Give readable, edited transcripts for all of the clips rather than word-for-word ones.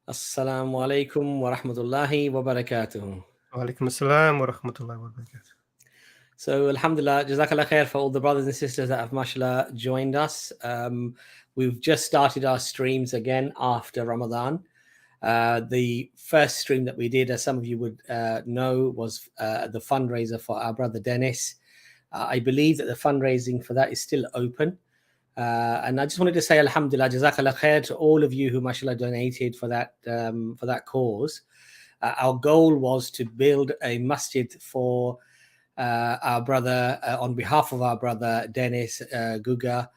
Assalamu alaikum wa rahmatullahi wa barakatuh. Walaikum assalam wa rahmatullahi wa barakatuh. So, alhamdulillah, jazakallah khair for all the brothers and sisters that have, mashallah, joined us. We've just started our streams again after Ramadan. The first stream that we did, as some of you would know, was the fundraiser for our brother Dennis. I believe that the fundraising for that is still open. And I just wanted to say, alhamdulillah, jazakallah khair to all of you who, mashallah, donated for that cause. Our goal was to build a masjid for our brother, on behalf of our brother Dennis Guga,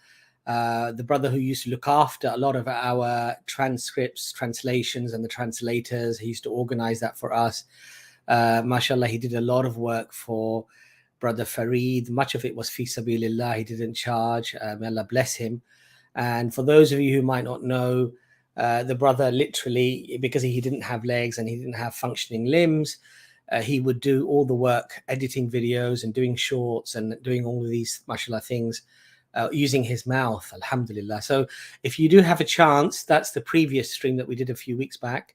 the brother who used to look after a lot of our transcripts, translations, and the translators. He used to organize that for us. Mashallah, he did a lot of work for brother Farid. Much of it was fi sabilillah. He didn't charge. May Allah bless him. And for those of you who might not know, the brother literally, because he didn't have legs and he didn't have functioning limbs, he would do all the work, editing videos and doing shorts and doing all of these, mashallah, things using his mouth, alhamdulillah. So if you do have a chance, that's the previous stream that we did a few weeks back.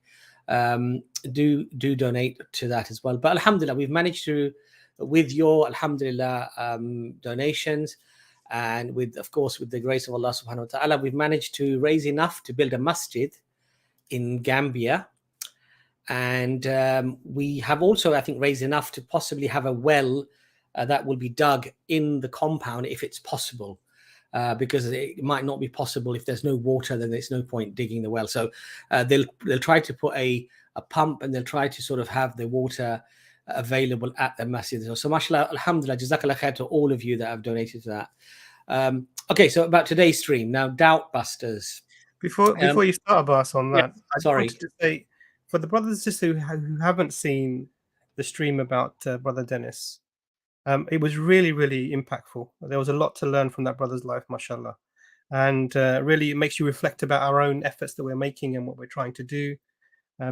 Do donate to that as well. But alhamdulillah, we've managed to, with your, alhamdulillah, donations, and with, of course, with the grace of Allah subhanahu wa ta'ala, we've managed to raise enough to build a masjid in Gambia. And we have also, I think, raised enough to possibly have a well that will be dug in the compound if it's possible, because it might not be possible. If there's no water, then there's no point digging the well. So they'll try to put a pump, and they'll try to sort of have the water available at the masjid. So mashallah, alhamdulillah, jazakallah khair to all of you that have donated to that. Okay, so about today's stream now, doubt busters. Before you start, Abbas, on that, I just sorry. wanted to say, for the brothers and sisters who haven't seen the stream about brother Dennis, it was really, really impactful. There was a lot to learn from that brother's life, mashallah. And really, it makes you reflect about our own efforts that we're making and what we're trying to do.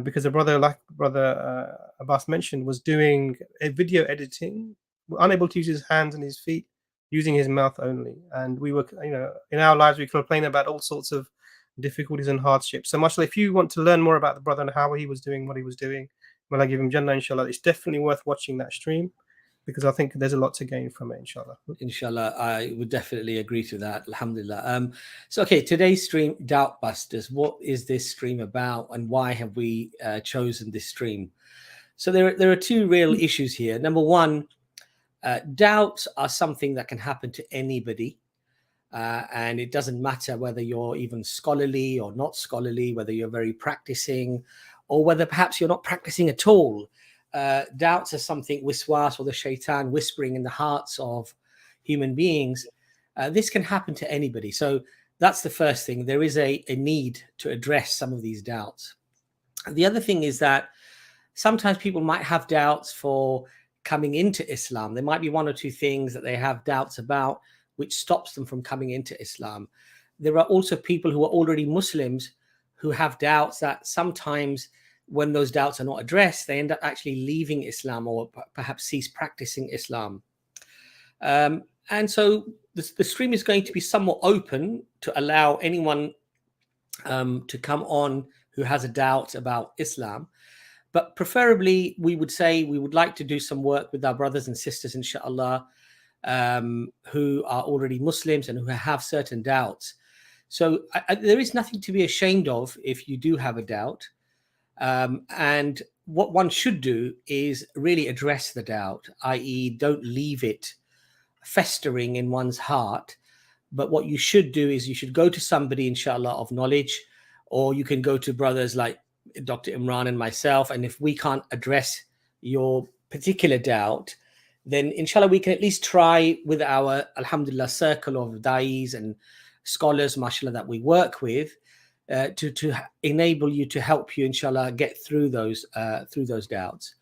Because a brother, like brother Abbas mentioned, was doing a video editing, unable to use his hands and his feet, using his mouth only. And we were, in our lives, we complain about all sorts of difficulties and hardships. So mashallah, if you want to learn more about the brother and how he was doing what he was doing, when I give him Jannah, inshallah, it's definitely worth watching that stream, because I think there's a lot to gain from it, inshallah. Inshallah, I would definitely agree to that. Alhamdulillah. So, okay, today's stream, Doubt Busters. What is this stream about, and why have we chosen this stream? So there are two real issues here. Number one, doubts are something that can happen to anybody. And it doesn't matter whether you're even scholarly or not scholarly, whether you're very practicing, or whether perhaps you're not practicing at all. Doubts are something, wiswas, or the shaitan whispering in the hearts of human beings. This can happen to anybody. So that's the first thing. There is a need to address some of these doubts. The other thing is that sometimes people might have doubts for coming into Islam. There might be one or two things that they have doubts about, which stops them from coming into Islam. There are also people who are already Muslims who have doubts that sometimes when those doubts are not addressed, they end up actually leaving Islam or perhaps cease practicing Islam. And so the stream is going to be somewhat open to allow anyone to come on who has a doubt about Islam. But preferably, we would say we would like to do some work with our brothers and sisters, inshallah, who are already Muslims and who have certain doubts. So there is nothing to be ashamed of if you do have a doubt. And what one should do is really address the doubt, i.e. don't leave it festering in one's heart. But what you should do is you should go to somebody, inshallah, of knowledge, or you can go to brothers like Dr. Imran and myself. And if we can't address your particular doubt, then inshallah we can at least try with our, alhamdulillah, circle of da'is and scholars, mashallah, that we work with, to enable you, to help you, inshallah, get through those doubts.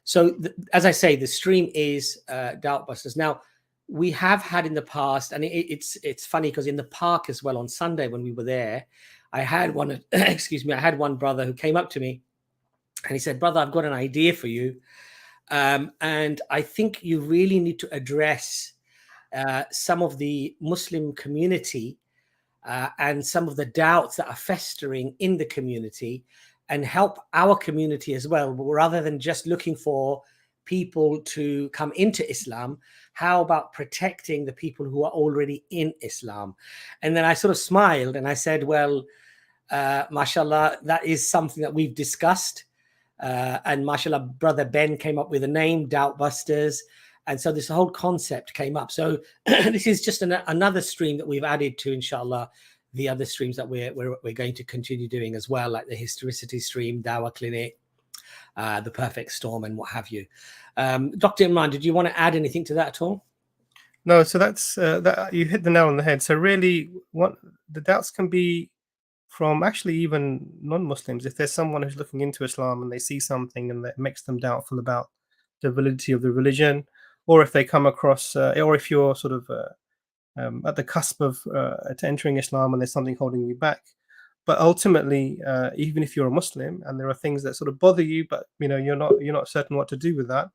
So as I say, the stream is Doubt Busters. Now, we have had in the past, and it's funny because in the park as well on Sunday when we were there, I had one, I had one brother who came up to me and he said, "Brother, I've got an idea for you. And I think you really need to address some of the Muslim community and some of the doubts that are festering in the community, and help our community as well, rather than just looking for people to come into Islam. How about protecting the people who are already in Islam? And then I sort of smiled and I said, well, mashallah, that is something that we've discussed. And mashallah, brother Ben came up with a name, Doubt Busters. And so this whole concept came up. So this is just another stream that we've added to, inshallah, the other streams that we're going to continue doing as well, like the historicity stream, Dawah Clinic, the Perfect Storm, and what have you. Dr. Imran, did you want to add anything to that at all? No, so that's that you hit the nail on the head. So really, what the doubts can be from actually even non-Muslims. If there's someone who's looking into Islam and they see something and that makes them doubtful about the validity of the religion, or if they come across, or if you're sort of at the cusp of entering Islam and there's something holding you back. But ultimately, even if you're a Muslim and there are things that sort of bother you, but you're not certain what to do with that,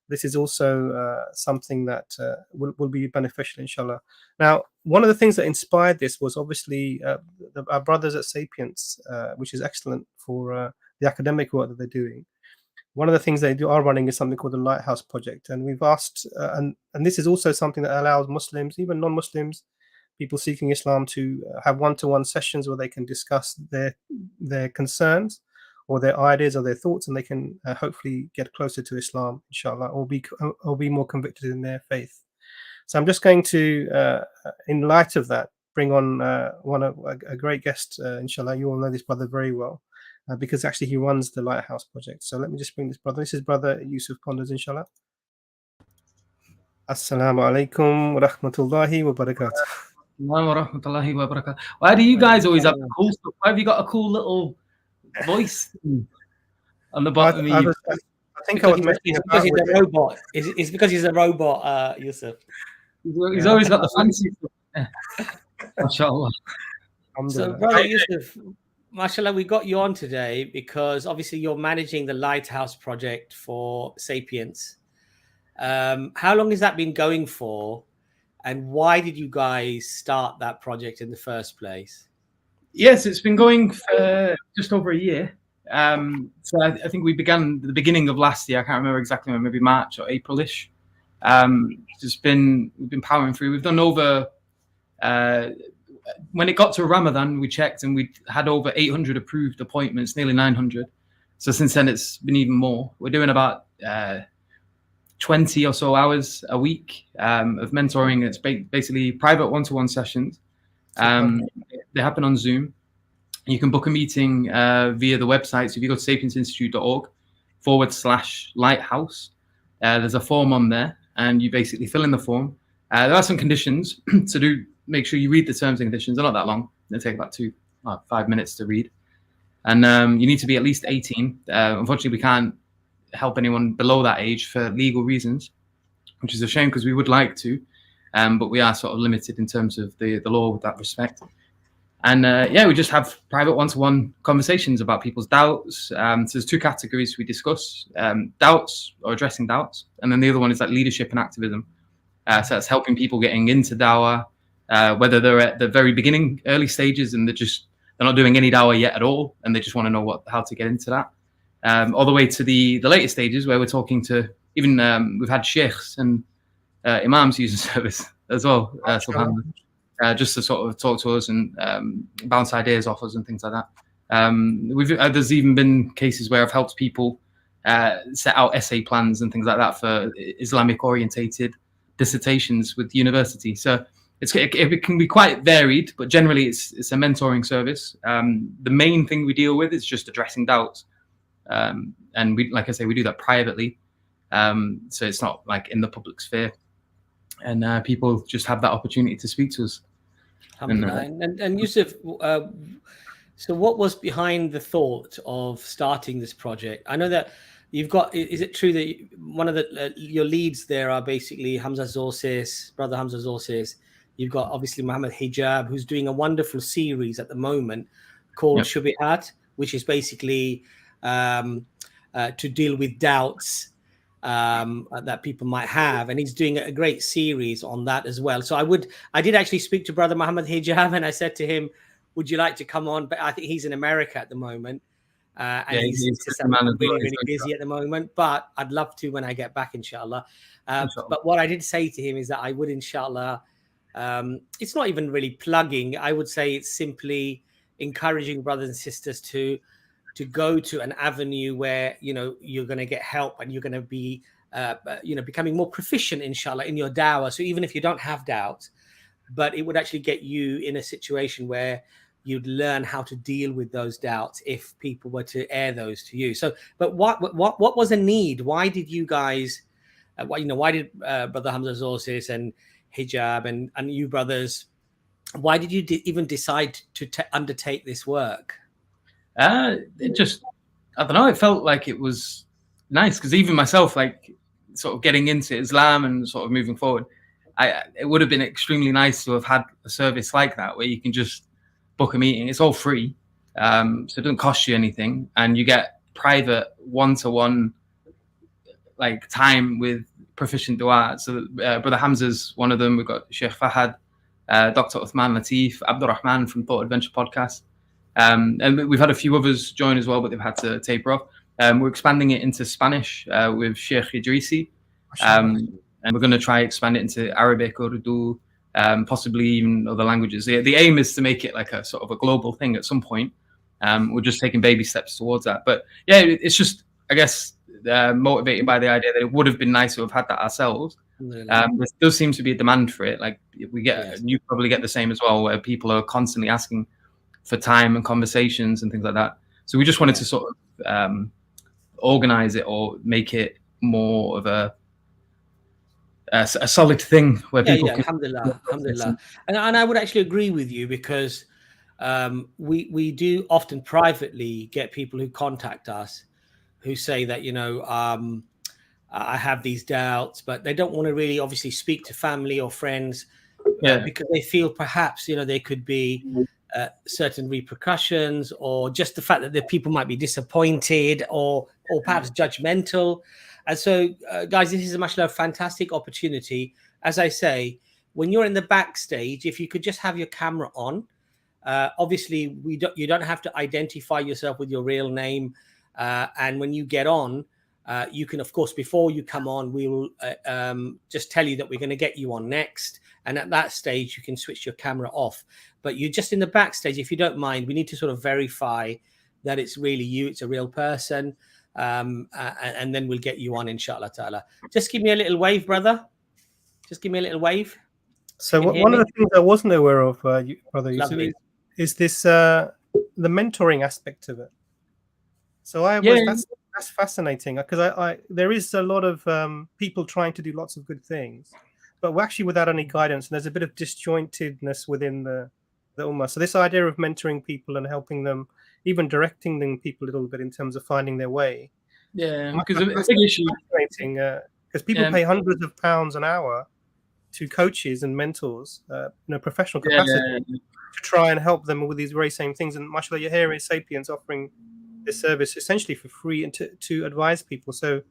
this is also something that will be beneficial, inshallah. Now, one of the things that inspired this was obviously our brothers at Sapience, which is excellent for the academic work that they're doing. One of the things they are running is something called the Lighthouse project, and we've asked, and this is also something that allows Muslims, even non-Muslims, people seeking Islam, to have one-to-one sessions where they can discuss their concerns or their ideas or their thoughts, and they can hopefully get closer to Islam, inshallah, or be more convicted in their faith. So I'm just going to, in light of that, bring on a great guest, inshallah. You all know this brother very well, because actually he runs the Lighthouse project. So let me just bring this brother. This is brother Yusuf Ponders, inshallah. Assalamu alaikum wa rahmatullahi wa barakatuh. Why do you guys always have the cool stuff? Why have you got a cool little voice on the bottom? I think I was because he's a robot. It's because he's a robot, Yusuf. He's always got the fancy stuff. Mashallah. So, brother Yusuf, mashallah, we got you on today because obviously you're managing the Lighthouse project for Sapience. How long has that been going for? And why did you guys start that project in the first place? Yes, it's been going for just over a year. So I think we began at the beginning of last year. I can't remember exactly when, maybe March or April-ish. We've been powering through. We've done over, when it got to Ramadan, we checked and we had over 800 approved appointments, nearly 900. So since then, it's been even more. We're doing about 20 or so hours a week of mentoring. It's basically private one-to-one sessions. They happen on Zoom. You can book a meeting via the website. So if you go to sapienseinstitute.org/lighthouse, there's a form on there, and you basically fill in the form. There are some conditions to do. Make sure you read the terms and conditions. They're not that long. They take about 5 minutes to read. And you need to be at least 18. Unfortunately, we can't help anyone below that age for legal reasons, which is a shame because we would like to, but we are sort of limited in terms of the law with that respect. And we just have private one-to-one conversations about people's doubts. So there's two categories we discuss: doubts or addressing doubts, and then the other one is like leadership and activism. So that's helping people getting into Dawah, whether they're at the very beginning, early stages, and they're not doing any Dawah yet at all, and they just want to know how to get into that. All the way to the later stages where we're talking to even we've had sheikhs and imams use the service as well, just to sort of talk to us and bounce ideas off us and things like that. There's even been cases where I've helped people set out essay plans and things like that for Islamic orientated dissertations with university. So it can be quite varied, but generally it's a mentoring service. The main thing we deal with is just addressing doubts. And we, like I say, we do that privately, so it's not like in the public sphere, and people just have that opportunity to speak to us. And Yusuf, so what was behind the thought of starting this project? I know that you've got. Is it true that one of your leads there are basically Hamza Zorsis, brother Hamza Zorsis? You've got obviously Muhammad Hijab, who's doing a wonderful series at the moment called Shubuhat, which is basically to deal with doubts that people might have, and he's doing a great series on that as well. So I did actually speak to Brother Muhammad Hijab, and I said to him, would you like to come on? But I think he's in America at the moment, and he's just really busy at the moment, but I'd love to when I get back, inshallah. But what I did say to him is that I would, inshallah, it's not even really plugging, I would say it's simply encouraging brothers and sisters to go to an avenue where, you know, you're going to get help, and you're going to be, you know, becoming more proficient, inshallah, in your dawah. So even if you don't have doubts, but it would actually get you in a situation where you'd learn how to deal with those doubts if people were to air those to you. So, but what was a need? Why did you guys, why did Brother Hamza Zorsis and Hijab and you brothers, why did you even decide to undertake this work? It just, I don't know, it felt like it was nice, because even myself, like sort of getting into Islam and sort of moving forward, it would have been extremely nice to have had a service like that where you can just book a meeting. It's all free, so it doesn't cost you anything, and you get private one-to-one like time with proficient dua. So Brother Hamza's one of them. We've got Sheikh Fahad, Dr. Uthman Latif, Abdurrahman from Thought Adventure Podcast. And we've had a few others join as well, but they've had to taper off. We're expanding it into Spanish with Sheikh Idrisi. And we're going to try expand it into Arabic, Urdu, possibly even other languages. The aim is to make it like a sort of a global thing at some point. We're just taking baby steps towards that. But yeah, it's just, I guess, motivated by the idea that it would have been nice to have had that ourselves. There does seem to be a demand for it. Like we get, you probably get the same as well, where people are constantly asking for time and conversations and things like that. So we just wanted to sort of organize it or make it more of a solid thing where people can... Alhamdulillah. And I would actually agree with you, because we do often privately get people who contact us who say that, you know, I have these doubts, but they don't want to really obviously speak to family or friends because they feel perhaps, you know, there could be certain repercussions, or just the fact that the people might be disappointed or perhaps judgmental. And so, guys, this is a mashallah fantastic opportunity. As I say, when you're in the backstage, if you could just have your camera on, obviously you don't have to identify yourself with your real name. And when you get on, you can, of course, before you come on, we will just tell you that we're going to get you on next. And at that stage, you can switch your camera off. But you're just in the backstage, if you don't mind, we need to sort of verify that it's really you, it's a real person. And then we'll get you on, inshallah ta'ala. Just give me a little wave, brother. Just give me a little wave. So one of the things I wasn't aware of, Brother Yusuf, is this the mentoring aspect of it. So that's fascinating, because there is a lot of people trying to do lots of good things, but we're actually without any guidance, and there's a bit of disjointedness within the ummah. So this idea of mentoring people and helping them, even directing them people a little bit in terms of finding their way. Yeah, because a big issue. Because people pay hundreds of pounds an hour to coaches and mentors in a professional capacity to try and help them with these very same things. And mashallah, you're here is Sapience offering this service essentially for free and to advise people. So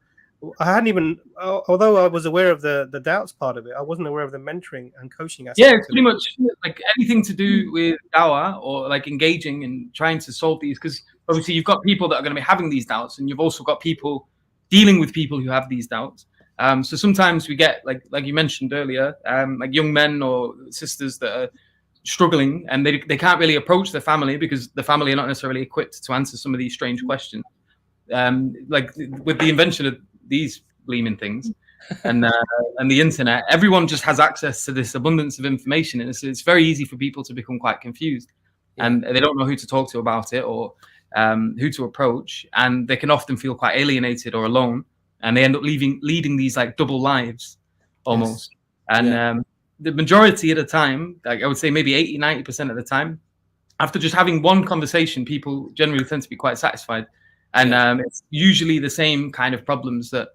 I hadn't even, although I was aware of the doubts part of it, I wasn't aware of the mentoring and coaching aspect. Yeah, it's pretty much like anything to do with dawah or like engaging and trying to solve these, because obviously you've got people that are going to be having these doubts, and you've also got people dealing with people who have these doubts. So sometimes we get, like you mentioned earlier, like young men or sisters that are struggling, and they can't really approach their family because the family are not necessarily equipped to answer some of these strange questions. Like with the invention of these gleaming things and the internet, everyone just has access to this abundance of information, and it's very easy for people to become quite confused, and they don't know who to talk to about it or who to approach, and they can often feel quite alienated or alone, and they end up leading these like double lives almost. And the majority of the time, like I would say maybe 80-90% of the time, after just having one conversation, people generally tend to be quite satisfied. And it's usually the same kind of problems that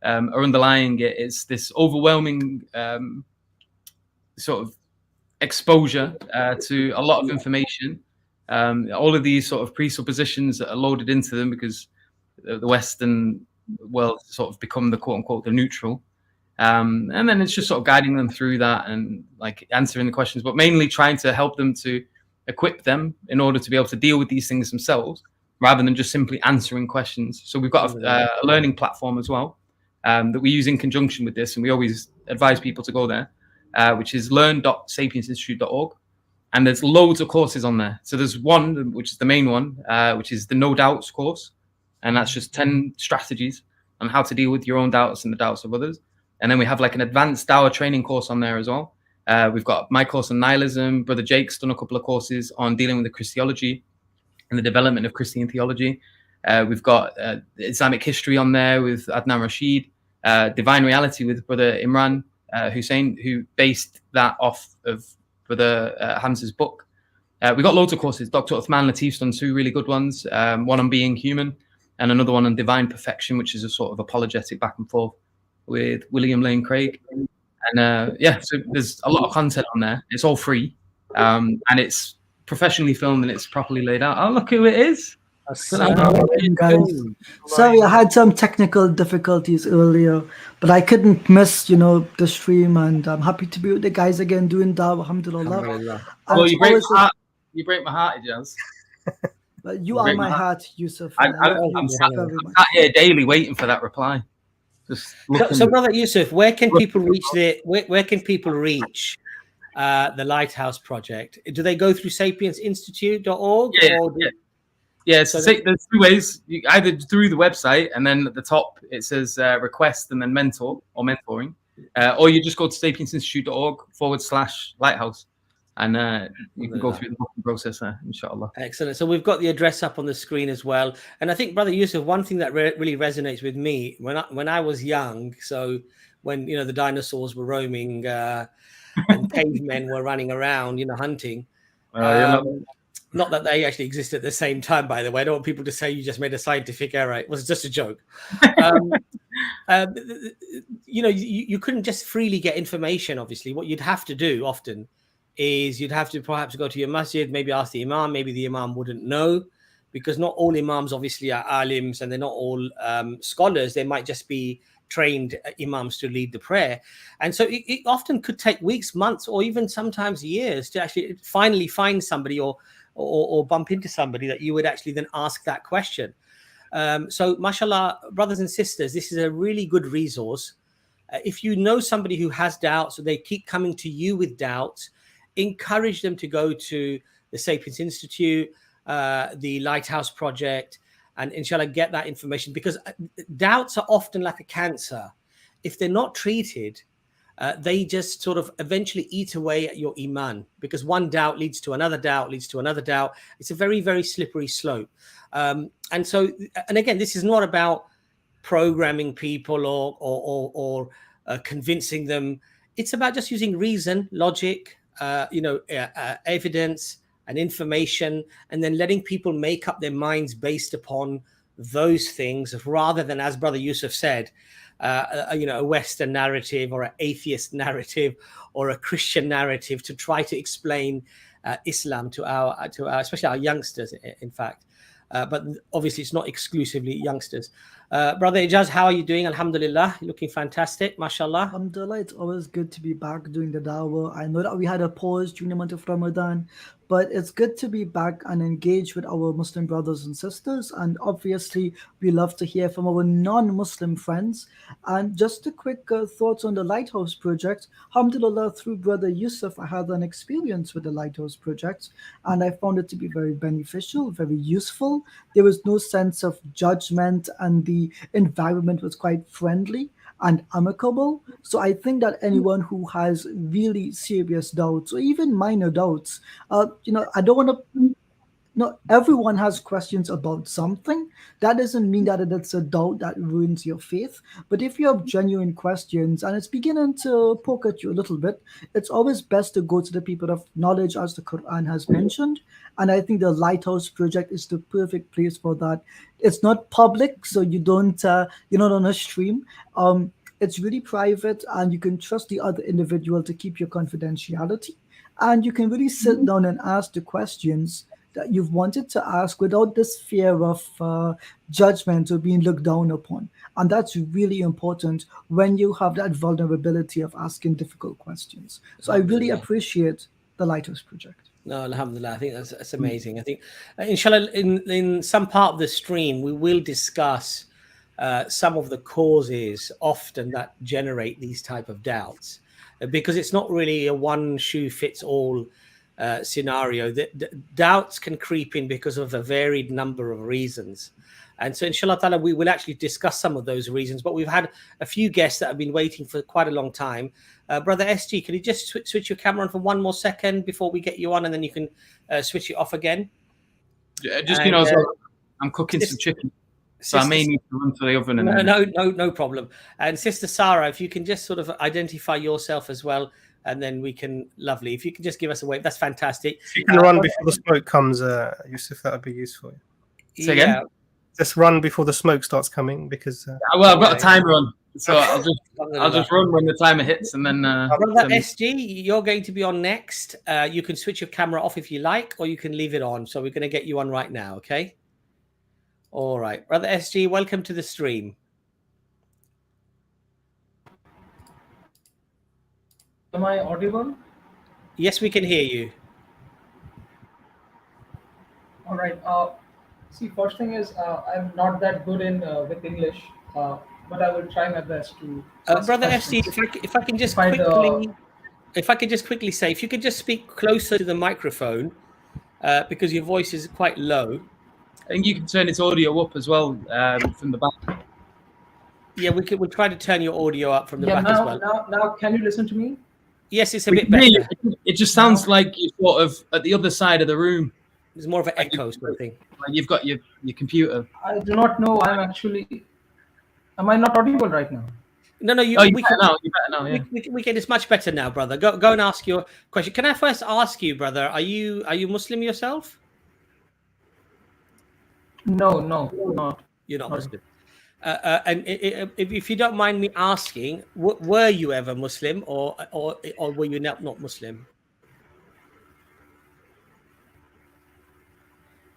are underlying it. It's this overwhelming sort of exposure to a lot of information, all of these sort of presuppositions that are loaded into them because the Western world to sort of become the quote unquote the neutral. And then it's just sort of guiding them through that and like answering the questions, but mainly trying to help them to equip them in order to be able to deal with these things themselves, rather than just simply answering questions. So we've got a learning platform as well that we use in conjunction with this, and we always advise people to go there, which is learn.sapiencinstitute.org. And there's loads of courses on there. So there's one, which is the main one, which is the No Doubts course. And that's just 10 strategies on how to deal with your own doubts and the doubts of others. And then we have like an advanced Dawah training course on there as well. We've got my course on nihilism. Brother Jake's done a couple of courses on dealing with the Christology and the development of Christian theology. We've got Islamic history on there with Adnan Rashid, divine reality with Brother Imran Hussein, who based that off of Brother Hamza's book. We've got loads of courses. Dr. Uthman Latif's done 2 really good ones, one on being human and another one on divine perfection, which is a sort of apologetic back and forth with William Lane Craig. And yeah, so there's a lot of content on there. It's all free, and it's professionally filmed and it's properly laid out. Oh, look who it is. Guys. Sorry, I had some technical difficulties earlier, but I couldn't miss, the stream, and I'm happy to be with the guys again doing Dawah, alhamdulillah. Oh, you break my heart, Ijaz. But you are my heart, Yusuf. I'm sat here daily waiting for that reply. So, Brother Yusuf, where can people reach where can people reach the Lighthouse project? Do they go through sapiencinstitute.org? Yeah, so there's 2 ways. Either through the website, and then at the top it says request and then mentor or mentoring, or you just go to sapiencinstitute.org/lighthouse, and you can go through the booking process there, inshallah. Excellent. So we've got the address up on the screen as well. And I think, Brother Yusuf, one thing that really resonates with me when I was young, so when the dinosaurs were roaming and cavemen were running around, hunting. Not that they actually existed at the same time, by the way. I don't want people to say you just made a scientific error. It was just a joke. You couldn't just freely get information, obviously. What you'd have to do often is you'd have to perhaps go to your masjid, maybe ask the imam. Maybe the imam wouldn't know, because not all imams obviously are alims, and they're not all scholars. They might just be trained imams to lead the prayer. And so it often could take weeks, months, or even sometimes years to actually finally find somebody or bump into somebody that you would actually then ask that question. So mashallah, brothers and sisters, this is a really good resource. If you know somebody who has doubts, or they keep coming to you with doubts, encourage them to go to the Sapience Institute, the Lighthouse Project, and inshallah get that information, because doubts are often like a cancer. If they're not treated, they just sort of eventually eat away at your iman, because one doubt leads to another doubt, leads to another doubt. It's a very, very slippery slope. And again, this is not about programming people or convincing them. It's about just using reason, logic, evidence and information, and then letting people make up their minds based upon those things, rather than, as Brother Yusuf said, a Western narrative or an atheist narrative or a Christian narrative to try to explain Islam to our especially our youngsters, in fact. But obviously it's not exclusively youngsters. Brother Ijaz, how are you doing? Alhamdulillah, you're looking fantastic, mashallah. Alhamdulillah, it's always good to be back doing the Dawah. I know that we had a pause during the month of Ramadan, but it's good to be back and engage with our Muslim brothers and sisters. And obviously, we love to hear from our non-Muslim friends. And just a quick thoughts on the Lighthouse Project. Alhamdulillah, through Brother Yusuf, I had an experience with the Lighthouse Project, and I found it to be very beneficial, very useful. There was no sense of judgment, and the environment was quite friendly and amicable. So I think that anyone who has really serious doubts or even minor doubts, I don't want to. Not everyone has questions about something. That doesn't mean that it's a doubt that ruins your faith. But if you have genuine questions and it's beginning to poke at you a little bit, it's always best to go to the people of knowledge, as the Quran has mentioned. And I think the Lighthouse Project is the perfect place for that. It's not public, so you're not on a stream. It's really private, and you can trust the other individual to keep your confidentiality. And you can really sit down and ask the questions that you've wanted to ask without this fear of judgment or being looked down upon. And that's really important when you have that vulnerability of asking difficult questions. So I really appreciate the Lighthouse project. No, alhamdulillah. I think that's amazing. I think, inshallah, in some part of the stream, we will discuss some of the causes often that generate these type of doubts, because it's not really a one shoe fits all scenario. Doubts can creep in because of a varied number of reasons. And so inshallah ta'ala, we will actually discuss some of those reasons, but we've had a few guests that have been waiting for quite a long time. Brother SG, can you just switch your camera on for one more second before we get you on, and then you can switch it off again? Yeah, just, you know, so I'm cooking some chicken, so I may need to run to the oven. And no problem. And Sister Sarah, if you can just sort of identify yourself as well, and then we can, lovely. If you can just give us a wave, that's fantastic. If you can run before the smoke comes, Yusuf, that would be useful. Say again? Yeah. Just run before the smoke starts coming, because well, I've got a timer on, so I'll just run when the timer hits, and then Brother SG, you're going to be on next. You can switch your camera off if you like, or you can leave it on. So we're going to get you on right now, okay? All right, Brother SG, welcome to the stream. Am I audible? Yes, we can hear you. All right. See, first thing is I'm not that good in with English, but I will try my best to. Brother SG, if I can just quickly say, if you could just speak closer to the microphone, because your voice is quite low. I think you can turn its audio up as well from the back. Yeah, we'll try to turn your audio up from the back as well. Now, can you listen to me? Yes, it's a bit better. It just sounds like you're sort of at the other side of the room. There's more of an echo sort of thing. Like you've got your computer. I do not know. Am I not audible right now? No, you better now. Yeah. We can. It's much better now, brother. Go and ask your question. Can I first ask you, brother? Are you Muslim yourself? No, You're not Muslim. And if you don't mind me asking, were you ever Muslim, or were you not Muslim?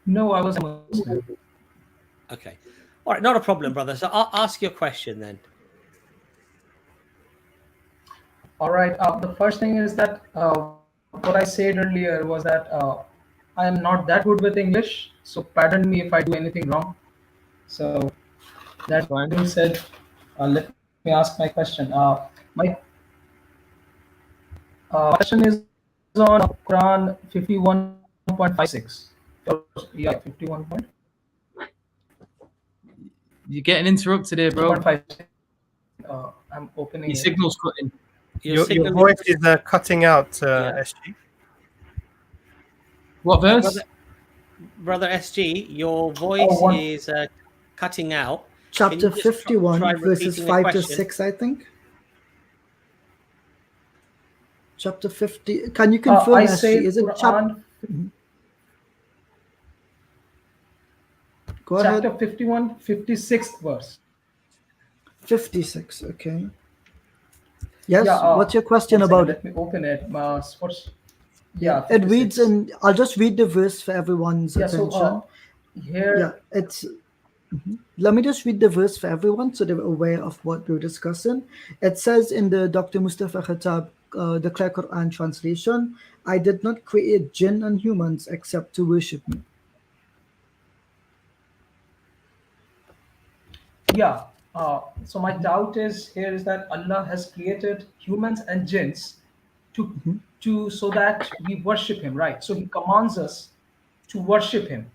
No, I was Muslim. Okay, all right, not a problem, brother. So I'll ask your question then. All right. The first thing is that what I said earlier was that I am not that good with English, so pardon me if I do anything wrong. So that being said, let me ask my question. My question is on Quran 51.56. Yeah, 51. You're getting interrupted here, bro. I'm opening. Your signal's cutting. Your voice is cutting out, SG. What verse? Brother SG, your voice is cutting out. Chapter 51, verses 5 to 6, I think. Chapter 50. Can you confirm, SG? Is it chapter? Go ahead. Chapter 51, 56th verse. 56, okay. Yes, what's your question about it? Let me open it. Yeah, it reads, and I'll just read the verse for everyone's attention. So, here, it's. Let me just read the verse for everyone so they're aware of what we're discussing. It says in the Dr. Mustafa Khattab, the Clear Quran translation, I did not create jinn and humans except to worship me. Yeah. So my doubt is that Allah has created humans and jinns to so that we worship Him, right? So He commands us to worship Him.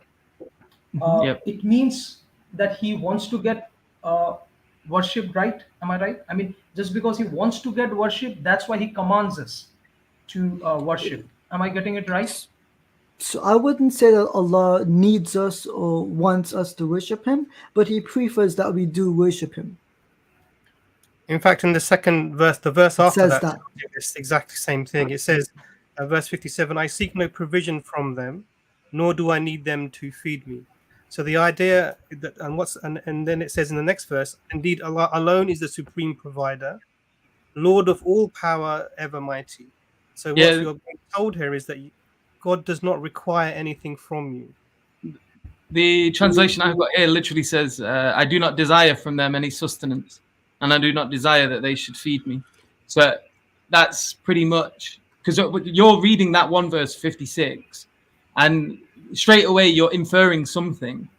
It means that He wants to get worshipped, right? Am I right? I mean, just because He wants to get worshipped, that's why He commands us to worship. Am I getting it right? So I wouldn't say that Allah needs us or wants us to worship Him, but He prefers that we do worship Him. In fact, in the second verse, the verse after that, it's the exact same thing. It says, verse 57, I seek no provision from them, nor do I need them to feed me. So the idea that, and then it says in the next verse, indeed Allah alone is the supreme provider, Lord of all power, ever mighty. So what you're being told here is that God does not require anything from you. The translation I've got here literally says, I do not desire from them any sustenance, and I do not desire that they should feed me. So that's pretty much, because you're reading that one verse 56, and straight away you're inferring something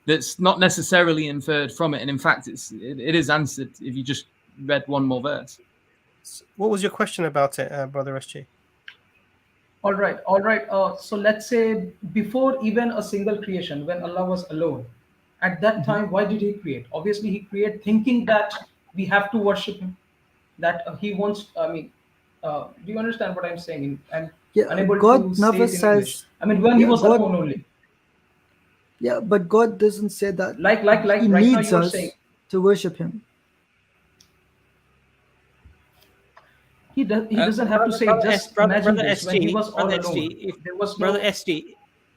that's not necessarily inferred from it. And in fact, it is answered if you just read one more verse. What was your question about it, Brother SG? All right. So let's say before even a single creation, when Allah was alone, at that time, why did He create? Obviously, He created thinking that we have to worship Him, that He wants. I mean, do you understand what I'm saying? I'm unable God to never say it in English. says. I mean, when He was alone only. Yeah, but God doesn't say that Like He right now needs you're us saying. to worship Him. He doesn't have to say. Just imagine this: when He was all alone, there was no.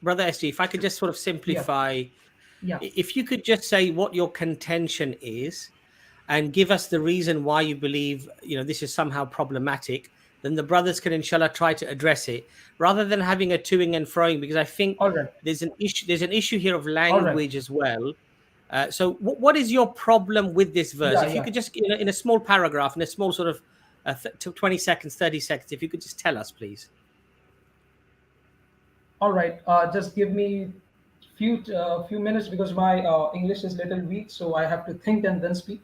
Brother SG, if I could just sort of simplify, if you could just say what your contention is, and give us the reason why you believe this is somehow problematic, then the brothers can inshallah try to address it, rather than having a toing and froing, because I think there's an issue here of language as well. So what is your problem with this verse? If you could just in a small paragraph, in a small sort of 20 seconds, 30 seconds, if you could just tell us, please. All right, just give me few minutes, because my English is little weak, so I have to think and then speak.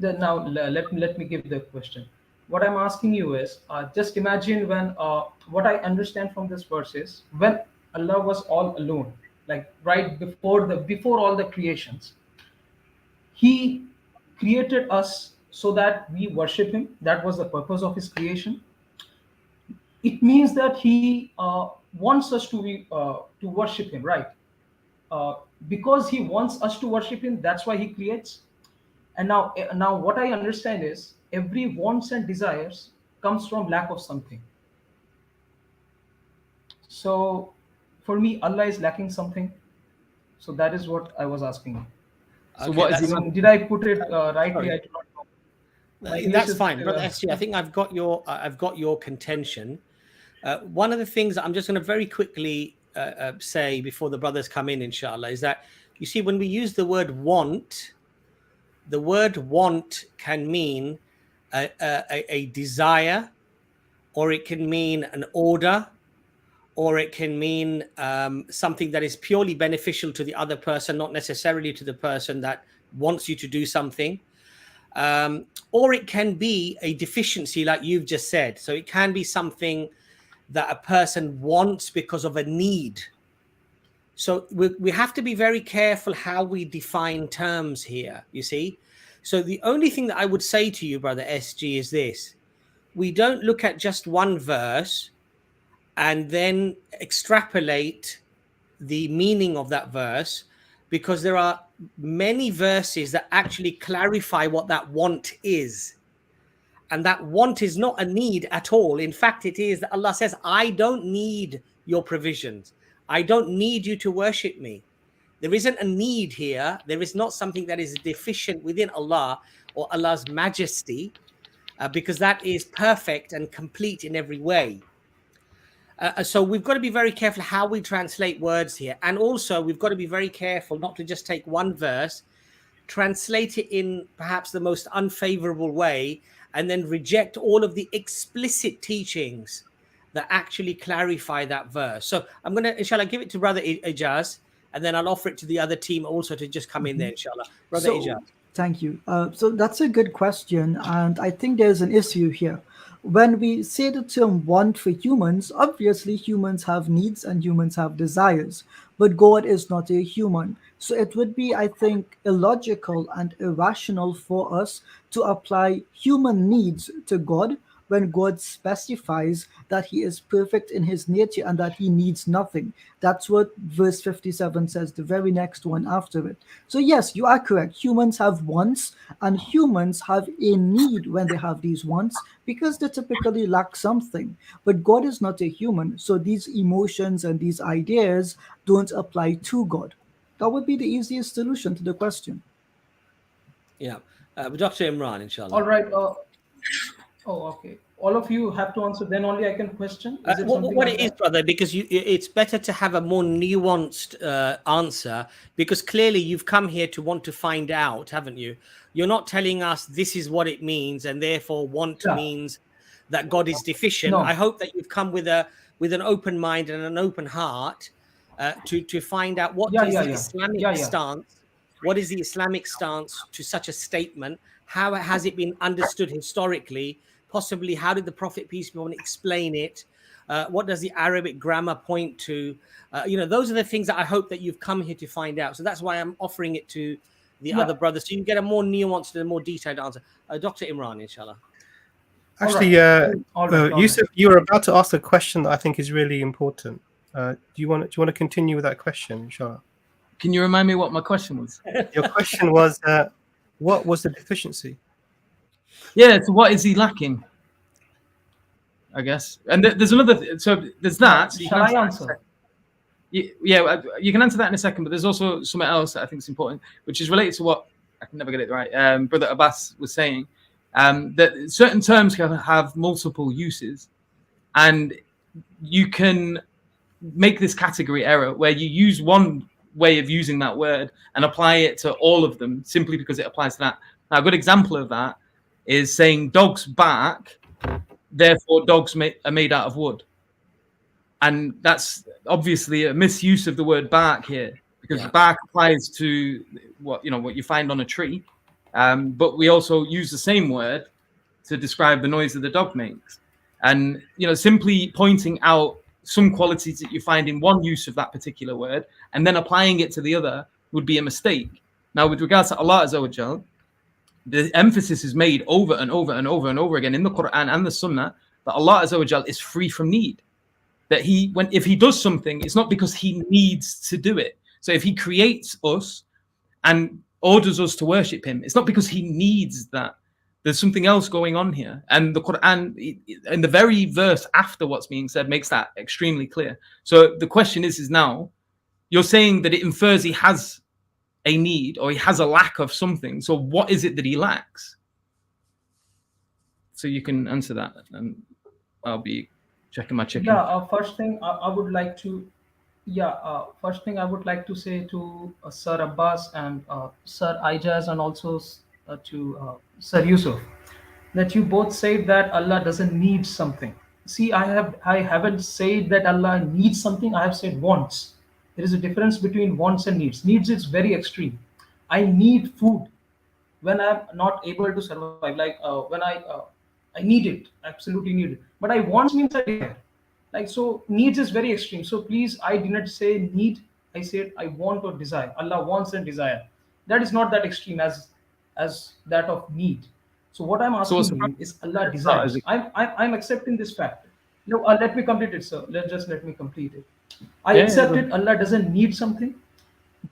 Then now let me give the question. What I'm asking you is, just imagine when what I understand from this verse is, when Allah was all alone, like right before all the creations, He created us so that we worship Him. That was the purpose of His creation. It means that He wants us to worship Him, right? Because He wants us to worship Him, that's why He creates. And now what I understand is, every wants and desires comes from lack of something. So for me, Allah is lacking something. So that is what I was asking you. So what is he? Did I put it rightly? Sorry. I do not know. That's fine, Brother SG. I think I've got your contention. One of the things that I'm just going to very quickly say before the brothers come in, inshallah, is that you see, when we use the word want, the word want can mean a desire, or it can mean an order, or it can mean something that is purely beneficial to the other person, not necessarily to the person that wants you to do something. Or it can be a deficiency, like you've just said. So it can be something that a person wants because of a need. So we have to be very careful how we define terms here, you see. So the only thing that I would say to you, Brother SG, is this. We don't look at just one verse and then extrapolate the meaning of that verse, because there are many verses that actually clarify what that want is. And that want is not a need at all. In fact, it is that Allah says, I don't need your provisions. I don't need you to worship me. There isn't a need here. There is not something that is deficient within Allah or Allah's majesty, because that is perfect and complete in every way. So we've got to be very careful how we translate words here. And also we've got to be very careful not to just take one verse, translate it in perhaps the most unfavorable way, and then reject all of the explicit teachings that actually clarify that verse. So I'm going to, inshallah, give it to Brother Ijaz, and then I'll offer it to the other team also to just come in there, inshallah. Brother Ijaz. Thank you. So that's a good question. And I think there's an issue here. When we say the term want for humans, obviously humans have needs and humans have desires, but God is not a human. So it would be, I think, illogical and irrational for us to apply human needs to God when God specifies that He is perfect in His nature and that He needs nothing. That's what verse 57 says, the very next one after it. So yes, you are correct. Humans have wants, and humans have a need when they have these wants, because they typically lack something. But God is not a human, so these emotions and these ideas don't apply to God. That would be the easiest solution to the question. Yeah. Dr. Imran, inshallah. All right. Okay. all of you have to answer, then only I can question. Is it something What like it is, that? brother, because it's better to have a more nuanced answer, because clearly you've come here to want to find out, haven't you? You're not telling us this is what it means, and therefore want Yeah. means that God is deficient. No. I hope that you've come with an open mind and an open heart to find out what is the Islamic stance. What is the Islamic stance to such a statement? How has it been understood historically? Possibly, how did the Prophet, peace be upon him, explain it? What does the Arabic grammar point to? Those are the things that I hope that you've come here to find out. So that's why I'm offering it to the other brothers, so you can get a more nuanced and a more detailed answer. Dr. Imran, inshallah. Actually, Yusuf, you were about to ask a question that I think is really important. Do you want to continue with that question, inshallah? Can you remind me what my question was? Your question was, what was the deficiency? Yeah, so what is he lacking? I guess. And there's another, so there's that. So Shall I answer? Yeah, you can answer that in a second, but there's also something else that I think is important, which is related to what, I can never get it right, Brother Abbas was saying, that certain terms can have multiple uses, and you can make this category error where you use one way of using that word and apply it to all of them simply because it applies to that. Now, a good example of that is saying dogs bark, therefore dogs are made out of wood. And that's obviously a misuse of the word bark here, because bark applies to what you find on a tree. But we also use the same word to describe the noise that the dog makes. And simply pointing out some qualities that you find in one use of that particular word and then applying it to the other would be a mistake. Now, with regards to Allah Azza wa Jal, the emphasis is made over and over and over and over again in the Quran and the Sunnah that Allah Azza wa Jal is free from need. That if he does something, it's not because he needs to do it. So if he creates us and orders us to worship him, it's not because he needs that. There's something else going on here. And the Quran, in the very verse after what's being said, makes that extremely clear. So the question is now, you're saying that it infers he has a need or he has a lack of something. So what is it that he lacks? So you can answer that, and I'll be checking my chicken. First thing I would like to say to Sir Abbas and Sir Ijaz, and also to Sir Yusuf, that you both said that Allah doesn't need something. See, I haven't said that Allah needs something. I have said wants. There is a difference between wants and needs. Needs is very extreme. I need food when I'm not able to survive. Like when I need it, absolutely need it. But I want means I desire. Like, so needs is very extreme. So please, I did not say need. I said I want or desire. Allah wants and desire. That is not that extreme as that of need. So what I'm asking you is Allah desires. I'm accepting this fact. No, let me complete it, sir. Let me complete it. I accept it. Allah doesn't need something,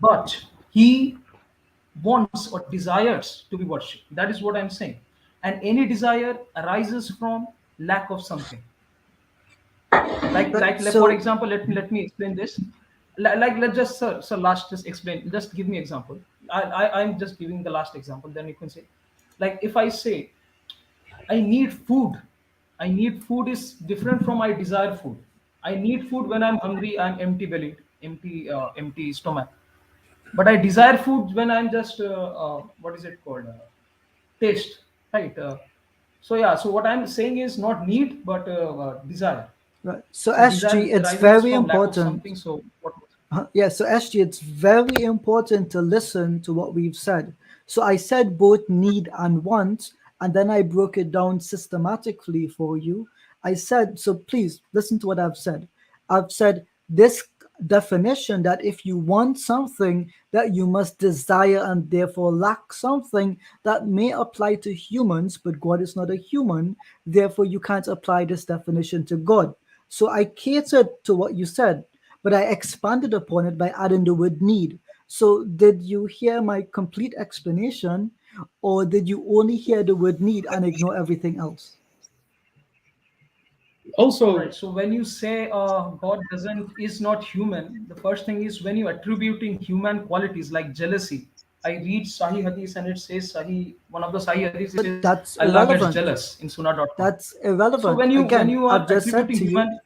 but He wants or desires to be worshipped. That is what I'm saying. And any desire arises from lack of something. For example, let me explain this. Let's just just explain. Just give me example. I'm just giving the last example. Then you can say, like, if I say I need food. I need food is different from I desire food. I need food when I'm hungry. I'm empty-bellied, empty stomach. But I desire food when I'm just what is it called? Taste, right? So what I'm saying is not need, but desire. Right. So SG, it's very important. So SG, it's very important to listen to what we've said. So I said both need and want, and then I broke it down systematically for you. I said, so please listen to what I've said. I've said this definition that if you want something, that you must desire and therefore lack something, that may apply to humans, but God is not a human. Therefore, you can't apply this definition to God. So I catered to what you said, but I expanded upon it by adding the word need. So did you hear my complete explanation, or did you only hear the word need and ignore everything else? Also, right, so when you say God is not human, the first thing is when you're attributing human qualities like jealousy, I read Sahih Hadith and it says Sahih. One of the Sahih Hadith But says that's Allah gets irrelevant. jealous in Sunnah.com. That's So irrelevant. when Again, you are I've just said attributing to you, human,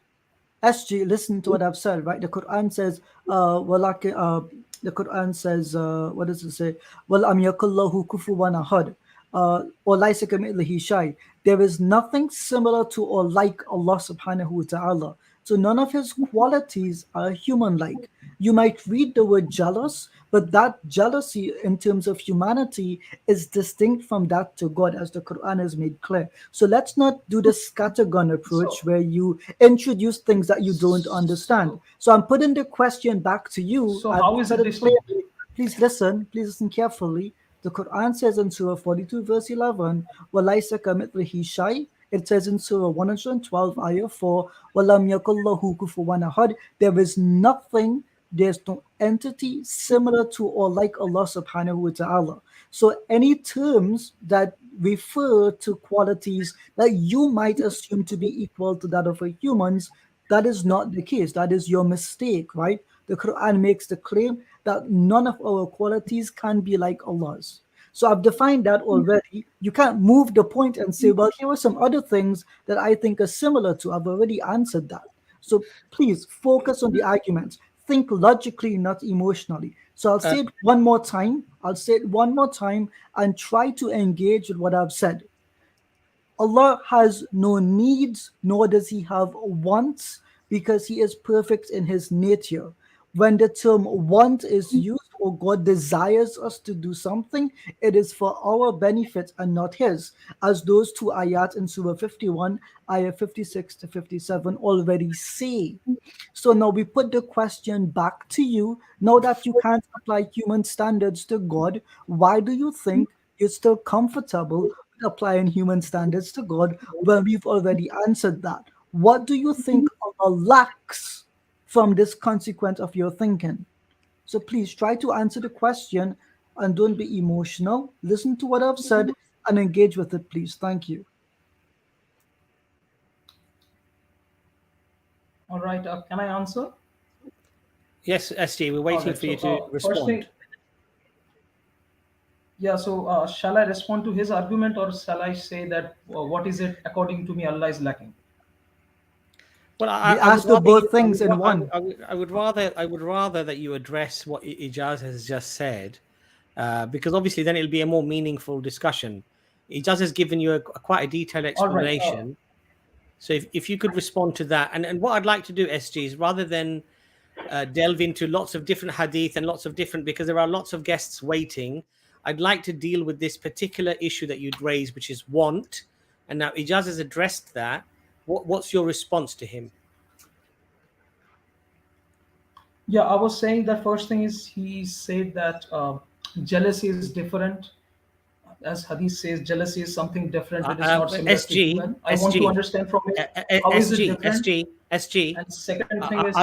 SG, listen to what I've said, right? The Quran says, the Quran says, what does it say? Well, yakullahu kufuwan ahad, or laysa kamithlihi shay. There is nothing similar to or like Allah subhanahu wa ta'ala. So none of his qualities are human-like. You might read the word jealous, but that jealousy in terms of humanity is distinct from that to God, as the Quran has made clear. So let's not do the scattergun approach So- where you introduce things that you don't understand. So I'm putting the question back to you. so I've how is said it it distinct? clearly. Please listen carefully. The Quran says in Surah 42, verse 11, وَلَيْسَ كَمِثْلِهِ شَيْءٌ. It says in Surah 112, ayah 4, وَلَمْ يَكُنْ لَهُ كُفُوًا أَحَدٌ. There is nothing, there's no entity similar to or like Allah subhanahu wa ta'ala. So any terms that refer to qualities that you might assume to be equal to that of a humans, that is not the case. That is your mistake, right? The Quran makes the claim that none of our qualities can be like Allah's. So I've defined that already. You can't move the point and say, well, here are some other things that I think are similar to. I've already answered that. So please focus on the arguments. Think logically, not emotionally. So I'll say it one more time. And try to engage with what I've said. Allah has no needs, nor does he have wants, because he is perfect in his nature. When the term want is used, or God desires us to do something, it is for our benefit and not his, as those two ayat in Surah 51, ayah 56 to 57 already say. So now we put the question back to you. Now that you can't apply human standards to God, why do you think you're still comfortable with applying human standards to God when we've already answered that? What do you think Allah lacks from this consequence of your thinking? So please try to answer the question and don't be emotional. Listen to what I've said and engage with it, please. Thank you. All right, can I answer? Yes, SG, we're waiting Alright, for you so, to first respond. thing, yeah, so shall I respond to his argument, or shall I say that what is it according to me Allah is lacking? Well, We asked the both things in one. I would rather that you address what Ijaz has just said, because obviously then it'll be a more meaningful discussion. Ijaz has given you quite a detailed All right, explanation. So if you could respond to that, and what I'd like to do, SG, is rather than delve into lots of different hadith and lots of different, because there are lots of guests waiting, I'd like to deal with this particular issue that you'd raised, which is want. And now Ijaz has addressed that. What's your response to him? yeah, I was saying that first thing is he said that jealousy is different. As Hadith says, jealousy is something different. It is not similar to SG, human. I want to understand from it how is it different. SG. And second thing is,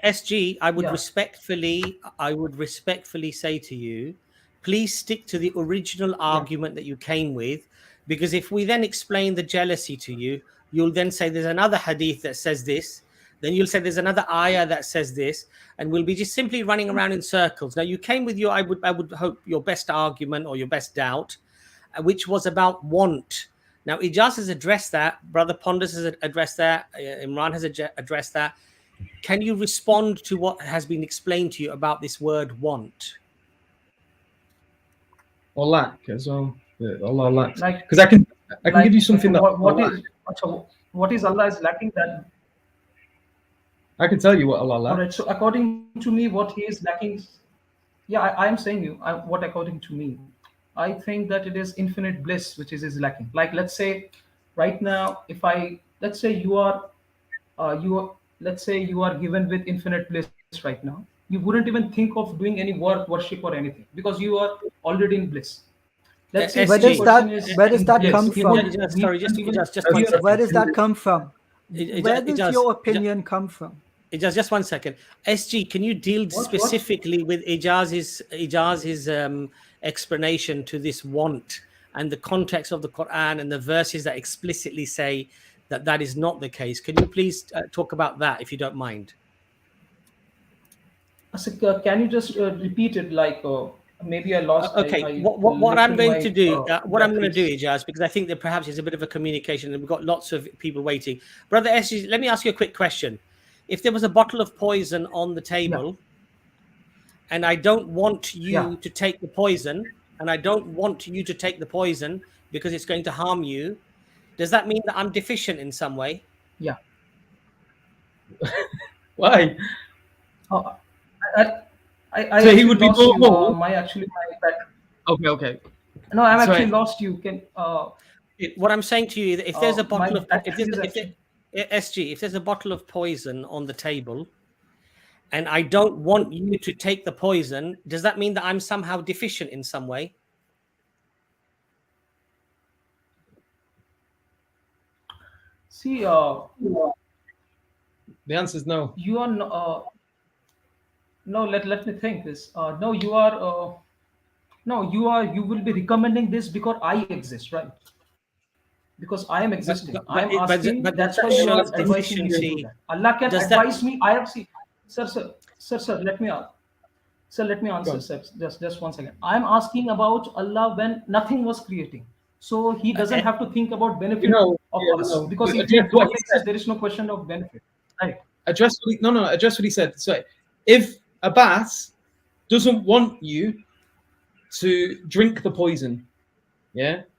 SG, I would Yeah. respectfully say to you, please stick to the original argument that you came with, because if we then explain the jealousy to you, you'll then say there's another hadith that says this, then you'll say there's another ayah that says this, and we'll be just simply running around in circles. Now you came with your, I would hope, your best argument or your best doubt, which was about want. Now, Ijaz has addressed that. Brother Ponders has addressed that. Imran has addressed that. Can you respond to what has been explained to you about this word want? Or lack as well. Yeah, Allah lacks. like, Because I can like, give you something that what is Allah is lacking that? I can tell you what Allah All lacks. right. So according to me, what he is lacking, yeah, I am saying you what according to me, I think that it is infinite bliss which is lacking. Like, let's say, right now, if let's say you are given with infinite bliss right now, you wouldn't even think of doing any worship or anything, because you are already in bliss. Let's say Where does this that- person is where does in that bliss. come He from? wouldn't Sorry, even just fear one of second. Where does that come from? It Where does does. your opinion come from? Just 1 second. SG, can you deal What? specifically with Ijaz's explanation to this want and the context of the Quran and the verses that explicitly say that that is not the case? Can you please talk about that, if you don't mind? So, can you just repeat it? Like, maybe I lost. Okay, what I'm going to do, what I'm going to do, batteries. Ijaz, because I think that perhaps there's a bit of a communication, and we've got lots of people waiting. Brother SG, let me ask you a quick question. If there was a bottle of poison on the table, and I don't want you to take the poison, and I don't want you to take the poison because it's going to harm you, does that mean that I'm deficient in some way? Yeah. Why? I So he would be lost you. more. Okay. No, I'm Sorry. actually lost you. Can What I'm saying to you is, if there's a bottle of SG, if there's a bottle of poison on the table, and I don't want you to take the poison, does that mean that I'm somehow deficient in some way? see, The answer is no. you are no. Let me think this. No, you are. No, you will be recommending this because I exist, right? Because I am existing. I am asking. That's why you are advising me to do that. Allah can advise me. I have seen, sir. Let me answer, sir. Just 1 second. I am asking about Allah when nothing was creating, so He doesn't have to think about benefit of us, because if He don't exist, there is no question of benefit, right? Address what he said. So if Abbas doesn't want you to drink the poison,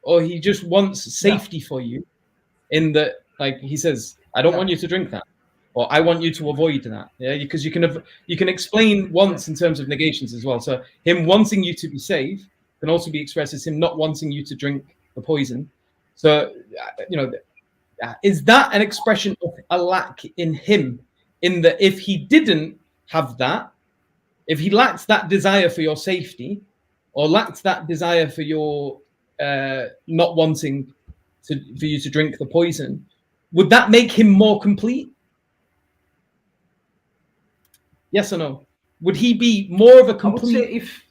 or he just wants safety for you, in that, like he says, I don't want you to drink that, or I want you to avoid that, because you can explain wants in terms of negations as well. So him wanting you to be safe can also be expressed as him not wanting you to drink the poison. So is that an expression of a lack in him, in that if he didn't have that, if he lacked that desire for your safety, or lacked that desire for your not wanting for you to drink the poison, would that make him more complete? Yes or no? Would he be more of a complete? I would say if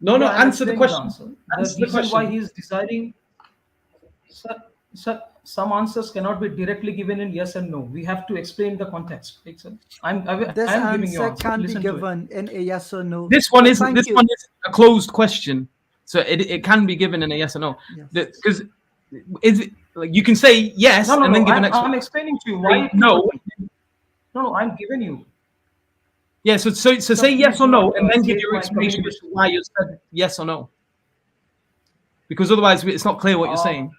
answer the question. The reason why he is deciding, sir, some answers cannot be directly given in yes and no. We have to explain the context. I'm giving you answer can be given in a yes or no. This one is a closed question, so it can be given in a yes or no. Because is it like you can say yes and then give an explanation? I'm explaining to you why. No, I'm giving you. Yeah, so say yes or no, and then give your explanation as to why you said yes or no. Because otherwise, it's not clear what you're saying.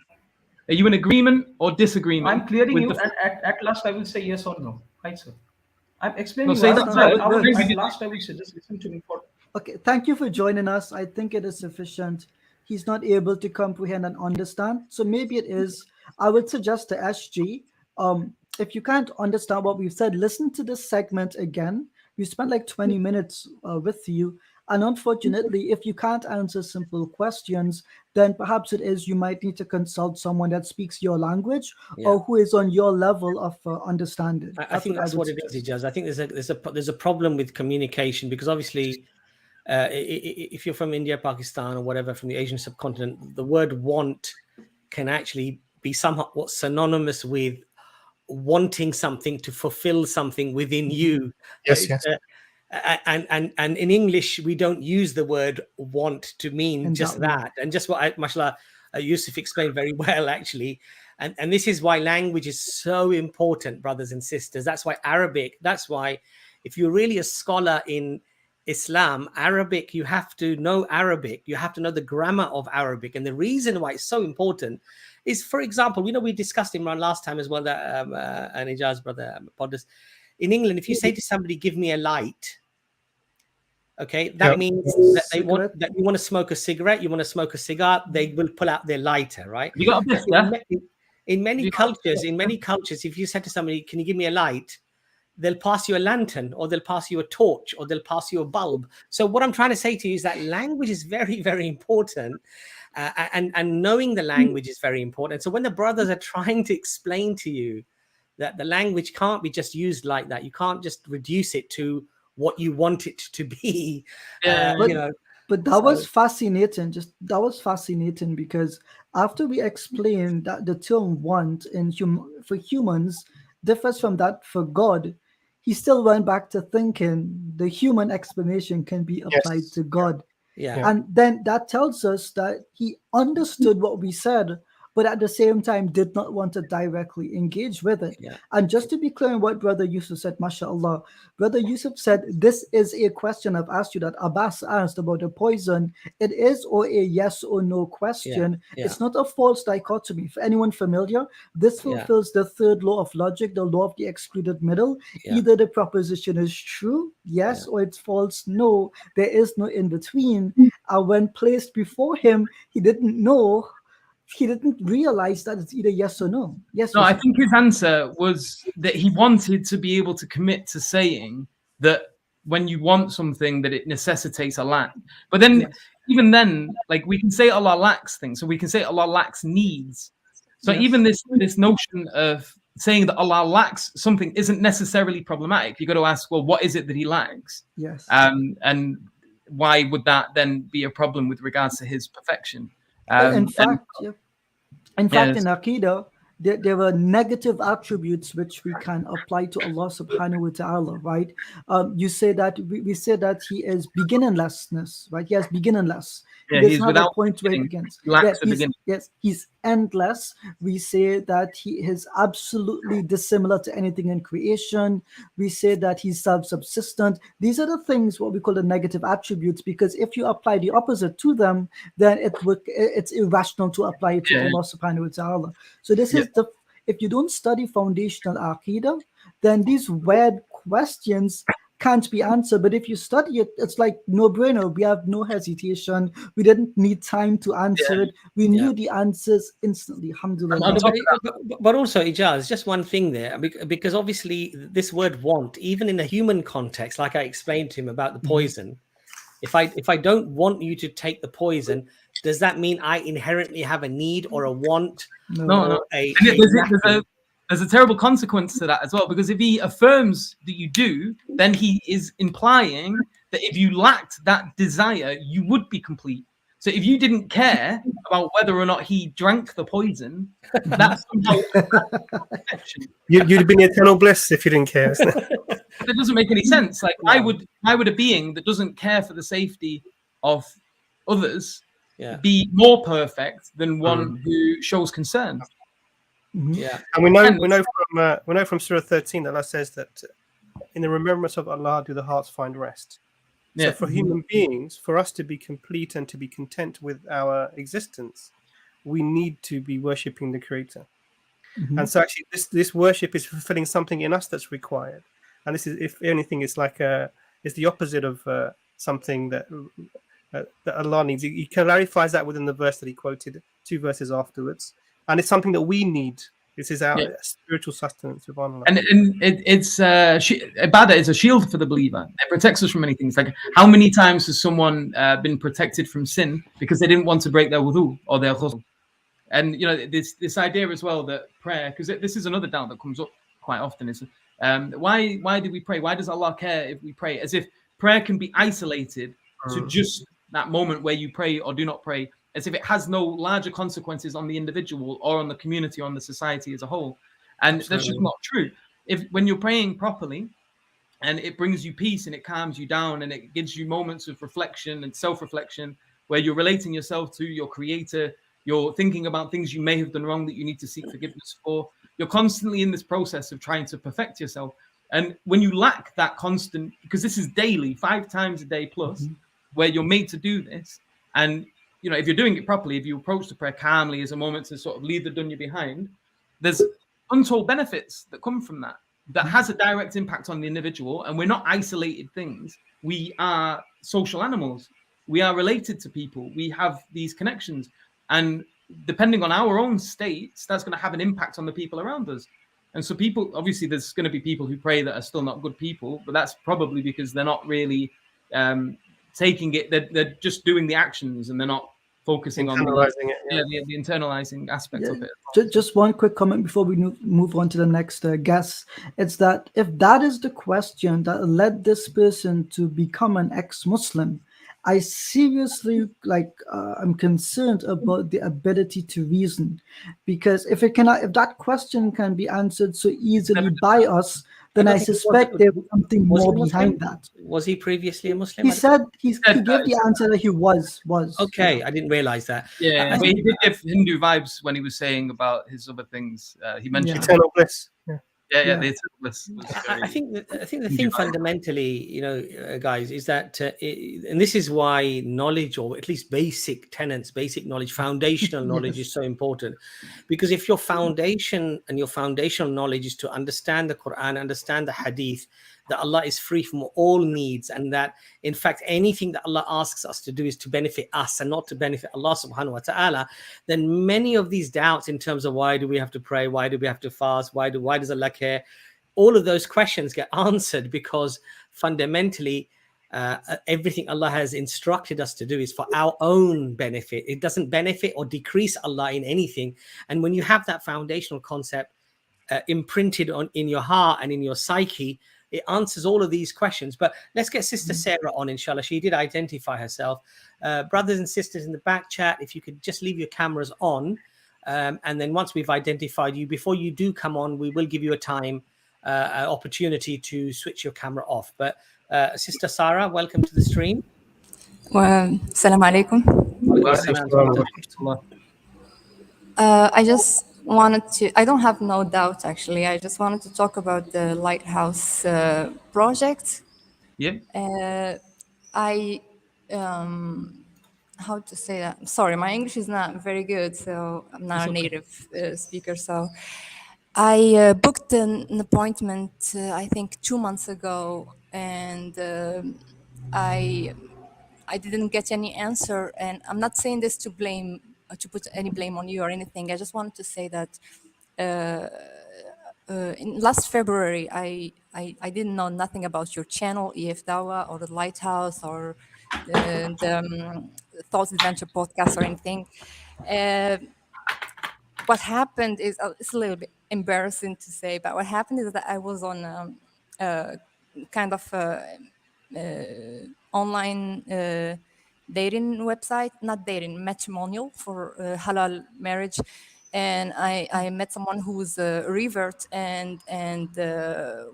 Are you in agreement or disagreement? I'm clearing you, and at last I will say yes or no. Right, sir? I'm explaining. At last I will say, just listen to me for. Okay, thank you for joining us. I think it is sufficient. He's not able to comprehend and understand. So maybe it is. I would suggest to SG, if you can't understand what we've said, listen to this segment again. We spent like 20 minutes with you. And unfortunately, if you can't answer simple questions, then perhaps it is you might need to consult someone that speaks your language or who is on your level of understanding. I think that's what it is, Ijaz. I think there's a problem with communication, because obviously, if you're from India, Pakistan, or whatever, from the Asian subcontinent, the word want can actually be somewhat synonymous with wanting something to fulfill something within you. Yes. And in English, we don't use the word want to mean just that. And just what mashallah, Yusuf explained very well, actually. And this is why language is so important, brothers and sisters. That's why if you're really a scholar in Islam, Arabic, you have to know Arabic. You have to know the grammar of Arabic. And the reason why it's so important is, for example, we discussed Imran last time as well, that and Ijaz, brother Ponders. In England, if you say to somebody, give me a light, okay, that means that you want to smoke a cigarette, you want to smoke a cigar, they will pull out their lighter, right? You got a bit, in many cultures, if you said to somebody, can you give me a light? They'll pass you a lantern, or they'll pass you a torch, or they'll pass you a bulb. So what I'm trying to say to you is that language is very, very important. And knowing the language is very important. So when the brothers are trying to explain to you that the language can't be just used like that, you can't just reduce it to what you want it to be. But that was fascinating. That was fascinating, because after we explained that the term want for humans differs from that for God, he still went back to thinking the human explanation can be applied to God. Yeah. And then that tells us that he understood what we said, but at the same time did not want to directly engage with it. Yeah. And just to be clear on what Brother Yusuf said, mashallah, Brother Yusuf said, this is a question I've asked you that Abbas asked about the poison. It is or a yes or no question. Yeah. It's not a false dichotomy. For anyone familiar, this fulfills the third law of logic, the law of the excluded middle. Yeah. Either the proposition is true, yes, or it's false, no. There is no in between. And when placed before him, he didn't know. He didn't realize that it's either yes or no. Yes. No, I think his answer was that he wanted to be able to commit to saying that when you want something, that it necessitates a lack. But then, even then, like we can say Allah lacks things, so we can say Allah lacks needs. So even this notion of saying that Allah lacks something isn't necessarily problematic. You got to ask, well, what is it that He lacks? Yes. And why would that then be a problem with regards to His perfection? In fact, in Aqidah, there were negative attributes which we can apply to Allah subhanahu wa ta'ala, right? You say that we say that He is beginninglessness, right? He has beginningless. Yeah, He he's doesn't have without a point where he beginning. begins. He lacks a beginning. Yes, he's endless. We say that He is absolutely dissimilar to anything in creation. We say that He's self-subsistent. These are the things what we call the negative attributes, because if you apply the opposite to them, then it's irrational to apply it to Allah subhanahu wa ta'ala. So this is if you don't study foundational Aqidah, then these weird questions can't be answered. But if you study it, it's like no-brainer. We have no hesitation. We didn't need time to answer it. We knew the answers instantly. Alhamdulillah. But also, Ijaz, just one thing there, because obviously this word want, even in a human context, like I explained to him about the poison, if I don't want you to take the poison, does that mean I inherently have a need or a want? No. There's a terrible consequence to that as well, because if he affirms that you do, then he is implying that if you lacked that desire, you would be complete. So if you didn't care about whether or not he drank the poison, that's somehow you'd be in eternal bliss if you didn't care. That doesn't make any sense. Like why would a being that doesn't care for the safety of others be more perfect than one who shows concern? Yeah, and we know from Surah 13 that Allah says that in the remembrance of Allah do the hearts find rest. So for human beings, for us to be complete and to be content with our existence, we need to be worshipping the Creator. And so actually this worship is fulfilling something in us that's required. And this is, if anything, it's like it's the opposite of something that Allah needs. He clarifies that within the verse that he quoted 2 verses afterwards. And it's something that we need. This is our spiritual sustenance, subhanAllah. And it's ibadah is a shield for the believer. It protects us from many things. Like how many times has someone been protected from sin because they didn't want to break their wudu or their ghusl? And you know this idea as well that prayer, because this is another doubt that comes up quite often, is why do we pray? Why does Allah care if we pray? As if prayer can be isolated to just that moment where you pray or do not pray, as if it has no larger consequences on the individual or on the community or on the society as a whole. And that's just not true. When you're praying properly and it brings you peace and it calms you down and it gives you moments of reflection and self-reflection where you're relating yourself to your Creator, you're thinking about things you may have done wrong that you need to seek forgiveness for. You're constantly in this process of trying to perfect yourself. And when you lack that constant, because this is daily, 5 times a day plus, where you're made to do this, and you know, if you're doing it properly, if you approach the prayer calmly as a moment to sort of leave the dunya behind, there's untold benefits that come from that has a direct impact on the individual. And we're not isolated things. We are social animals. We are related to people. We have these connections. And depending on our own states, that's going to have an impact on the people around us. And so people, obviously, there's going to be people who pray that are still not good people, but that's probably because they're not really taking it. They're just doing the actions and they're not focusing on the internalizing aspect of it. Just one quick comment before we move on to the next guest. It's that if that is the question that led this person to become an ex-Muslim, I seriously I'm concerned about the ability to reason, because if that question can be answered so easily by us, then don't I think he was- suspect there was something was he more Muslim? behind that. Was he previously a Muslim? He said he gave the answer that he was. Okay, I didn't realize that. Yeah, I but he think- did give Hindu vibes when he was saying about his other things. He mentioned, Eternal bliss. Yeah. yeah, the eternal bliss was very, I think the thing Hindu vibe. fundamentally, guys, is that and this is why knowledge, or at least basic tenets, basic knowledge, foundational knowledge is so important. Because if your foundation and your foundational knowledge is to understand the Quran, understand the Hadith, that Allah is free from all needs, and that in fact anything that Allah asks us to do is to benefit us and not to benefit Allah subhanahu wa ta'ala, then many of these doubts in terms of why do we have to pray, why do we have to fast, why does Allah care, all of those questions get answered, because fundamentally everything Allah has instructed us to do is for our own benefit. It doesn't benefit or decrease Allah in anything. And when you have that foundational concept imprinted in your heart and in your psyche, it answers all of these questions. But let's get Sister Sarah on, inshallah. She did identify herself. Brothers and sisters in the back chat, if you could just leave your cameras on, and then once we've identified you, before you do come on, we will give you a time opportunity to switch your camera off. But Sister Sarah, welcome to the stream. Assalamu alaikum. I just wanted to, I don't have no doubt actually, I just wanted to talk about the Lighthouse project. Yeah. How to say that? Sorry, my English is not very good, so I'm not a native speaker. So I booked an appointment, I think 2 months ago, and I didn't get any answer. And I'm not saying this to blame, to put any blame on you or anything. I just wanted to say that in last February, I didn't know nothing about your channel, EFDawah, or the Lighthouse, or the Thoughts Adventure podcast or anything. What happened is, it's a little bit embarrassing to say, but what happened is that I was on kind of online dating website, not dating, matrimonial for halal marriage. And I met someone who was a revert, and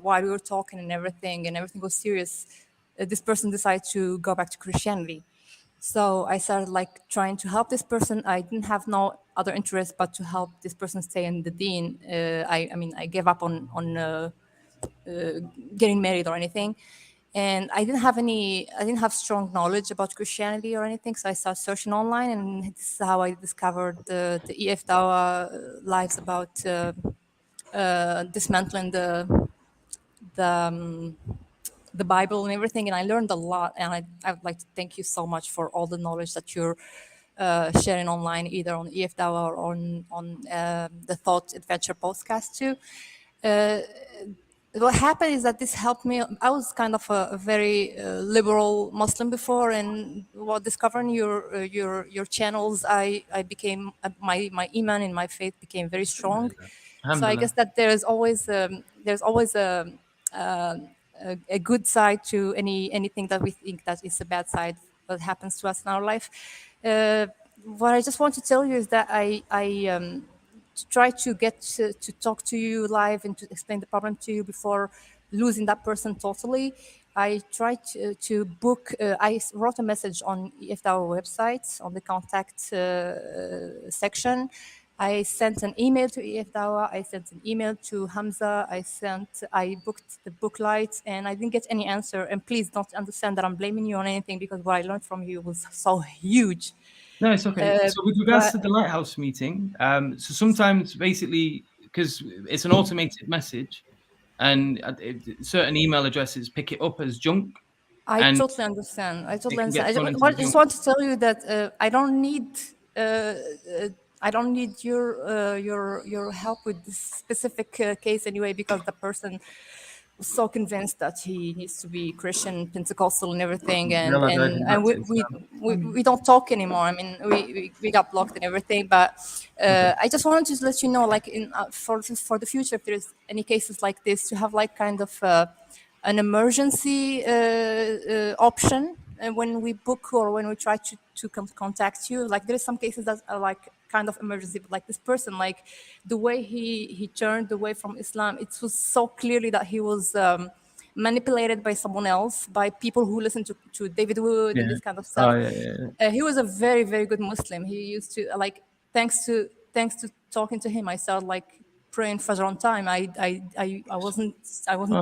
while we were talking and everything was serious, this person decided to go back to Christianity. So I started like trying to help this person. I didn't have no other interest but to help this person stay in the deen. I mean, I gave up on getting married or anything. And I didn't have strong knowledge about Christianity or anything. So I started searching online, and this is how I discovered the EFDawah lives about dismantling the Bible and everything. And I learned a lot. And I would like to thank you so much for all the knowledge that you're sharing online, either on EFDawah or on the Thought Adventure podcast too. What happened is that this helped me. I was kind of a very liberal Muslim before, and while discovering your channels, I became my iman in my faith became very strong. So I guess that there's always a good side to anything that we think that is a bad side that happens to us in our life. What I just want to tell you is that I try to get to talk to you live and to explain the problem to you before losing that person totally. I tried to book, I wrote a message on EFDawah website on the contact section. I sent an email to EFDawah. I sent an email to Hamza. I booked the book light, and I didn't get any answer. And please don't understand that I'm blaming you on anything, because what I learned from you was so huge. No, it's okay. So with regards to the Lighthouse meeting, so sometimes basically, because it's an automated message, and certain email addresses pick it up as junk. I totally understand. I just want to tell you that I don't need your help with this specific case anyway, because the person was so convinced that he needs to be Christian, Pentecostal, and everything, and we don't talk anymore. I mean, we got blocked and everything. But I just wanted to let you know, like, for the future, if there's any cases like this, to have like kind of an emergency option when we book or when we try to contact you. Like, there are some cases that are like kind of emergency, but like this person, like the way he turned away from Islam, it was so clearly that he was manipulated by someone else, by people who listen to David Wood and this kind of stuff. He was a very, very good Muslim. He used to like, thanks to talking to him, I started like praying Fajr on time. I wasn't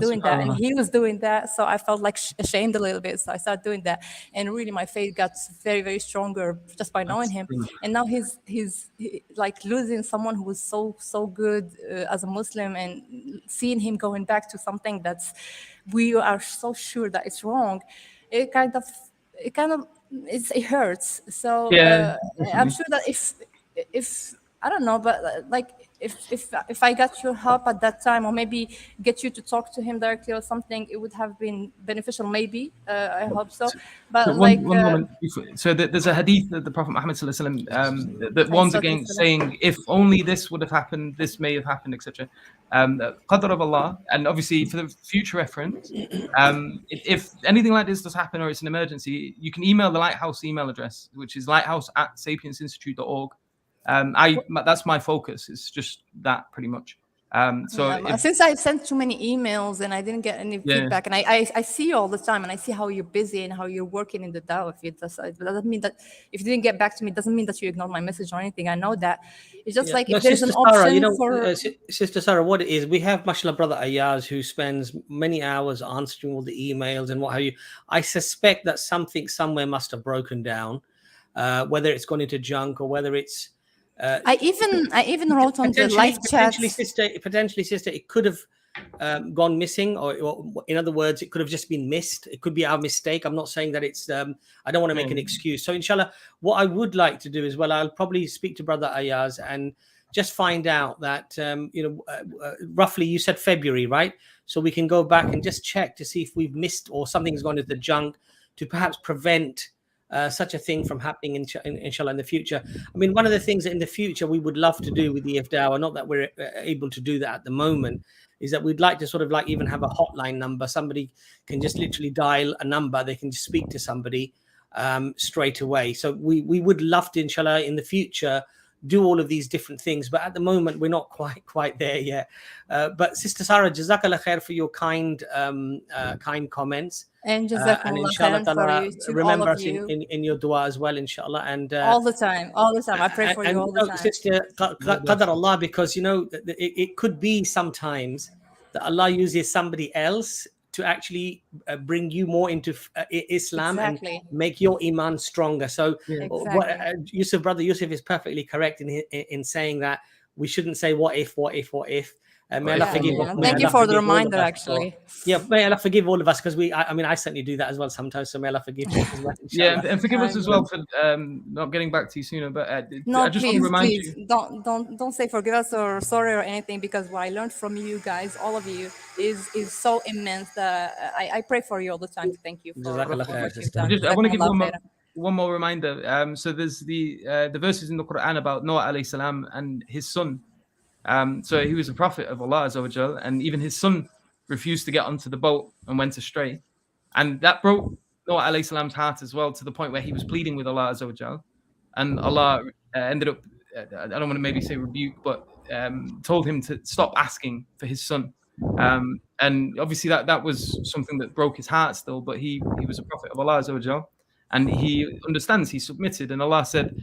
doing that, and he was doing that, so I felt like ashamed a little bit. So I started doing that, and really my faith got very, very stronger just by knowing him. And now he's like losing someone who was so good as a Muslim, and seeing him going back to something that's we are so sure that it's wrong. It hurts. So I'm sure that if I don't know, but like if I got your help at that time, or maybe get you to talk to him directly or something, it would have been beneficial. Maybe I hope so. But one moment. So there's a hadith of the Prophet Muhammad sallallahu alaihi wasallam that warns against saying, if only this would have happened, this may have happened, etc. Qadr of Allah, and obviously for the future reference, if anything like this does happen or it's an emergency, you can email the Lighthouse email address, which is lighthouse@sapiencinstitute.org. That's my focus. It's just that pretty much. Since I sent too many emails and I didn't get any feedback, and I see you all the time, and I see how you're busy and how you're working in the Dawah field. That doesn't mean that if you didn't get back to me, it doesn't mean that you ignored my message or anything. I know that. It's just like if there's an option for Sister Sarah, what it is, we have mashallah brother Ayaz who spends many hours answering all the emails and what have you. I suspect that something somewhere must have broken down, whether it's gone into junk or whether it's I even wrote on the live chat. Potentially, sister, it could have gone missing, or in other words, it could have just been missed. It could be our mistake. I'm not saying that it's. I don't want to make an excuse. So, inshallah, what I would like to do as well, I'll probably speak to Brother Ayaz and just find out that roughly you said February, right? So we can go back and just check to see if we've missed or something's gone into the junk to perhaps prevent such a thing from happening inshallah in the future. I mean, one of the things that in the future we would love to do with the EFDawah, not that we're able to do that at the moment, is that we'd like to sort of like even have a hotline number. Somebody can just literally dial a number, they can just speak to somebody straight away. So we would love to, inshallah, in the future do all of these different things, but at the moment we're not quite there yet. But Sister Sarah, jazakallah khair for your kind comments. And inshallah remember us in your dua as well, inshallah. And all the time I pray for you all the time. Sister, Qadr Allah, because it could be sometimes that Allah uses somebody else to actually bring you more into Islam and make your iman stronger. So Brother Yusuf is perfectly correct in saying that we shouldn't say what if. May Allah forgive. Thank you for the reminder, actually. May Allah forgive all of us, because I certainly do that as well sometimes. So may Allah forgive us as well. And forgive us as well for not getting back to you sooner. But I just want to remind you. Don't say forgive us or sorry or anything, because what I learned from you guys, all of you, is so immense that I pray for you all the time. Thank you. I want to give one more reminder. So there's the verses in the Qur'an about Noah alayhi salam and his son. So he was a prophet of Allah Azza wa Jal, and even his son refused to get onto the boat and went astray. And that broke Noah alayhi salam's heart as well, to the point where he was pleading with Allah Azza wa Jal. And Allah ended up, I don't want to maybe say rebuke, but told him to stop asking for his son. And obviously that was something that broke his heart still, but he was a prophet of Allah Azza wa Jal, and he understands, he submitted. And Allah said,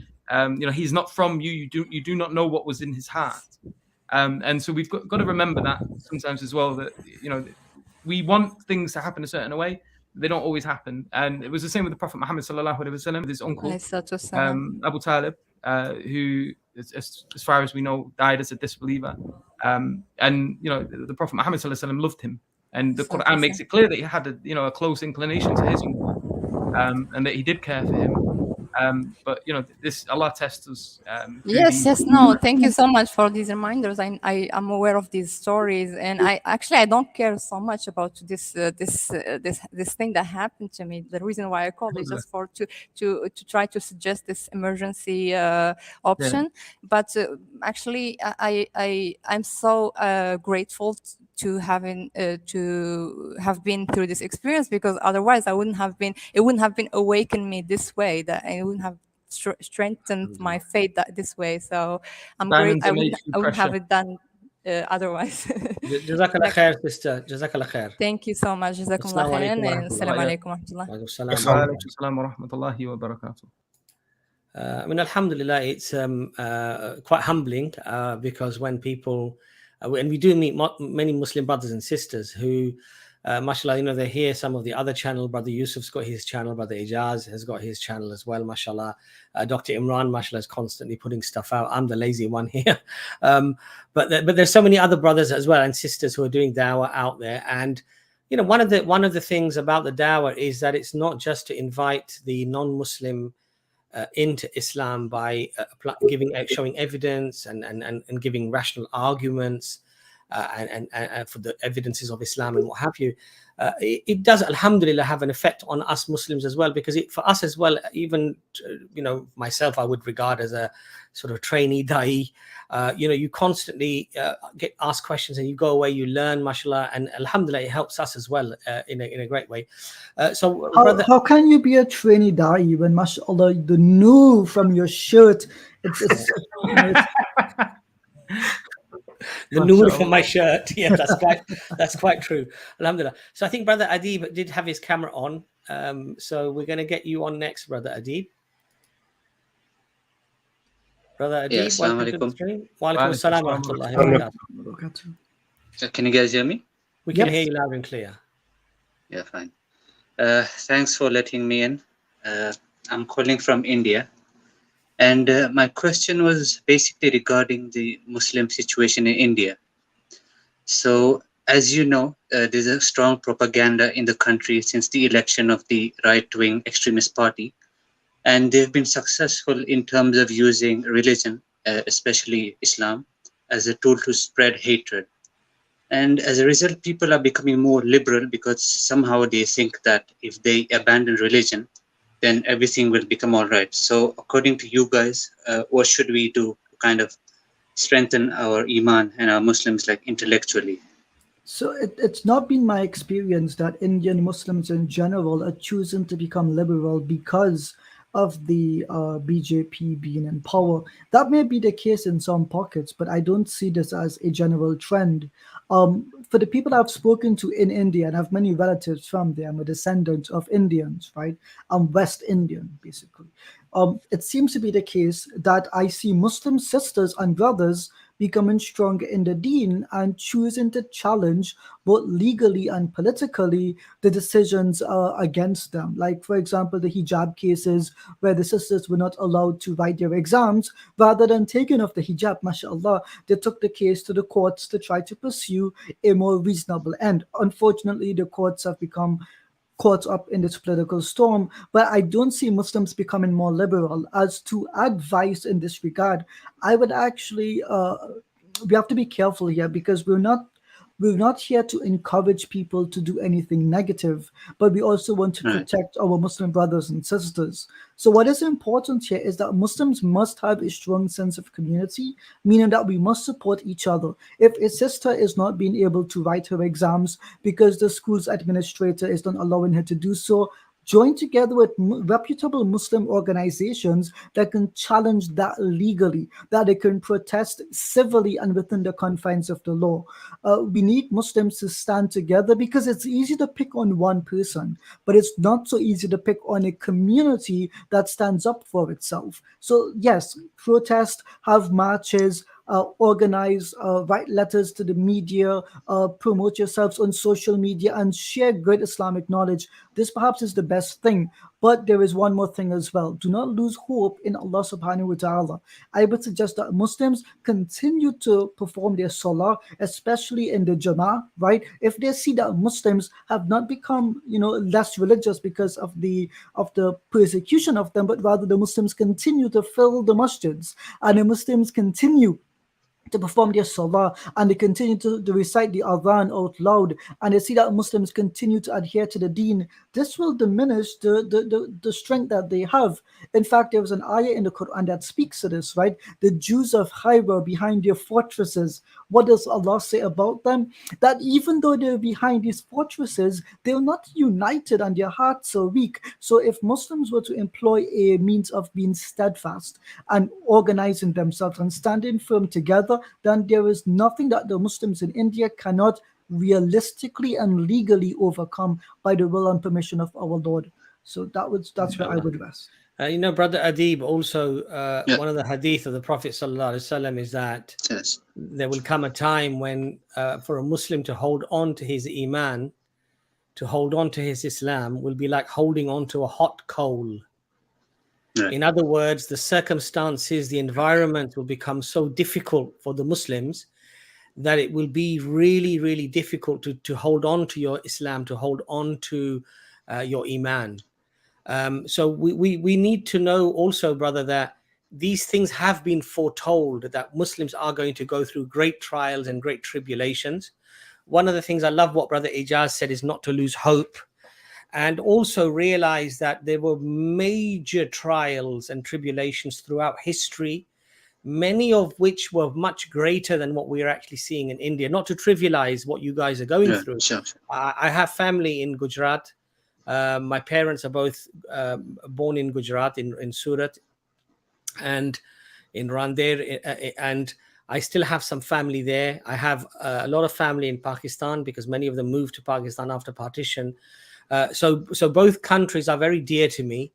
he's not from you, you do not know what was in his heart. And so we've got to remember that sometimes as well, that we want things to happen a certain way, they don't always happen. And it was the same with the Prophet Muhammad sallallahu alaihi wasallam, with his uncle Abu Talib, who, as far as we know, died as a disbeliever. And the Prophet Muhammad sallallahu alaihi wasallam loved him, and the Quran makes it clear that he had a close inclination to his uncle, and that he did care for him. But this Allah tests us. Thank you so much for these reminders. I am aware of these stories, and I don't care so much about this thing that happened to me. The reason why I called is just to try to suggest this emergency option. But actually, I'm so grateful to have been through this experience, because otherwise it wouldn't have been awakened me this way, that I wouldn't have strengthened my faith this way. So I'm great. Diamonds are made through I wouldn't have pressure. it done otherwise. Jazakallah khair, sister. Jazakallah khair. Thank you so much. Jazakumullah Assalamu alaikum khairan, wa and rahmatullah. assalamu alaikum wa rahmatullah. Wa alaikum salam. Wa alaikum wa rahmatullahi wa barakatuh. I mean, alhamdulillah, it's quite humbling because when people, and we do meet many Muslim brothers and sisters who, mashallah, you know, they hear some of the other channel. Brother Yusuf's got his channel, Brother Ijaz has got his channel as well, mashallah. Dr. Imran, mashallah, is constantly putting stuff out. I'm the lazy one here. But there's so many other brothers as well and sisters who are doing dawah out there. And, you know, one of the things about the dawah is that it's not just to invite the non-Muslim into Islam by showing evidence and giving rational arguments and for the evidences of Islam and what have you. It does, alhamdulillah, have an effect on us Muslims as well, because for us as well, even, you know, myself, I would regard as a sort of trainee da'i. You know, you constantly get asked questions and you go away, you learn, mashallah, and alhamdulillah, it helps us as well in a great way. So how can you be a trainee da'i when, mashallah, the nur from your shirt, it's you know, the nur from my shirt. Yeah, that's quite true. Alhamdulillah. So I think Brother Adeeb did have his camera on. So we're going to get you on next, Brother Adeeb. Brother Adeeb, Yes, welcome to the stream. Wa alaikum assalam wa rahmatullahi wa barakatuh. Can you guys hear me? We can hear you loud and clear. Yeah, fine. Thanks for letting me in. I'm calling from India. And my question was basically regarding the Muslim situation in India. So, as you know, there's a strong propaganda in the country since the election of the right-wing extremist party. And they've been successful in terms of using religion, especially Islam, as a tool to spread hatred. And as a result, people are becoming more liberal because somehow they think that if they abandon religion, then everything will become all right. So according to you guys, what should we do to kind of strengthen our Iman and our Muslims like intellectually? So it's not been my experience that Indian Muslims in general are choosing to become liberal because of the BJP being in power. That may be the case in some pockets, but I don't see this as a general trend. For the people I've spoken to in India, and I have many relatives from there, I'm a descendant of Indians, right? I'm West Indian, basically. It seems to be the case that I see Muslim sisters and brothers becoming stronger in the deen and choosing to challenge both legally and politically the decisions against them. Like, for example, the hijab cases where the sisters were not allowed to write their exams. Rather than taking off the hijab, mashallah, they took the case to the courts to try to pursue a more reasonable end. Unfortunately, the courts have become caught up in this political storm, but I don't see Muslims becoming more liberal. As to advice in this regard, I would actually, we have to be careful here because we're not here to encourage people to do anything negative, but we also want to protect our Muslim brothers and sisters. So what is important here is that Muslims must have a strong sense of community, meaning that we must support each other. If a sister is not being able to write her exams because the school's administrator is not allowing her to do so, join together with reputable Muslim organizations that can challenge that legally, that they can protest civilly and within the confines of the law. We need Muslims to stand together because it's easy to pick on one person, but it's not so easy to pick on a community that stands up for itself. So yes, protest, have marches, organize, write letters to the media, promote yourselves on social media, and share great Islamic knowledge. This perhaps is the best thing. But there is one more thing as well. Do not lose hope in Allah subhanahu wa ta'ala. I would suggest that Muslims continue to perform their salah, especially in the Jama'ah, right? If they see that Muslims have not become, less religious because of the persecution of them, but rather the Muslims continue to fill the masjids, and the Muslims continue to perform their salah, and they continue to recite the adhan out loud, and they see that Muslims continue to adhere to the deen, this will diminish the strength that they have. In fact, there was an ayah in the Qur'an that speaks to this, right? The Jews of Khaybar behind their fortresses what does Allah say about them? That even though they're behind these fortresses, they're not united and their hearts are weak. So if Muslims were to employ a means of being steadfast and organizing themselves and standing firm together, then there is nothing that the Muslims in India cannot realistically and legally overcome by the will and permission of our Lord. So that's where I would rest. You know, Brother Adeeb, also one of the hadith of the Prophet ﷺ is that Yes. there will come a time when for a Muslim to hold on to his Iman, to hold on to his Islam, will be like holding on to a hot coal. Right. In other words, the circumstances, the environment will become so difficult for the Muslims that it will be really, really difficult to hold on to your Islam, to hold on to your Iman. So we need to know also, brother, that these things have been foretold, that Muslims are going to go through great trials and great tribulations. One of the things I love what Brother Ijaz said is not to lose hope, and also realize that there were major trials and tribulations throughout history, many of which were much greater than what we are actually seeing in India. Not to trivialize what you guys are going through. Sure. I have family in Gujarat. My parents are both born in Gujarat, in Surat, and in Randir, and I still have some family there. I have a lot of family in Pakistan because many of them moved to Pakistan after partition. So both countries are very dear to me,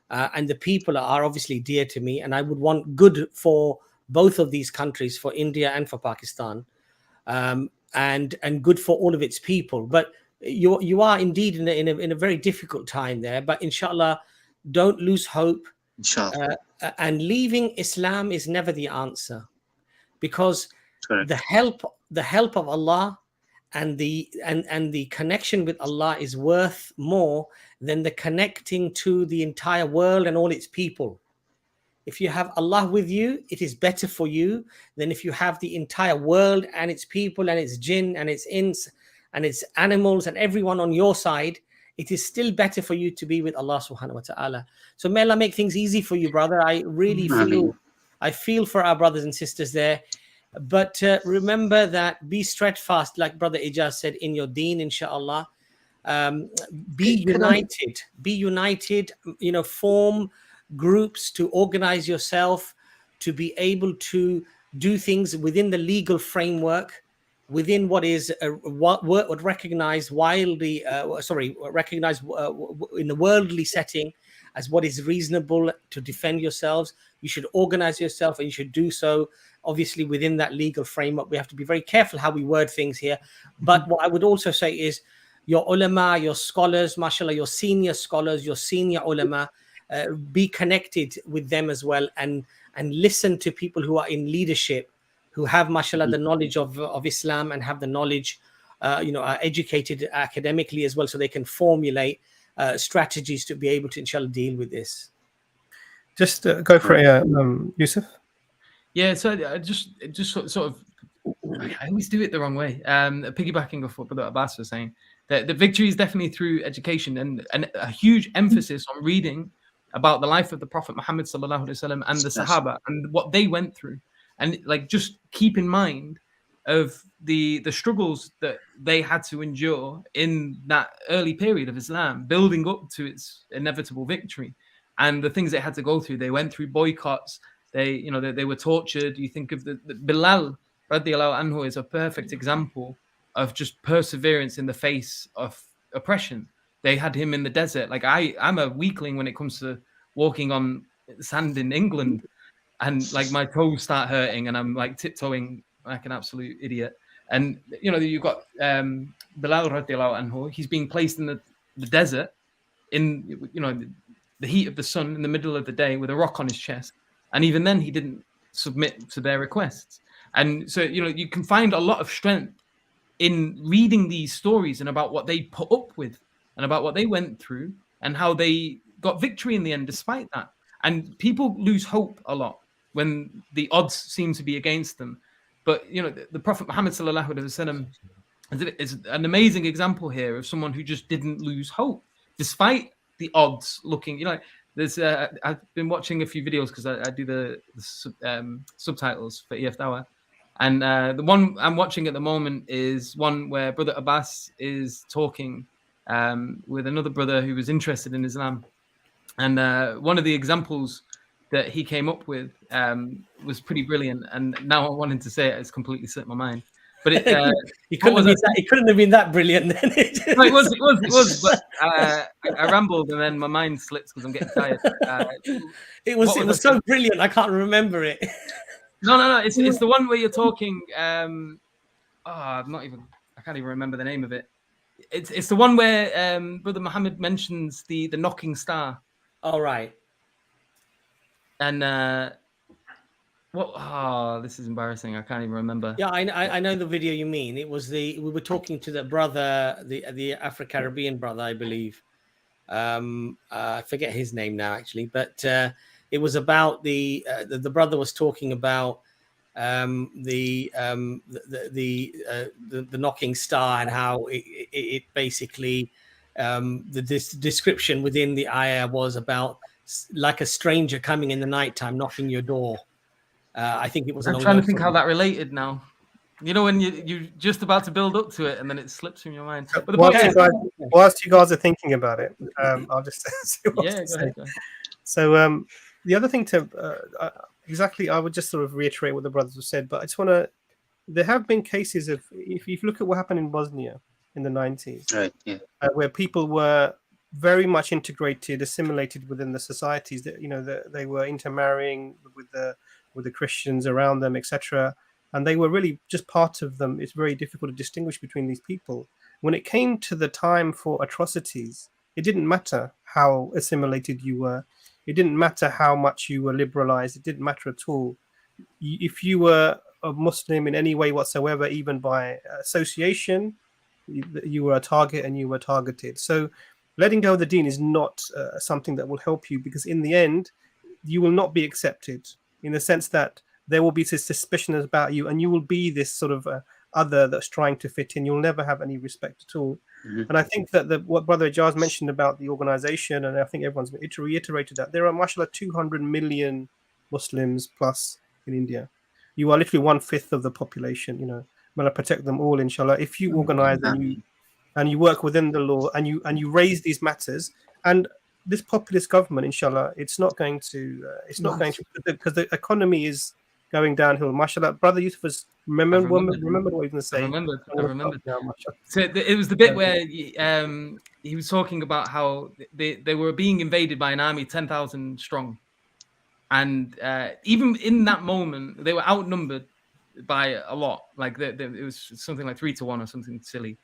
and the people are obviously dear to me, and I would want good for both of these countries, for India and for Pakistan, and good for all of its people. But you are indeed in a very difficult time there. But inshallah, don't lose hope. Inshallah. And leaving Islam is never the answer, because Correct. the help of Allah and the connection with Allah is worth more than the connecting to the entire world and all its people. If you have Allah with you, it is better for you than if you have the entire world and its people and its jinn and its ins and its animals and everyone on your side. It is still better for you to be with Allah subhanahu wa ta'ala. So may Allah make things easy for you, brother. I really feel for our brothers and sisters there. But remember that be steadfast, like Brother Ijaz said, in your deen, inshallah. Be united, form groups to organize yourself, to be able to do things within the legal framework, within what is what recognized recognized in the worldly setting as what is reasonable to defend yourselves. You should organize yourself, and you should do so obviously within that legal framework. We have to be very careful how we word things here. But what I would also say is your ulama, your scholars, mashallah, your senior scholars, your senior ulama, be connected with them as well, and listen to people who are in leadership, who have, mashallah, the knowledge of Islam, and have the knowledge, are educated academically as well, so they can formulate strategies to be able to, inshallah, deal with this. Just go for it, Yusuf. Yeah, so I just sort of, I always do it the wrong way. Piggybacking off what Brother Abbas was saying, that the victory is definitely through education, and a huge emphasis on reading about the life of the Prophet Muhammad sallallahu alaihi wasallam and the Sahaba and what they went through, and like just keep in mind of the struggles that they had to endure in that early period of Islam, building up to its inevitable victory, and the things they had to go through. They went through boycotts. They were tortured. You think of the Bilal radiallahu anhu is a perfect example of just perseverance in the face of oppression. They had him in the desert. Like I'm a weakling when it comes to walking on sand in England, and like my toes start hurting, and I'm like tiptoeing like an absolute idiot. And you've got Bilal radiallahu anhu. He's being placed in the desert in the heat of the sun in the middle of the day with a rock on his chest. And even then, he didn't submit to their requests. And so, you can find a lot of strength in reading these stories and about what they put up with and about what they went through and how they got victory in the end despite that. And people lose hope a lot when the odds seem to be against them. But, the Prophet Muhammad sallallahu alaihi wasallam is an amazing example here of someone who just didn't lose hope despite the odds looking, there's I've been watching a few videos because I do the subtitles for EFDawah, And the one I'm watching at the moment is one where Brother Abbas is talking with another brother who was interested in Islam. And one of the examples that he came up with was pretty brilliant. And now I'm wanting to say it, it's completely slipped my mind. But it couldn't have been that brilliant then. No, it was. But I rambled and then my mind slips because I'm getting tired. It was so brilliant. I can't remember it. No. It's the one where you're talking. I can't even remember the name of it. It's the one where Brother Muhammad mentions the knocking star. All right. And this is embarrassing. I can't even remember. Yeah, I know the video you mean. It was we were talking to the brother, the Afro-Caribbean brother, I believe. I forget his name now, actually, but it was about the brother was talking about the knocking star and how it basically this description within the ayah was about like a stranger coming in the nighttime knocking your door. I think it was. I'm trying to think how that related now. You know, when you're just about to build up to it and then it slips from your mind. But whilst you guys are thinking about it, I'll just say what to say. Go ahead. So the other thing to I would just sort of reiterate what the brothers have said, but I just want to. There have been cases of, if you look at what happened in Bosnia in the 90s, right? Yeah, where people were very much integrated, assimilated within the societies. That they were intermarrying with the Christians around them, etc. And they were really just part of them. It's very difficult to distinguish between these people. When it came to the time for atrocities, it didn't matter how assimilated you were. It didn't matter how much you were liberalized. It didn't matter at all. If you were a Muslim in any way whatsoever, even by association, you were a target and you were targeted. So letting go of the deen is not something that will help you, because in the end, you will not be accepted, in the sense that there will be this suspicion about you and you will be this sort of other that's trying to fit in. You'll never have any respect at all. Mm-hmm. And I think that what Brother Ijaz mentioned about the organization, and I think everyone's reiterated that, there are, mashallah, 200 million Muslims plus in India. You are literally 1/5 of the population. May Allah protect them all, inshallah. If you organize and you work within the law and you raise these matters, and this populist government, inshallah, it's not going to, because the economy is going downhill. Mashallah, Brother Yusuf was remember what he was going to say. I remember. So it was the bit where he was talking about how they were being invaded by an army 10,000 strong, and even in that moment they were outnumbered by a lot. Like it was something like 3-1 or something silly.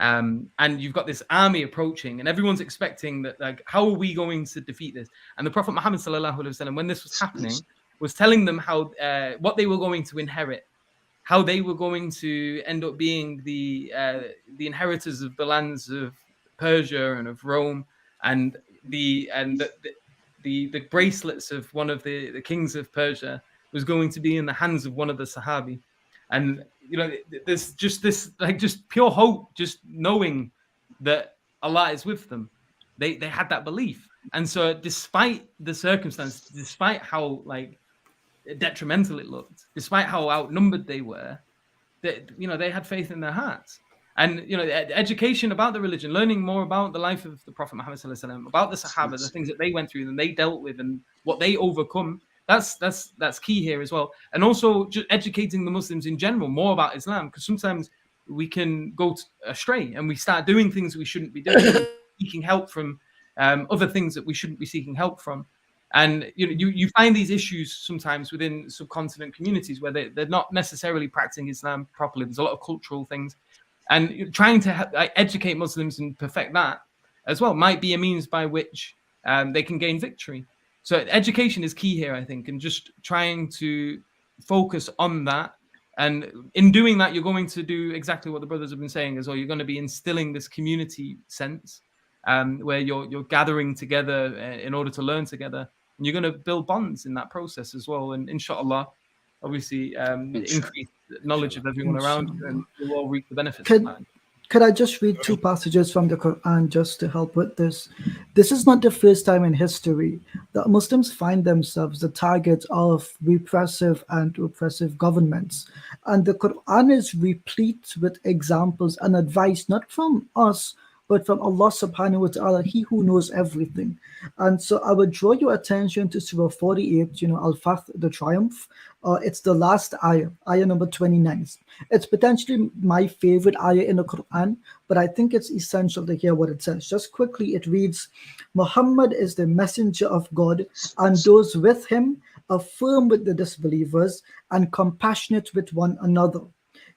And you've got this army approaching, and everyone's expecting that, like, how are we going to defeat this? And the Prophet Muhammad sallallahu alaihi wasallam, when this was happening, was telling them how what they were going to inherit, how they were going to end up being the inheritors of the lands of Persia and of Rome, and the bracelets of one of the kings of Persia was going to be in the hands of one of the Sahabi. And there's just this, like, just pure hope, just knowing that Allah is with them. They had that belief. And so despite the circumstance, despite how, like, detrimental it looked, despite how outnumbered they were, they had faith in their hearts. And education about the religion, learning more about the life of the Prophet Muhammad sallallahu alaihi wasallam, about the Sahaba, the things that they went through and they dealt with and what they overcome. That's key here as well. And also just educating the Muslims in general more about Islam, because sometimes we can go astray and we start doing things we shouldn't be doing, seeking help from other things that we shouldn't be seeking help from. And you find these issues sometimes within subcontinent communities where they're not necessarily practicing Islam properly. There's a lot of cultural things, and trying to educate Muslims and perfect that as well might be a means by which they can gain victory. So education is key here, I think, and just trying to focus on that. And in doing that, you're going to do exactly what the brothers have been saying as well. You're going to be instilling this community sense where you're gathering together in order to learn together. And you're going to build bonds in that process as well. And inshallah, obviously, increase the knowledge of everyone around you, and you'll all reap the benefits of that. Could I just read two passages from the Quran just to help with this? This is not the first time in history that Muslims find themselves the target of repressive and oppressive governments. And the Quran is replete with examples and advice, not from us, but from Allah subhanahu wa ta'ala, He who knows everything. And so I would draw your attention to Surah 48, Al-Fath, the Triumph. It's the last ayah, ayah number 29. It's potentially my favorite ayah in the Quran, but I think it's essential to hear what it says. Just quickly, it reads, Muhammad is the messenger of God, and those with him are firm with the disbelievers and compassionate with one another.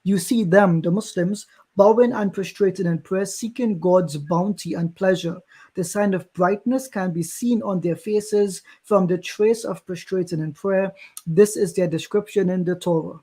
You see them, the Muslims, bowing and prostrating in prayer, seeking God's bounty and pleasure. The sign of brightness can be seen on their faces from the trace of prostrating in prayer. This is their description in the Torah.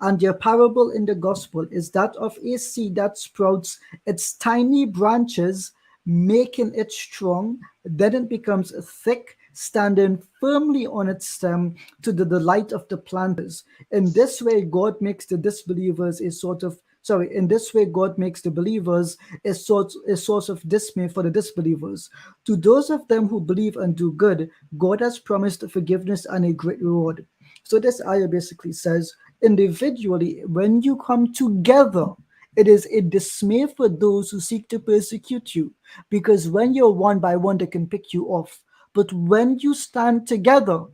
And their parable in the gospel is that of a seed that sprouts its tiny branches, making it strong. Then it becomes thick, standing firmly on its stem to the delight of the planters. In this way, God makes the disbelievers in this way, God makes the believers a source of dismay for the disbelievers. To those of them who believe and do good, God has promised forgiveness and a great reward. So this ayah basically says, individually, when you come together, it is a dismay for those who seek to persecute you, because when you're one by one, they can pick you off. But when you stand together,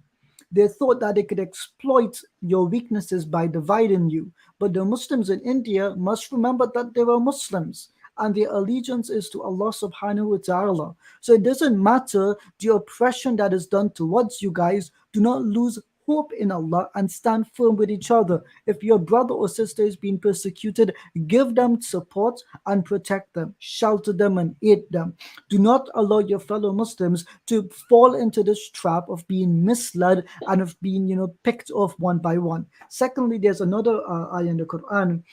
they thought that they could exploit your weaknesses by dividing you. But the Muslims in India must remember that they were Muslims and their allegiance is to Allah subhanahu wa ta'ala. So it doesn't matter the oppression that is done towards you guys. Do not lose hope in Allah and stand firm with each other. If your brother or sister is being persecuted, give them support and protect them, shelter them and aid them. Do not allow your fellow Muslims to fall into this trap of being misled and of being, picked off one by one. Secondly, there's another ayah in the Quran.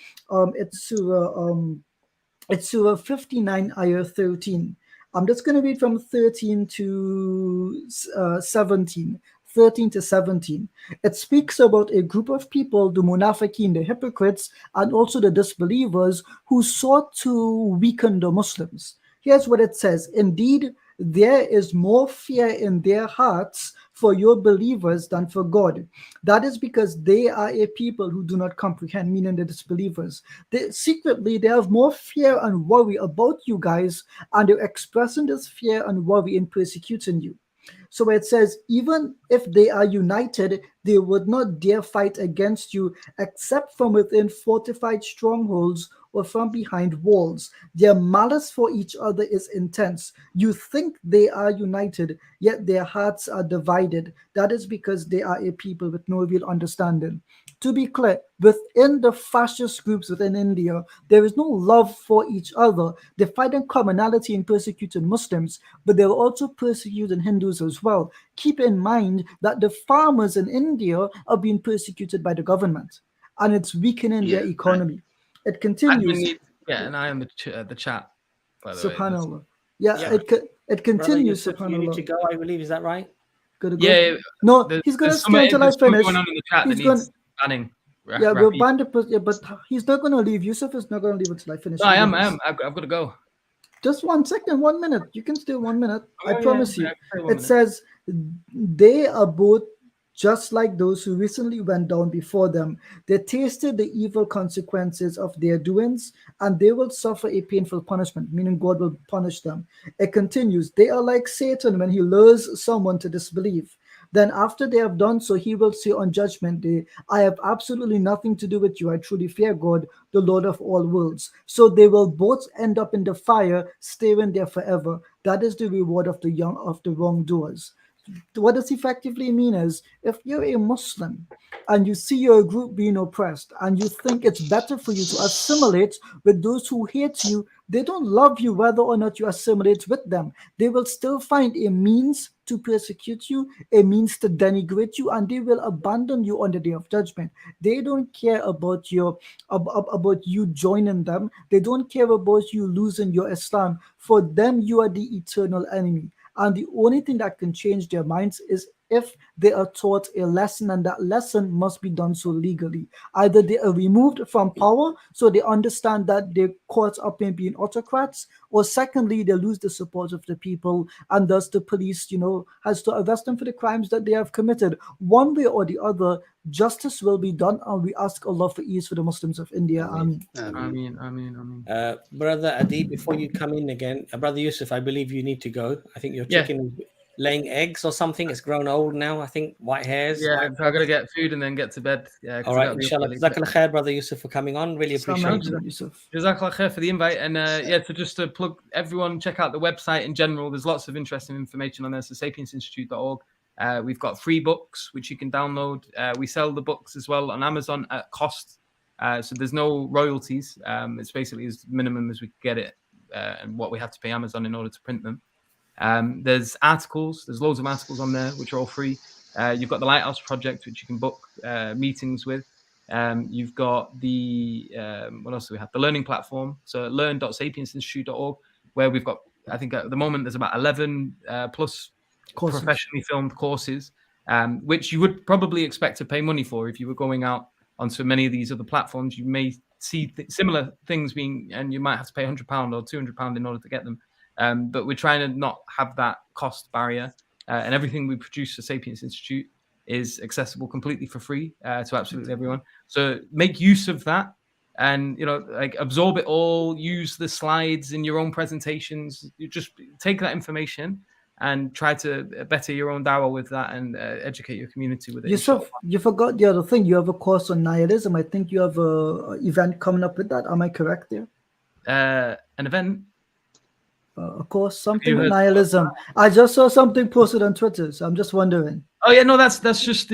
It's Surah 59, ayah 13. I'm just going to read from 13 to 17. 13 to 17. It speaks about a group of people, the munafiqeen, the hypocrites, and also the disbelievers who sought to weaken the Muslims. Here's what it says. Indeed, there is more fear in their hearts for your believers than for God. That is because they are a people who do not comprehend, meaning the disbelievers. Secretly, they have more fear and worry about you guys, and they're expressing this fear and worry in persecuting you. So it says, even if they are united, they would not dare fight against you except from within fortified strongholds or from behind walls. Their malice for each other is intense. You think they are united, yet their hearts are divided. That is because they are a people with no real understanding. To be clear, within the fascist groups within India, there is no love for each other. They find a commonality in persecuting Muslims, but they're also persecuting Hindus as well. Keep in mind that the farmers in India are being persecuted by the government, and it's weakening their economy. It continues. And I am the chat, by the way. Subhanallah. It continues. Brother Yusuf, you need to go, I believe. Is that right? Gotta go. Yeah. No, he's going to stay until I finish. Going on in the chat that needs banning. We'll ban the but he's not going to leave. Yusuf is not going to leave until I finish. No, I am. I've got to go. Just 1 second, 1 minute. You can stay 1 minute. I promise you. It says they are both just like those who recently went down before them. They tasted the evil consequences of their doings, and they will suffer a painful punishment, meaning God will punish them. It continues, they are like Satan when he lures someone to disbelieve. Then after they have done so, he will say on judgment day, I have absolutely nothing to do with you. I truly fear God, the Lord of all worlds. So they will both end up in the fire, staying there forever. That is the reward of the wrongdoers. What this effectively mean is, if you're a Muslim and you see your group being oppressed and you think it's better for you to assimilate with those who hate you, they don't love you whether or not you assimilate with them. They will still find a means to persecute you, a means to denigrate you, and they will abandon you on the day of judgment. They don't care about you joining them. They don't care about you losing your Islam. For them, you are the eternal enemy. And the only thing that can change their minds is if they are taught a lesson, and that lesson must be done so legally. Either they are removed from power so they understand that they're caught up in being autocrats, or secondly, they lose the support of the people, and thus the police, has to arrest them for the crimes that they have committed. One way or the other, justice will be done, and we ask Allah for ease for the Muslims of India. Ameen. Brother Adeeb, before you come in again, Brother Yusuf, I believe you need to go. I think your chicken is laying eggs or something. It's grown old now. I think white hairs. Yeah, so I've got to get food and then get to bed. All right, inshallah. Jazakallah khair, Brother Yusuf, for coming on. Really appreciate it. Jazakallah khair for the invite. And so just to plug everyone, check out the website in general. There's lots of interesting information on there. So sapiencinstitute.org. We've got free books which you can download. We sell the books as well on Amazon at cost. So there's no royalties. It's basically as minimum as we can get it, and what we have to pay Amazon in order to print them. There's articles. There's loads of articles on there which are all free. You've got the Lighthouse project which you can book meetings with. You've got the what else do we have? The learning platform. So learn.sapiencinstitute.org, where we've got, I think at the moment there's about 11 plus courses, professionally filmed courses, which you would probably expect to pay money for if you were going out onto many of these other platforms. You may see similar things being, and you might have to pay £100 or £200 in order to get them. But we're trying to not have that cost barrier, and everything we produce for Sapience Institute is accessible completely for free to absolutely everyone. So make use of that, and absorb it all. Use the slides in your own presentations. You just take that information and try to better your own dawah with that, and educate your community with it. Yusuf, you forgot the other thing. You have a course on nihilism. I think you have an event coming up with that. Am I correct there? An event? A course, something with nihilism. I just saw something posted on Twitter, so I'm just wondering. Oh yeah, no, that's just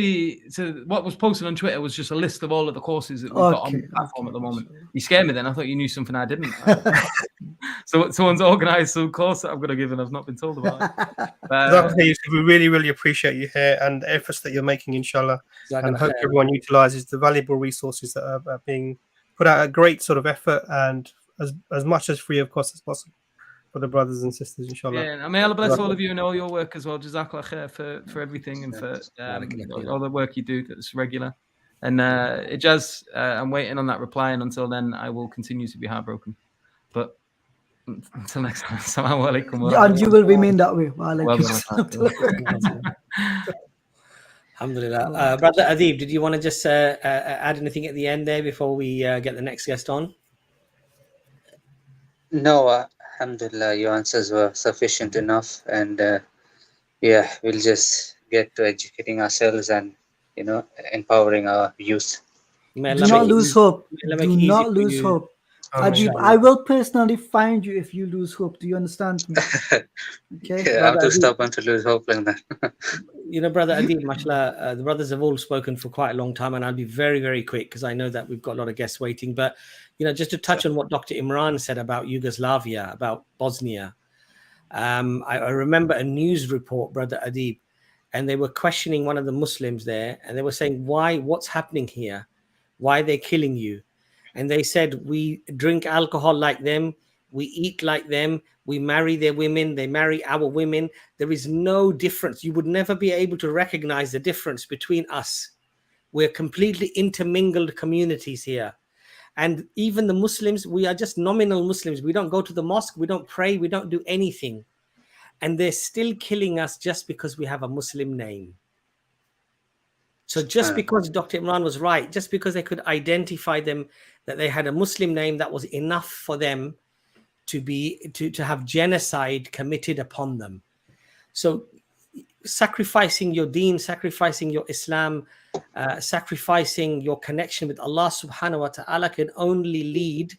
what was posted on Twitter was just a list of all of the courses that we've got on the platform at the moment. You scared me then. I thought you knew something I didn't. So someone's organised some course that I'm going to give and I've not been told about it. We really, really appreciate you here and the efforts that you're making, inshallah. And hope everyone utilises the valuable resources that are being put out, a great sort of effort, and as much as free of cost as possible for the brothers and sisters, inshallah. Yeah, and may Allah bless all of you and all your work as well. Jazakallah khair for everything and for all the work you do that's regular. And Ijaz, I'm waiting on that reply, and until then, I will continue to be heartbroken. But until next time, assalamu alaikum. And you will remain that way. Alhamdulillah. Brother Adeeb, did you want to just add anything at the end there before we get the next guest on? No, alhamdulillah, your answers were sufficient enough, and we'll just get to educating ourselves and empowering our youth. Do not lose hope. Do not lose hope. Adeeb, I will personally find you if you lose hope. Do you understand me? Okay. Yeah, I have to stop and to lose hope like that. Brother Adeeb, mashallah, the brothers have all spoken for quite a long time, and I'll be very, very quick because I know that we've got a lot of guests waiting. But just to touch on what Dr. Imran said about Yugoslavia, about Bosnia, I remember a news report, Brother Adeeb, and they were questioning one of the Muslims there, and they were saying, what's happening here? Why are they killing you? And they said, we drink alcohol like them, we eat like them, we marry their women, they marry our women. There is no difference. You would never be able to recognize the difference between us. We're completely intermingled communities here. And even the Muslims, we are just nominal Muslims. We don't go to the mosque, we don't pray, we don't do anything. And they're still killing us just because we have a Muslim name. So just because Dr. Imran was right, just because they could identify them, that they had a Muslim name, that was enough for them to have genocide committed upon them. So sacrificing your deen, sacrificing your Islam, sacrificing your connection with Allah subhanahu wa ta'ala can only lead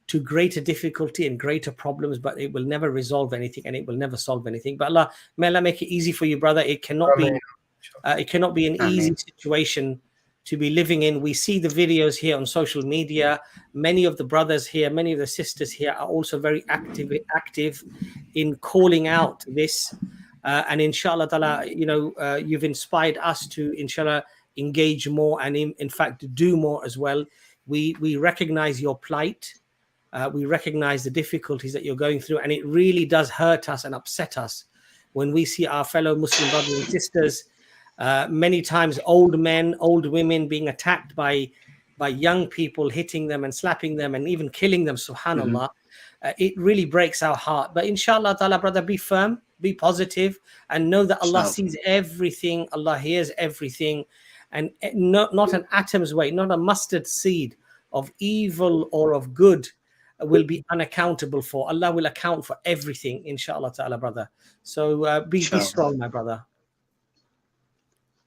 to greater difficulty and greater problems, but it will never resolve anything and it will never solve anything. But may Allah make it easy for you, brother. It cannot be an easy situation to be living in. We see the videos here on social media. Many of the brothers here, many of the sisters here are also very active in calling out this. And inshallah ta'ala, you've inspired us to, inshallah, engage more and in fact do more as well. We recognize your plight. We recognize the difficulties that you're going through, and it really does hurt us and upset us when we see our fellow Muslim brothers and sisters Many times old men, old women being attacked by young people, hitting them and slapping them and even killing them, subhanallah. It really breaks our heart. But inshallah ta'ala, brother, be firm, be positive, and know that Allah sees everything, Allah hears everything, and not an atom's weight, not a mustard seed of evil or of good will be unaccountable for. Allah will account for everything, inshallah ta'ala, brother. So be strong, my brother.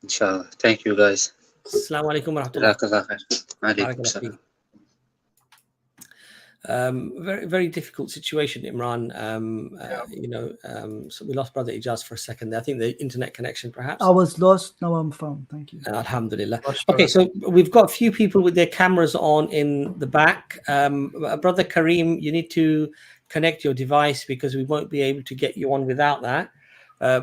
Inshallah. Thank you, guys. Assalamu alaikum wa rahmatullah. Very, very difficult situation, Imran. So we lost brother Ijaz for a second there. I think the internet connection, perhaps. I was lost. Now I'm found. Thank you. Alhamdulillah. Okay, so we've got a few people with their cameras on in the back. Brother Kareem, you need to connect your device because we won't be able to get you on without that.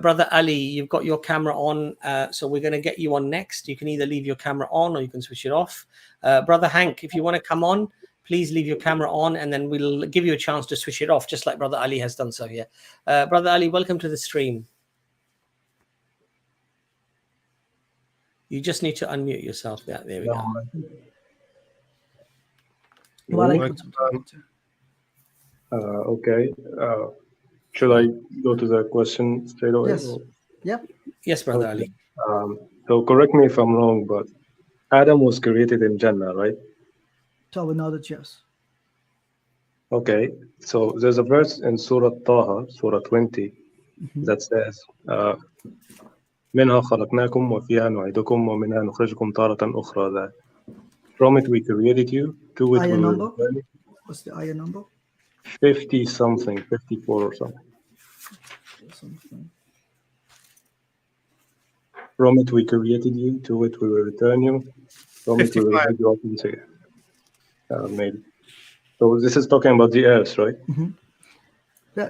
Brother Ali, you've got your camera on, so we're going to get you on next. You can either leave your camera on or you can switch it off. Brother Hank, if you want to come on, please leave your camera on and then we'll give you a chance to switch it off, just like Brother Ali has done so here. Brother Ali, welcome to the stream. You just need to unmute yourself. Yeah, there we go. Okay. Should I go to the question straight away? Yes. Yeah. Yes, Brother Ali. So correct me if I'm wrong, but Adam was created in Jannah, right? To our knowledge, yes. Okay. So there's a verse in Surah Taha, Surah 20, that says, منها خلقناكم وفيها نعيدكم ومنها نخرجكم تارة أخرى. That from it we created you, to it ayah we number? will. What's the ayah number? 50 something, 54 or something. From it we created you, to it we will return you. From it we will guide you up into maybe. So this is talking about the earth, right?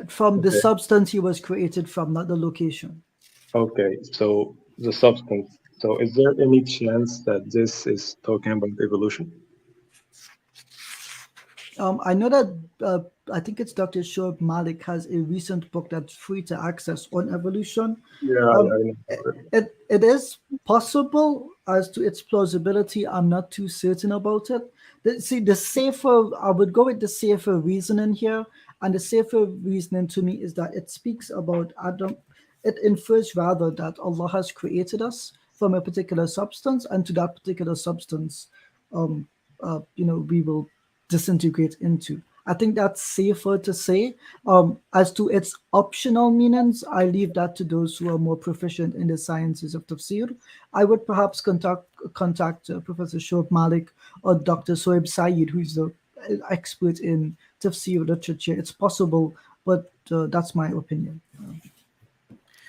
From the substance he was created from, not the location. Okay, so the substance. So is there any chance that this is talking about evolution? I know that I think it's Dr. Shoaib Malik has a recent book that's free to access on evolution. Yeah, I know. It is possible. As to its plausibility, I'm not too certain about it. I would go with the safer reasoning here, and the safer reasoning to me is that it speaks about Adam. It infers rather that Allah has created us from a particular substance, and to that particular substance, we will disintegrate into. I think that's safer to say. As to its optional meanings, I leave that to those who are more proficient in the sciences of tafsir. I would perhaps contact Professor Shoaib Malik or Dr. Soeb Saeed, who's the expert in tafsir literature. It's possible, but that's my opinion.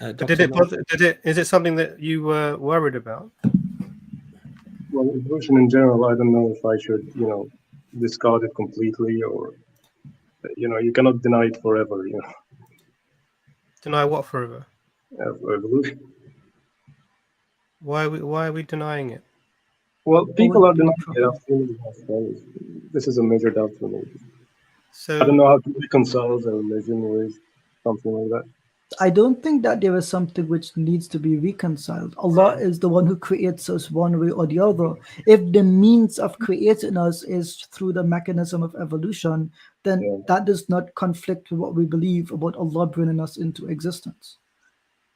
Is it something that you were worried about? Well, evolution in general, I don't know if I should, discard it completely, or you cannot deny it forever. Deny what forever? Evolution. Why are we denying it? Well, people are denying it. This is a major doubt for me. So I don't know how to reconcile the religion with something like that. I don't think that there is something which needs to be reconciled. Allah is the one who creates us one way or the other. If the means of creating us is through the mechanism of evolution, then that does not conflict with what we believe about Allah bringing us into existence.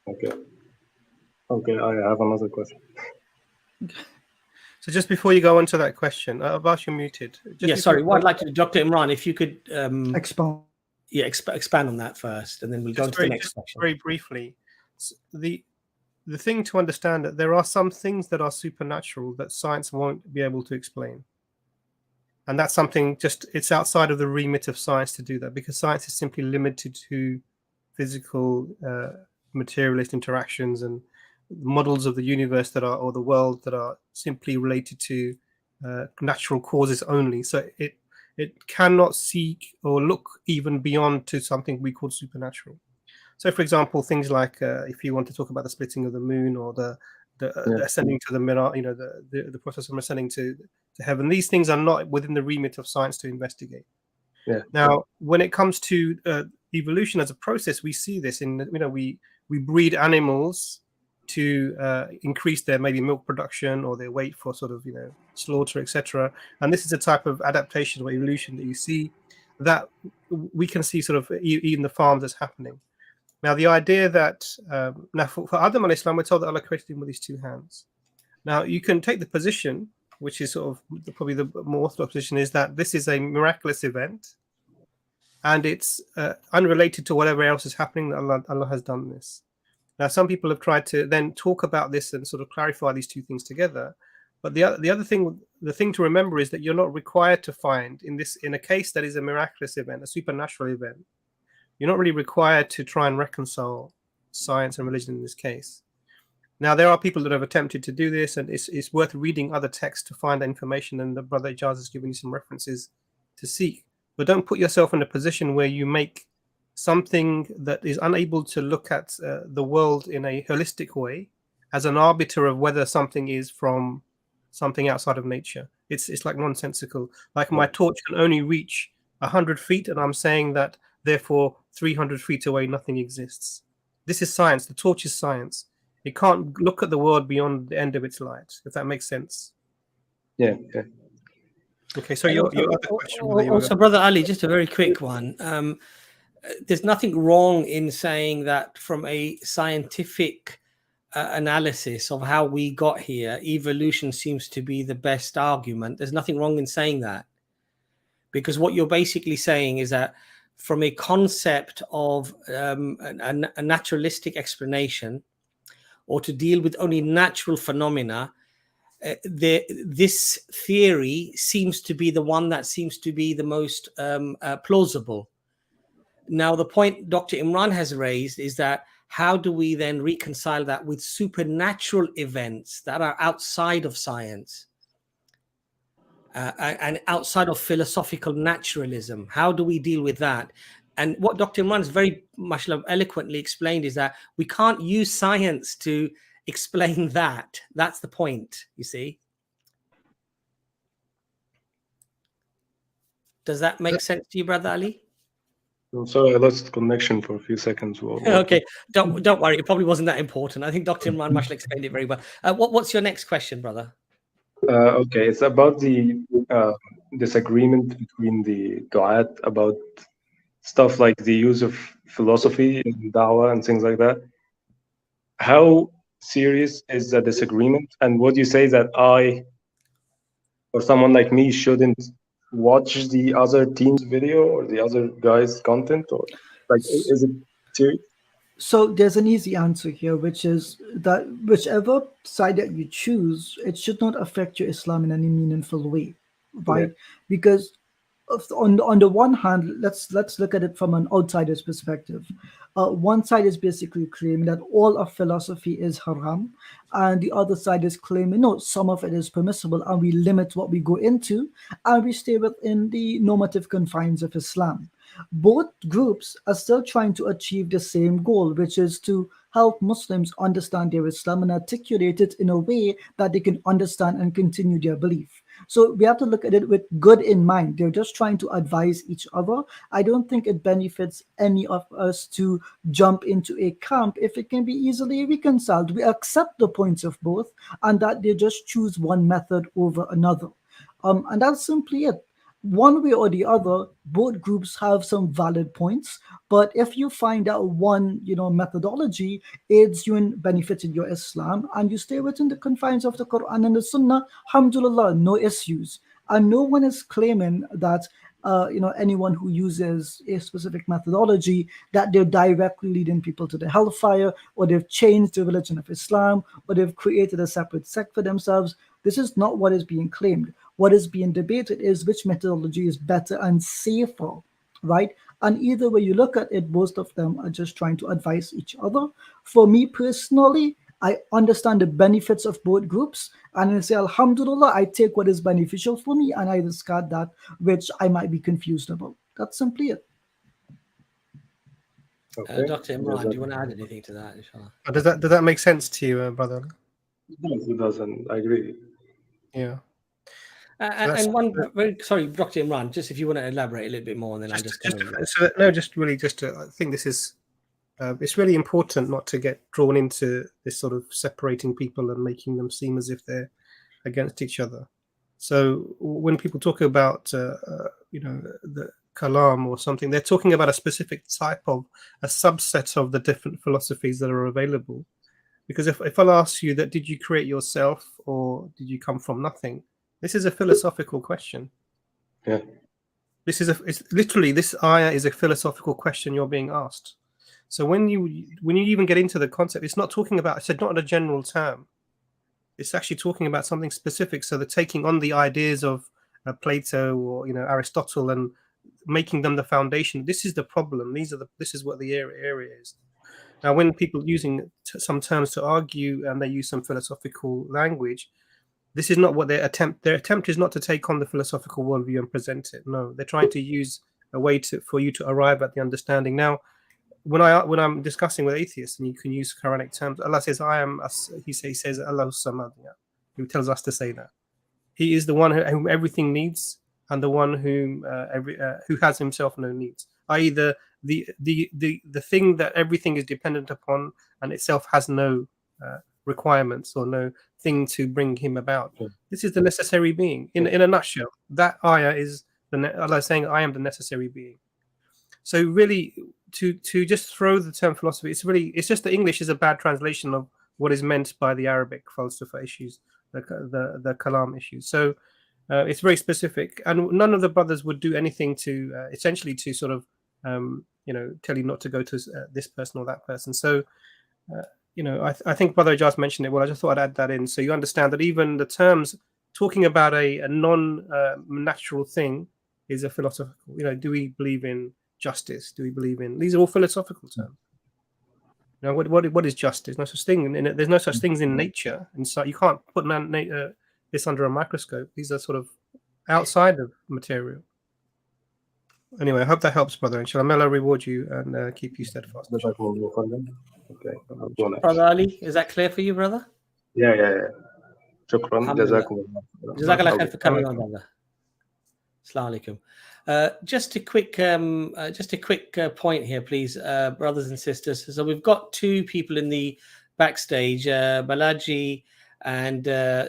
Okay, I have another question. So just before you go on to that question, Abbas, you're muted. Sorry. What I'd like to do, Dr. Imran, if you could expound. Yeah, expand on that first, and then we'll go to the next section. Very briefly, the thing to understand that there are some things that are supernatural that science won't be able to explain, and that's something it's outside of the remit of science to do that, because science is simply limited to physical materialist interactions and models of the universe or the world that are simply related to natural causes only. So it cannot seek or look even beyond to something we call supernatural. So, for example, things like if you want to talk about the splitting of the moon or the ascending to the mirror, the process of ascending to heaven, these things are not within the remit of science to investigate. Now, when it comes to evolution as a process, we see this in we breed animals to increase their maybe milk production or their weight for sort of, slaughter, etc. And this is a type of adaptation or evolution that you see, that we can see sort of even the farms that's happening. Now, the idea that now for Adam alayhi salam, we're told that Allah created him with his two hands. Now, you can take the position, which is sort of probably the more orthodox position, is that this is a miraculous event, and it's unrelated to whatever else is happening, that Allah has done this. Now, some people have tried to then talk about this and sort of clarify these two things together. But the thing to remember is that you're not required to find in a case that is a miraculous event, a supernatural event, you're not really required to try and reconcile science and religion in this case. Now, there are people that have attempted to do this, and it's worth reading other texts to find that information, and the brother Ijaz has given you some references to seek. But don't put yourself in a position where you make something that is unable to look at the world in a holistic way as an arbiter of whether something is from something outside of nature. It's like nonsensical. Like my torch can only reach 100 feet, and I'm saying that therefore 300 feet away nothing exists. This is science. The torch is science. It can't look at the world beyond the end of its light, if that makes sense. Yeah. Okay, so your other question. Also, Brother Ali, just a very quick one. There's nothing wrong in saying that from a scientific analysis of how we got here, evolution seems to be the best argument. There's nothing wrong in saying that, because what you're basically saying is that from a concept of a naturalistic explanation, or to deal with only natural phenomena, this theory seems to be the one that seems to be the most plausible. Now, the point Dr. Imran has raised is that how do we then reconcile that with supernatural events that are outside of science and outside of philosophical naturalism? How do we deal with that? And what Dr. Imran has very much eloquently explained is that we can't use science to explain that. That's the point, you see. Does that make sense to you, Brother Ali? I'm sorry, I lost connection for a few seconds. Okay, don't worry. It probably wasn't that important. I think Dr. Imran Mashal explained it very well. What's your next question, brother? Okay, it's about the disagreement between the du'at about stuff like the use of philosophy in dawah and things like that. How serious is the disagreement? And would you say that I or someone like me shouldn't watch the other team's video or the other guy's content? Or like, is it serious? So there's an easy answer here, which is that whichever side that you choose, it should not affect your Islam in any meaningful way, right? Yeah. Because on the one hand, let's look at it from an outsider's perspective. One side is basically claiming that all of philosophy is haram, and the other side is claiming no, some of it is permissible, and we limit what we go into, and we stay within the normative confines of Islam. Both groups are still trying to achieve the same goal, which is to help Muslims understand their Islam and articulate it in a way that they can understand and continue their belief. So we have to look at it with good in mind. They're just trying to advise each other. I don't think it benefits any of us to jump into a camp if it can be easily reconciled. We accept the points of both and that they just choose one method over another. And that's simply it. One way or the other, both groups have some valid points. But if you find out one, methodology aids you in benefiting your Islam, and you stay within the confines of the Quran and the Sunnah, alhamdulillah, no issues. And no one is claiming that, anyone who uses a specific methodology, that they're directly leading people to the hellfire, or they've changed the religion of Islam, or they've created a separate sect for themselves. This is not what is being claimed. What is being debated is which methodology is better and safer, right? And either way you look at it, both of them are just trying to advise each other. For me personally, I understand the benefits of both groups, and I say, alhamdulillah, I take what is beneficial for me and I discard that which I might be confused about. That's simply it. Okay. Dr. Imran, do you want to add anything to that, inshallah? Does that make sense to you, brother? Yes, it doesn't. I agree. Yeah. And one very sorry, Dr. Imran, just if you want to elaborate a little bit more, and then I think this is it's really important not to get drawn into this sort of separating people and making them seem as if they're against each other. So when people talk about the kalam or something, they're talking about a specific type of a subset of the different philosophies that are available. Because if I'll ask you that, did you create yourself or did you come from nothing? This is a philosophical question. Yeah. It's literally, this ayah is a philosophical question you're being asked. So when you even get into the concept, it's not talking about, it's not a general term. It's actually talking about something specific. So they're taking on the ideas of Plato or Aristotle and making them the foundation. This is the problem. This is what the area is. Now, when people using some terms to argue and they use some philosophical language, this is not what their attempt is not to take on the philosophical worldview and present it. No, they're trying to use a way for you to arrive at the understanding. Now, when I'm discussing with atheists, and you can use Quranic terms, Allah says, "I am." He says, "Allah Samad." Yeah, He tells us to say that. He is the one whom everything needs, and the one whom who has himself no needs. I.e., the thing that everything is dependent upon and itself has no requirements or no thing to bring him about. Yeah. This is the necessary being. In a nutshell, that ayah is Allah saying, "I am the necessary being." So really, to just throw the term philosophy, it's just that English is a bad translation of what is meant by the Arabic falsafa issues, the kalam issues. So it's very specific, and none of the brothers would do anything to essentially to sort of tell you not to go to this person or that person. So I think Brother Ijaz mentioned it. Well, I just thought I'd add that in, so you understand that even the terms talking about a non-natural thing is a philosophical. Do we believe in justice? Do we believe in? These are all philosophical terms. Now, what is justice? No such thing. There's no such things in nature, and so you can't put this under a microscope. These are sort of outside of material. Anyway, I hope that helps, brother. Inshallah, may Allah reward you and keep you steadfast. Okay, I'll go next. Brother Ali, is that clear for you, brother? Yeah. Shukran. Alhamdulillah. Jazakumullah. Jazakallah khair for coming on, brother. Assalamu alaikum. Just a quick point here, please, brothers and sisters. So we've got two people in the backstage, Balaji and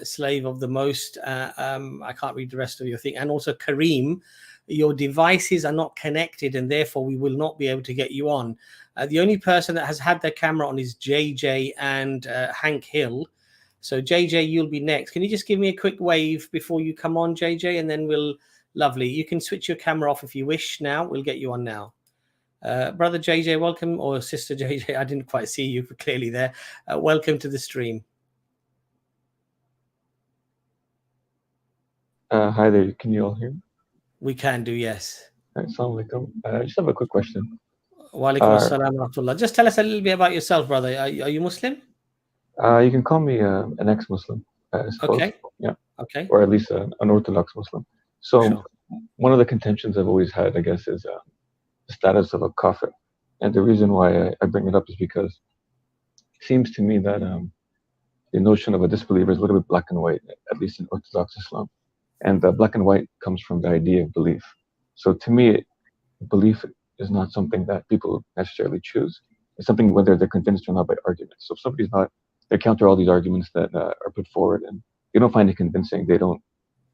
Slave of the Most. I can't read the rest of your thing, and also Kareem. Your devices are not connected, and therefore we will not be able to get you on. The only person that has had their camera on is JJ and Hank Hill. So JJ, you'll be next. Can you just give me a quick wave before you come on, JJ, and then we'll. Lovely. You can switch your camera off if you wish now. We'll get you on now. Brother JJ, welcome, or Sister JJ, I didn't quite see you clearly there. Welcome to the stream. Hi there. Can you all hear me? We can do, yes. Assalamu alaikum. I just have a quick question. Wa alaikum assalam wa rahmatullah. Just tell us a little bit about yourself, brother. Are you Muslim? You can call me an ex-Muslim, I suppose. Okay. Yeah. Okay. Or at least an Orthodox Muslim. So Sure. One of the contentions I've always had, I guess, is the status of a kafir. And the reason why I bring it up is because it seems to me that the notion of a disbeliever is a little bit black and white, at least in Orthodox Islam. And the black and white comes from the idea of belief. So to me, belief is not something that people necessarily choose. It's something whether they're convinced or not by arguments. So if somebody's not, they counter all these arguments that are put forward and they don't find it convincing, they don't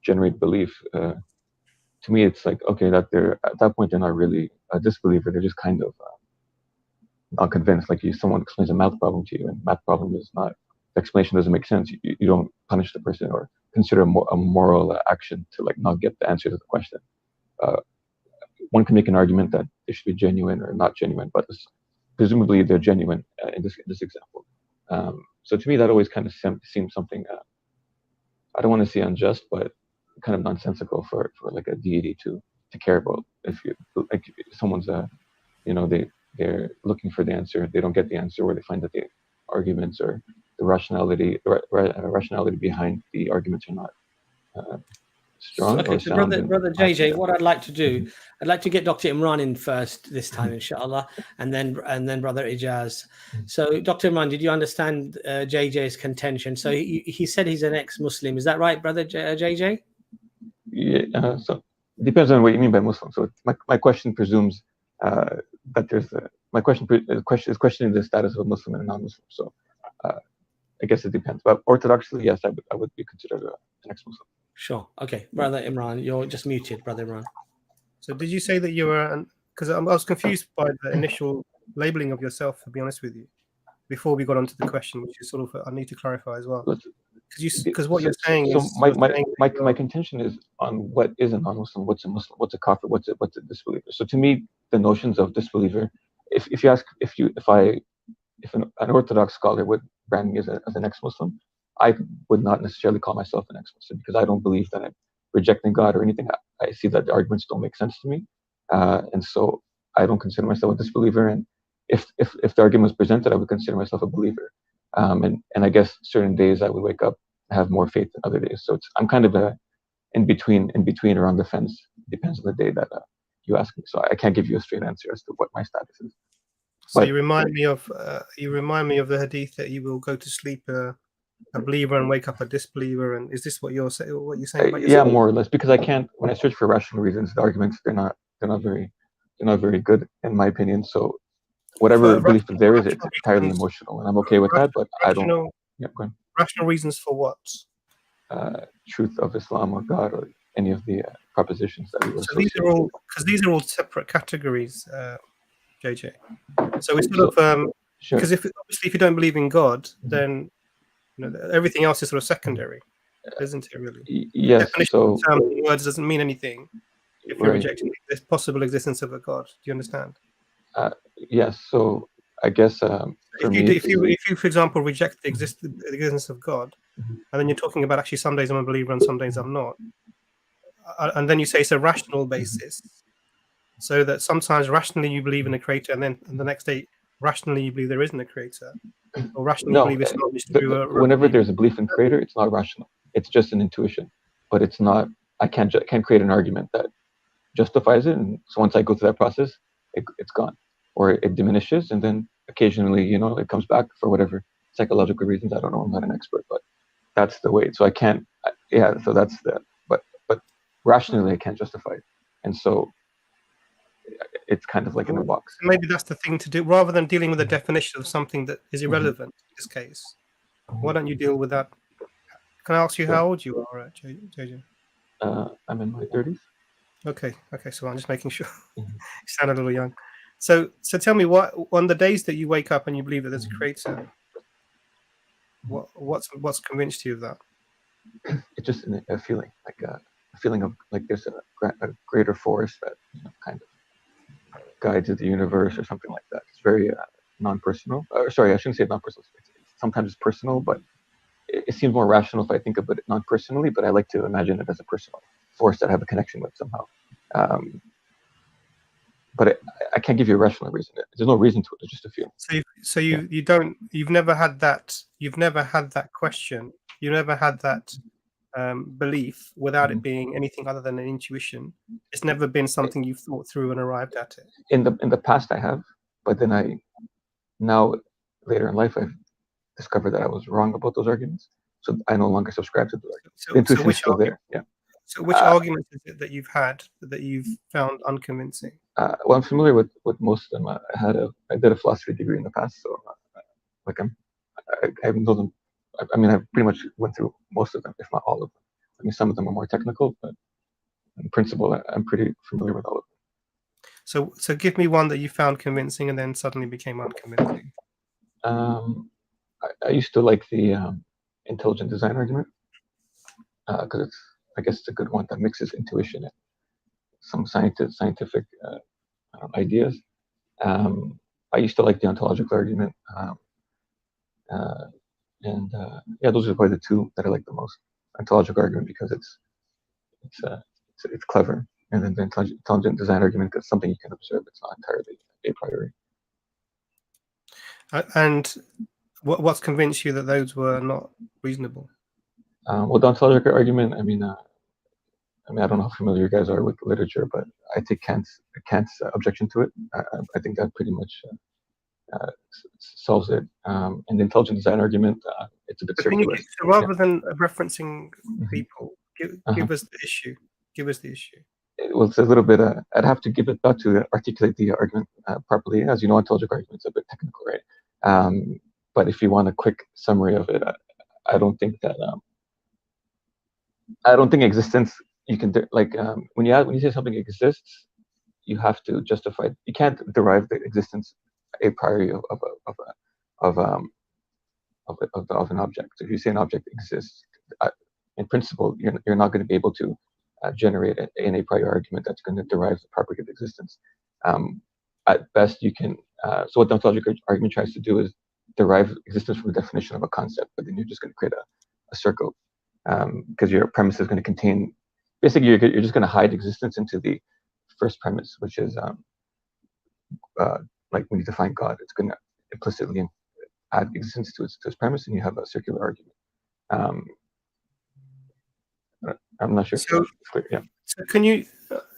generate belief. To me, it's like, okay, that they're at that point, they're not really a disbeliever. They're just kind of not convinced. Like someone explains a math problem to you and math problem is not, the explanation doesn't make sense. You don't punish the person or consider a moral action to like not get the answer to the question. One can make an argument that they should be genuine or not genuine, but presumably they're genuine in this example. So to me, that always kind of seems something, I don't want to say unjust, but kind of nonsensical for like a deity to care about. If you like, someone's they're looking for the answer, they don't get the answer, or they find that the arguments or the rationality behind the arguments are not strong. Okay, so brother JJ, what I'd like to do, I'd like to get Dr. Imran in first this time, inshallah, and then Brother Ijaz. So Dr. Imran, did you understand JJ's contention? So he said he's an ex-Muslim. Is that right, Brother JJ? Yeah. So it depends on what you mean by Muslim. So my question presumes that there's my question is questioning the status of a Muslim and a non-Muslim. So I guess it depends. But orthodoxly, yes, I would be considered an ex-Muslim. Sure. Okay, Brother Imran, you're just muted, Brother Imran. So did you say that you were? Because I was confused by the initial labeling of yourself, to be honest with you, before we got onto the question, which is sort of I need to clarify as well. Because what you're saying is my contention is on what is a non-Muslim, what's a Muslim, what's a kafir, what's a disbeliever. So to me, the notions of disbeliever, if an Orthodox scholar would brand me as an ex-Muslim, I would not necessarily call myself an ex-Muslim because I don't believe that I'm rejecting God or anything. I see that the arguments don't make sense to me, and so I don't consider myself a disbeliever. And if the argument was presented, I would consider myself a believer. And I guess certain days I would wake up and have more faith than other days. So I'm kind of in between or on the fence. Depends on the day that you ask me. So I can't give you a straight answer as to what my status is. So you remind me of the hadith that you will go to sleep a believer and wake up a disbeliever. And is this what you're saying? About yourself? Yeah, more or less. Because I can't. When I search for rational reasons, the arguments they're not very good in my opinion. So whatever belief there is, it's entirely emotional, and I'm okay with that. But I don't. Yeah, go ahead. Rational reasons for what? Truth of Islam or God or any of the propositions that we were. So these are all separate categories, JJ. So it's sort of because obviously if you don't believe in God, then everything else is sort of secondary, isn't it? Really? Yes. So words doesn't mean anything if you're rejecting the possible existence of a God. Do you understand? Yes. So I guess if you, for example, reject the existence of God, and then you're talking about actually some days I'm a believer and some days I'm not, and then you say it's a rational basis, so that sometimes rationally you believe in a creator, and then the next day rationally you believe there isn't a creator, or rationally you believe it's not. Whenever there's a belief in creator, it's not rational. It's just an intuition, but it's not. I can't create an argument that justifies it, and so once I go through that process, it's gone, or it diminishes, and then occasionally, it comes back for whatever psychological reasons. I don't know. I'm not an expert, but that's the way. So I can't. Yeah. So that's the. But rationally, I can't justify it, and so it's kind of like in a box. Maybe that's the thing to do, rather than dealing with the definition of something that is irrelevant in this case. Why don't you deal with that? Can I ask you how old you are, JJ? I'm in my 30s. Okay. So I'm just making sure. You sound a little young. So tell me, what on the days that you wake up and you believe that there's a creator, what's convinced you of that? It's just a feeling, like a feeling of like there's a greater force that kind of guides the universe or something like that. It's very non-personal. Sorry, I shouldn't say non-personal. Sometimes it's personal, but it seems more rational if I think of it non-personally. But I like to imagine it as a personal force that I have a connection with somehow. But I can't give you a rational reason. There's no reason to it. It's just a feeling. So you've never had that. You've never had that question. You never had that belief without it being anything other than an intuition. It's never been something you've thought through and arrived at it. In the past, I have, but then now later in life, I've discovered that I was wrong about those arguments. So I no longer subscribe to those arguments. The intuition is still there. Yeah. So which argument is it that you've had that you've found unconvincing? Well, I'm familiar with most of them. I did a philosophy degree in the past, so I know them. I mean, I pretty much went through most of them, if not all of them. I mean, some of them are more technical, but in principle, I'm pretty familiar with all of them. So give me one that you found convincing and then suddenly became unconvincing. I used to like the intelligent design argument because I guess it's a good one that mixes intuition and some scientific ideas. I used to like the ontological argument, and those are probably the two that I like the most. Ontological argument because it's clever, and then the intelligent design argument because something you can observe. It's not entirely a priori. And what's convinced you that those were not reasonable? Well, the ontological argument. I mean, I don't know how familiar you guys are with the literature, but I take Kant's objection to it. I think that pretty much solves it. And the intelligent design argument, it's a bit circular. So rather than referencing people, give us the issue. Give us the issue. Well, it's a little bit. I'd have to give it thought to articulate the argument properly. As you know, ontological argument's a bit technical, right? But if you want a quick summary of it, I don't think that. I don't think existence. You can when you say something exists, you have to justify. You can't derive the existence a priori of an object. So if you say an object exists, in principle, you're not going to be able to generate an a priori argument that's going to derive the property of existence. At best, you can. So what the ontological argument tries to do is derive existence from the definition of a concept, but then you're just going to create a circle, because your premise is going to contain. Basically, you're just going to hide existence into the first premise, which is like when you define God, it's going to implicitly add existence to its premise, and you have a circular argument. I'm not sure. So, clear. Yeah. So can you?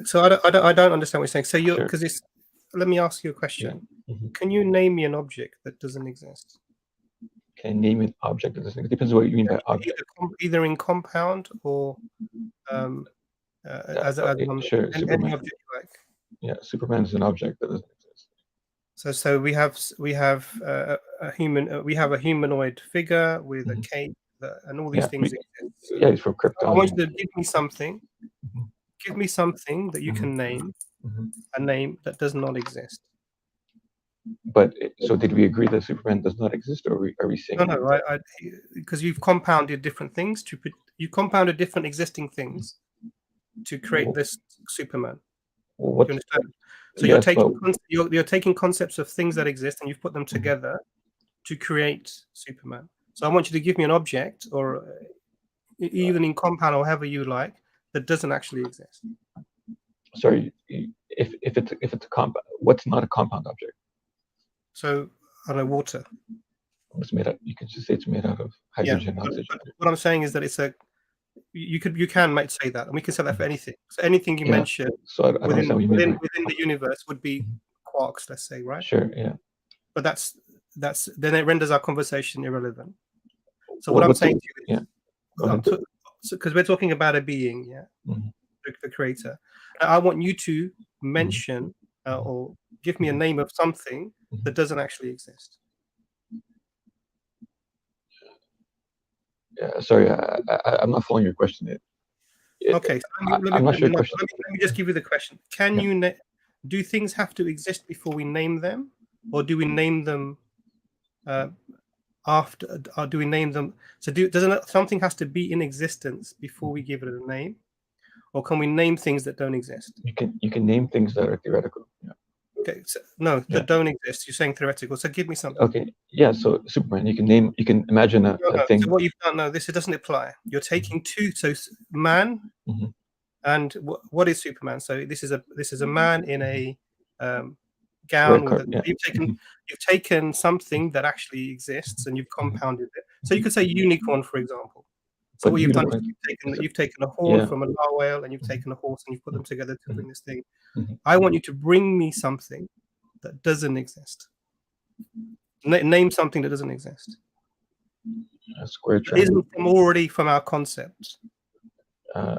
So I don't understand what you're saying. So you're because Sure. it's. Let me ask you a question. Yeah. Mm-hmm. Can you name me an object that doesn't exist? Can I name an object that doesn't? It depends on what you mean by object. Either in compound or as Sure, any Superman. object you like. Yeah, Superman is an object that doesn't exist. So we have a human. We have a humanoid figure with a cape and all these Yeah, things exist. Yeah, it's from I Krypton. want you to give me something. Mhm. Give me something that you can name. A name that does not exist. But so did we agree that Superman does not exist, or are we saying? No, because you've compounded different things you compounded different existing things to create this Superman. Well, Do you understand? So yes, you're taking concepts of things that exist and you've put them together to create Superman. So I want you to give me an object, or even in compound or however you like, that doesn't actually exist. sorry, if it's a compound, what's not a compound object? So I don't know, water. It's made out. You can just say it's made out of hydrogen, oxygen. But what I'm saying is that it's a. You can say that, and we can say that for anything. So anything you mention So I don't understand what you mean. within the universe would be quarks, let's say, right? Sure. Yeah. But that's then it renders our conversation irrelevant. So what I'm saying to you is, because we're talking about a being, the creator. I want you to mention or give me a name of something that doesn't actually exist. Yeah. Sorry, I'm not following your question yet. Okay, so I'm not sure your question. Let me just give you the question. Can you do things have to exist before we name them, or do we name them after? Or do we name them? So doesn't something has to be in existence before we give it a name, or can we name things that don't exist? You can name things that are theoretical. Yeah. Okay, so, that don't exist. You're saying theoretical. So give me something. Okay, yeah. So Superman, you can imagine a thing. So what you've done, this doesn't apply. You're taking two. So man, and what is Superman? So this is a man in a gown. You've taken something that actually exists and you've compounded it. So you could say unicorn, for example. So what you've done is you've taken a horn from a narwhal and you've taken a horse and you've put them together to bring this thing. I want you to bring me something that doesn't exist. Name something that doesn't exist. A square triangle. It isn't already from our concepts. I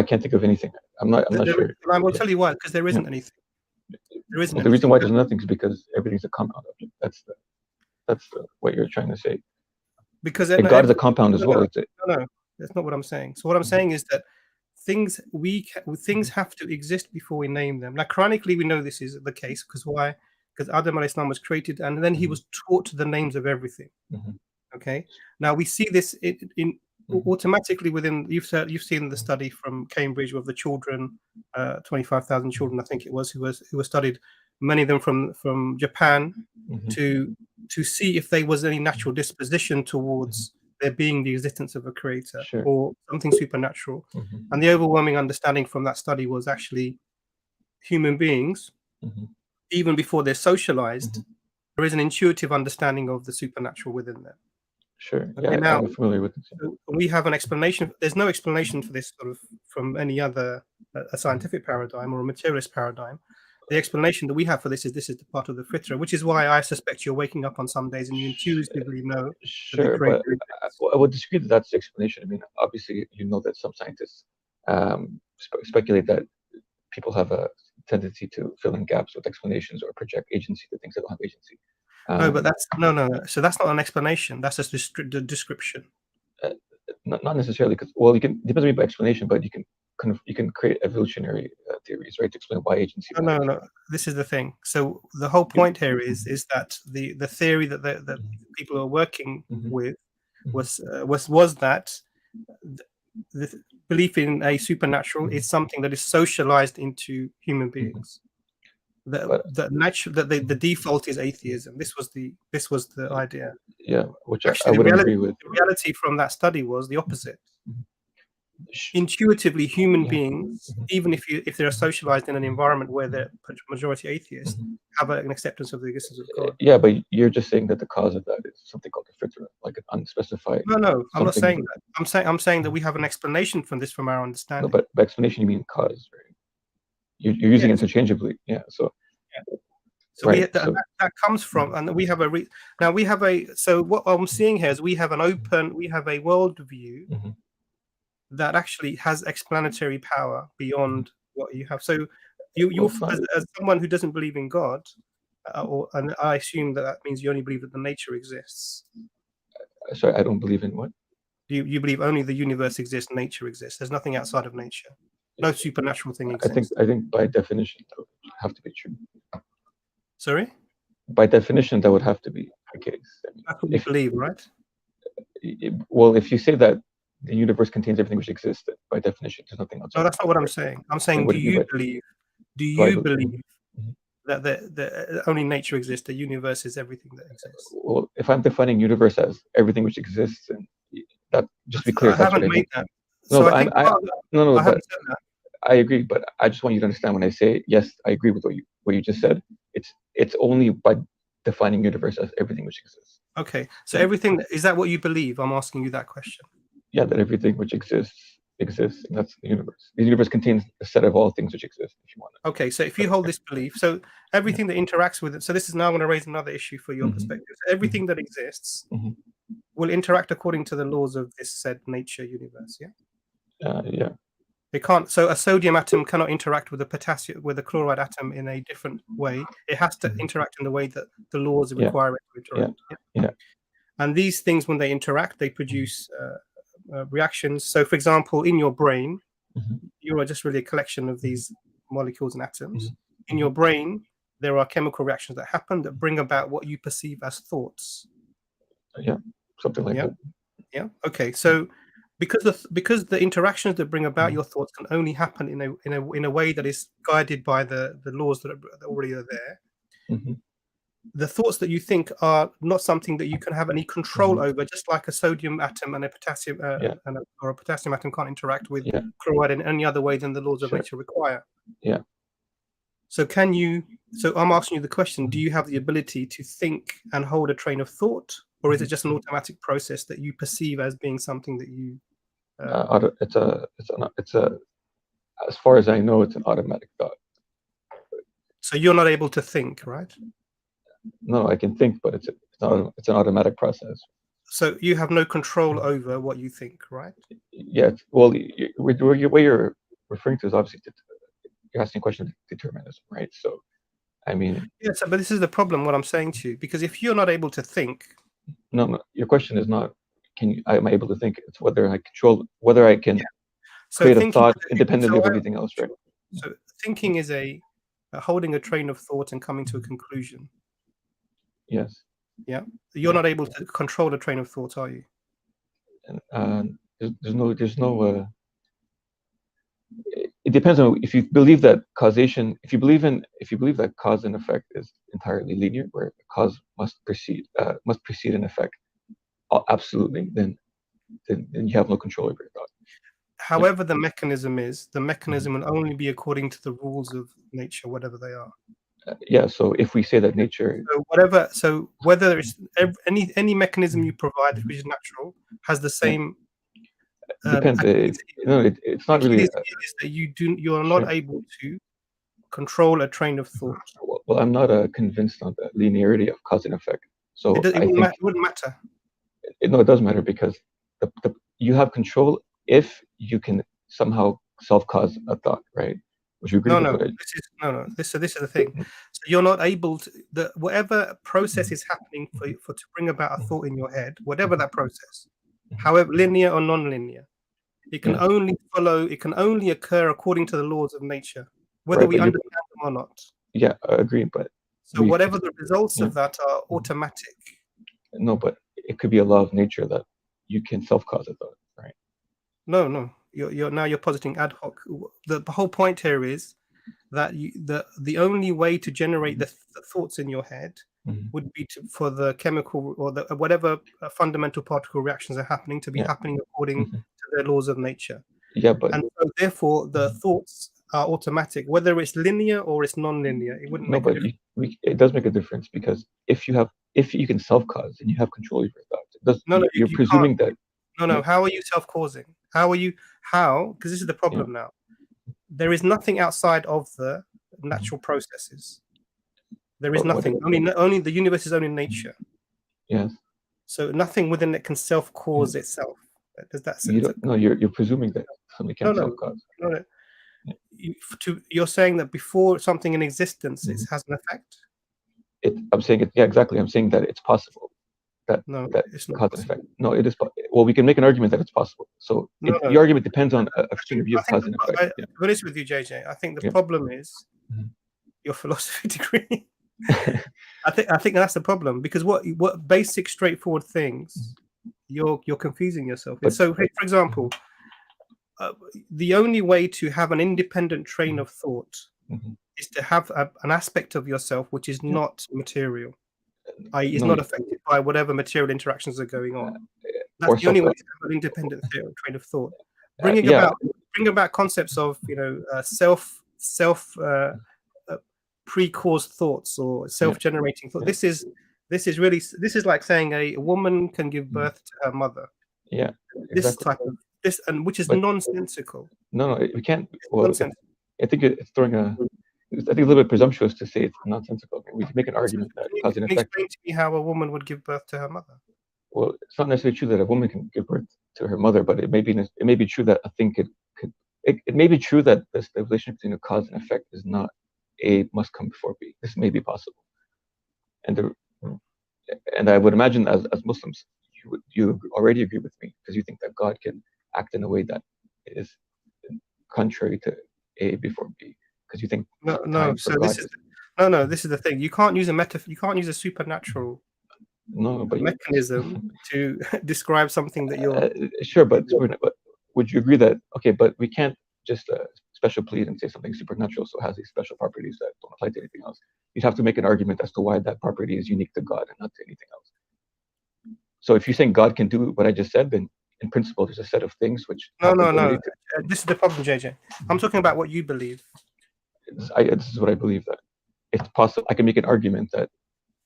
can't think of anything. I'm not sure. I will tell you why, because there isn't anything. There isn't. The reason why there's nothing is because everything's a compound object. That's what you're trying to say. Because God is a compound as well. No, that's not what I'm saying. So what I'm saying is that things have to exist before we name them. Now, Quranically, we know this is the case because why? Because Adam alayhi salam was created, and then he was taught the names of everything. Okay. Now we see this in automatically within. You've seen the study from Cambridge with the children, 25,000 children, I think it was, who were studied, many of them from Japan, to see if there was any natural disposition towards there being the existence of a creator or something supernatural. And the overwhelming understanding from that study was actually human beings, even before they're socialized, there is an intuitive understanding of the supernatural within them. Sure. Okay, yeah, now, I'm familiar with this. We have an explanation. There's no explanation for this sort of from any other a scientific paradigm or a materialist paradigm. The explanation that we have for this is the part of the fitra, which is why I suspect you're waking up on some days and you intuitively know. Sure, but I would disagree that that's the explanation. I mean, obviously, you know that some scientists speculate that people have a tendency to fill in gaps with explanations or project agency to things that don't have agency. No, but that's no. So that's not an explanation. That's just the description. Not necessarily, because well, you can depends on by explanation, but you can create evolutionary theories, right, to explain why agency. No. This is the thing. So the whole point here is that the theory that people are working with was that the belief in a supernatural is something that is socialized into human beings. The default is atheism. This was the idea. Yeah, which actually, I would agree with. The reality from that study was the opposite. Intuitively, human beings, even if they're socialized in an environment where they're majority atheists, have an acceptance of the existence of God. Yeah, but you're just saying that the cause of that is something called a fitra, like an unspecified. No, I'm not saying that. I'm saying that we have an explanation from this, from our understanding. No, but by explanation you mean cause, right? You're using it interchangeably. Yeah. So. Yeah. So, right, that comes from, and we have so what I'm seeing here is we have a worldview that actually has explanatory power beyond what you have. So you as someone who doesn't believe in God, and I assume that means you only believe that the nature exists. Sorry, I don't believe in what? You believe only the universe exists, nature exists. There's nothing outside of nature. No supernatural thing exists. I think by definition that would have to be true. Sorry? By definition, that would have to be the case. I mean, that's what you believe, right? Well, if you say that the universe contains everything which exists, by definition, there's nothing outside. No, that's not what I'm saying. I'm saying, do you believe that the only nature exists, the universe is everything that exists? Well, if I'm defining universe as everything which exists, and that just be clear. I haven't made that. No, so but I haven't said that. I agree, but I just want you to understand when I say yes, I agree with what you just said. It's only by defining universe as everything which exists. Okay, so everything, is that what you believe? I'm asking you that question. Yeah, that everything which exists, and that's the universe. The universe contains a set of all things which exist, if you want to. Okay, so if you hold this belief, so everything that interacts with it, so this is now going to raise another issue for your perspective. So everything that exists will interact according to the laws of this said nature universe, yeah? Yeah. It can't. So a sodium atom cannot interact with a chloride atom in a different way. It has to interact in the way that the laws require it to interact. Yeah. And these things, when they interact, they produce reactions. So, for example, in your brain, you are just really a collection of these molecules and atoms. In your brain, there are chemical reactions that happen that bring about what you perceive as thoughts. Yeah, something like that. Yeah. Okay. So, because the interactions that bring about your thoughts can only happen in a way that is guided by the laws that already are there. The thoughts that you think are not something that you can have any control over, just like a sodium atom and a potassium or a potassium atom can't interact with chloride in any other way than the laws of nature require. Yeah. So I'm asking you the question, do you have the ability to think and hold a train of thought, or is it just an automatic process that you perceive as being something that you it's a as far as I know, it's an automatic thought. So you're not able to think, right? No, I can think, but it's an automatic process. So you have no control over what you think, right? Yeah. Well, what you're referring to is obviously you're asking a question of determinism, right? So, I mean. Yes, but this is the problem. What I'm saying to you, because if you're not able to think. No. Your question is not. Am I able to think? It's whether I can create a thought independently of everything else, right? So thinking is holding a train of thought and coming to a conclusion. Yes. Yeah. You're not able to control a train of thought, are you? There's no. It depends on if you believe that causation. If you believe that cause and effect is entirely linear, where a cause must precede an effect. Absolutely, then you have no control over your thought. However, the mechanism will only be according to the rules of nature, whatever they are. So if we say that nature, whether it's any mechanism you provide which is natural has the same. Depends. It's not really. You are not able to control a train of thought. Well, I'm not convinced on the linearity of cause and effect. So it wouldn't matter. No, it does matter because you have control if you can somehow self-cause a thought, right? Would you agree with what this is the thing. So you're not able to, whatever process is happening to bring about a thought in your head, whatever that process, however linear or non-linear, it can only follow, it can only occur according to the laws of nature, whether we understand them or not. Yeah, I agree, but so whatever the results of that are automatic. No, but it could be a law of nature that you can self-cause a thought, right? No. You're positing ad hoc. The whole point here is that the only way to generate the thoughts in your head would be for the chemical or the whatever fundamental particle reactions are happening to be happening according to the laws of nature. Yeah, but and so therefore the thoughts are automatic, whether it's linear or it's non-linear. It wouldn't make a difference. It does make a difference, because if you can self-cause and you have control of your thoughts, you're presuming that. No. How are you self-causing? Because this is the problem now. There is nothing outside of the natural processes. There is nothing. Only the universe is only nature. Yes. So nothing within it can self-cause itself. Does that sense? You're presuming that something can self-cause. No. You're saying that before something in existence, it has an effect. I'm saying it. Yeah, exactly. I'm saying that it's possible. That it's not cause and effect. No, it is. Well, we can make an argument that it's possible. So your argument depends on a certain view of cause and effect. To be honest with you, JJ, I think the problem is your philosophy degree. I think that's the problem, because what basic straightforward things you're confusing yourself. So, for example, the only way to have an independent train of thought is to have an aspect of yourself which is not material. i.e. is not affected by whatever material interactions are going on. That's the only way to have an independent train of thought. Bringing about concepts of self pre-caused thoughts or self-generating thought. This is like saying a woman can give birth to her mother. Yeah, this type of which is nonsensical. No, we can't. Well, I think it's throwing a little bit presumptuous to say it's nonsensical. We can make an argument that cause and effect. Explain to me how a woman would give birth to her mother. Well, it's not necessarily true that a woman can give birth to her mother, but it may be true that I think it may be true that the relationship between a cause and effect is not A must come before B. This may be possible, and I would imagine as Muslims, you already agree with me, because you think that God can act in a way that is contrary to A before B, because you think this is the thing. You can't use a supernatural mechanism to describe something that you're sure, but would you agree that but we can't just special plead and say something supernatural so it has these special properties that don't apply to anything else? You'd have to make an argument as to why that property is unique to God and not to anything else. So if you think God can do what I just said, then in principle there's a set of things which no. This is the problem, JJ. I'm talking about what you believe. This is what I believe, that it's possible. I can make an argument that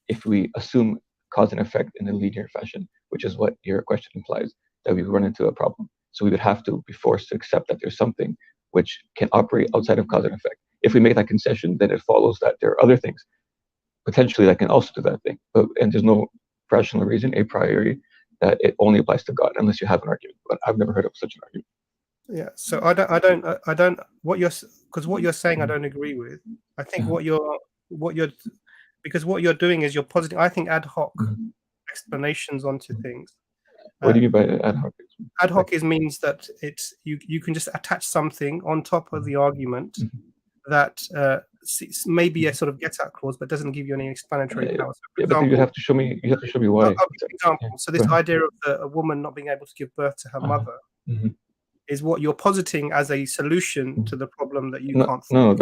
if we assume cause and effect in a linear fashion, which is what your question implies, that we run into a problem. So we would have to be forced to accept that there's something which can operate outside of cause and effect. If we make that concession, then it follows that there are other things potentially that can also do that thing. And there's no rational reason a priori that it only applies to God, unless you have an argument. But I've never heard of such an argument. Yeah. So I don't. What you're saying, I don't agree with. I think what you're doing is you're positing, I think, ad hoc explanations onto things. What do you mean by ad hoc? Ad hoc means that it's you can just attach something on top of the argument that may be a sort of get-out clause, but doesn't give you any explanatory power. So but you have to show me. Why. For example, so this idea of a woman not being able to give birth to her mother is what you're positing as a solution to the problem that you can't think. No.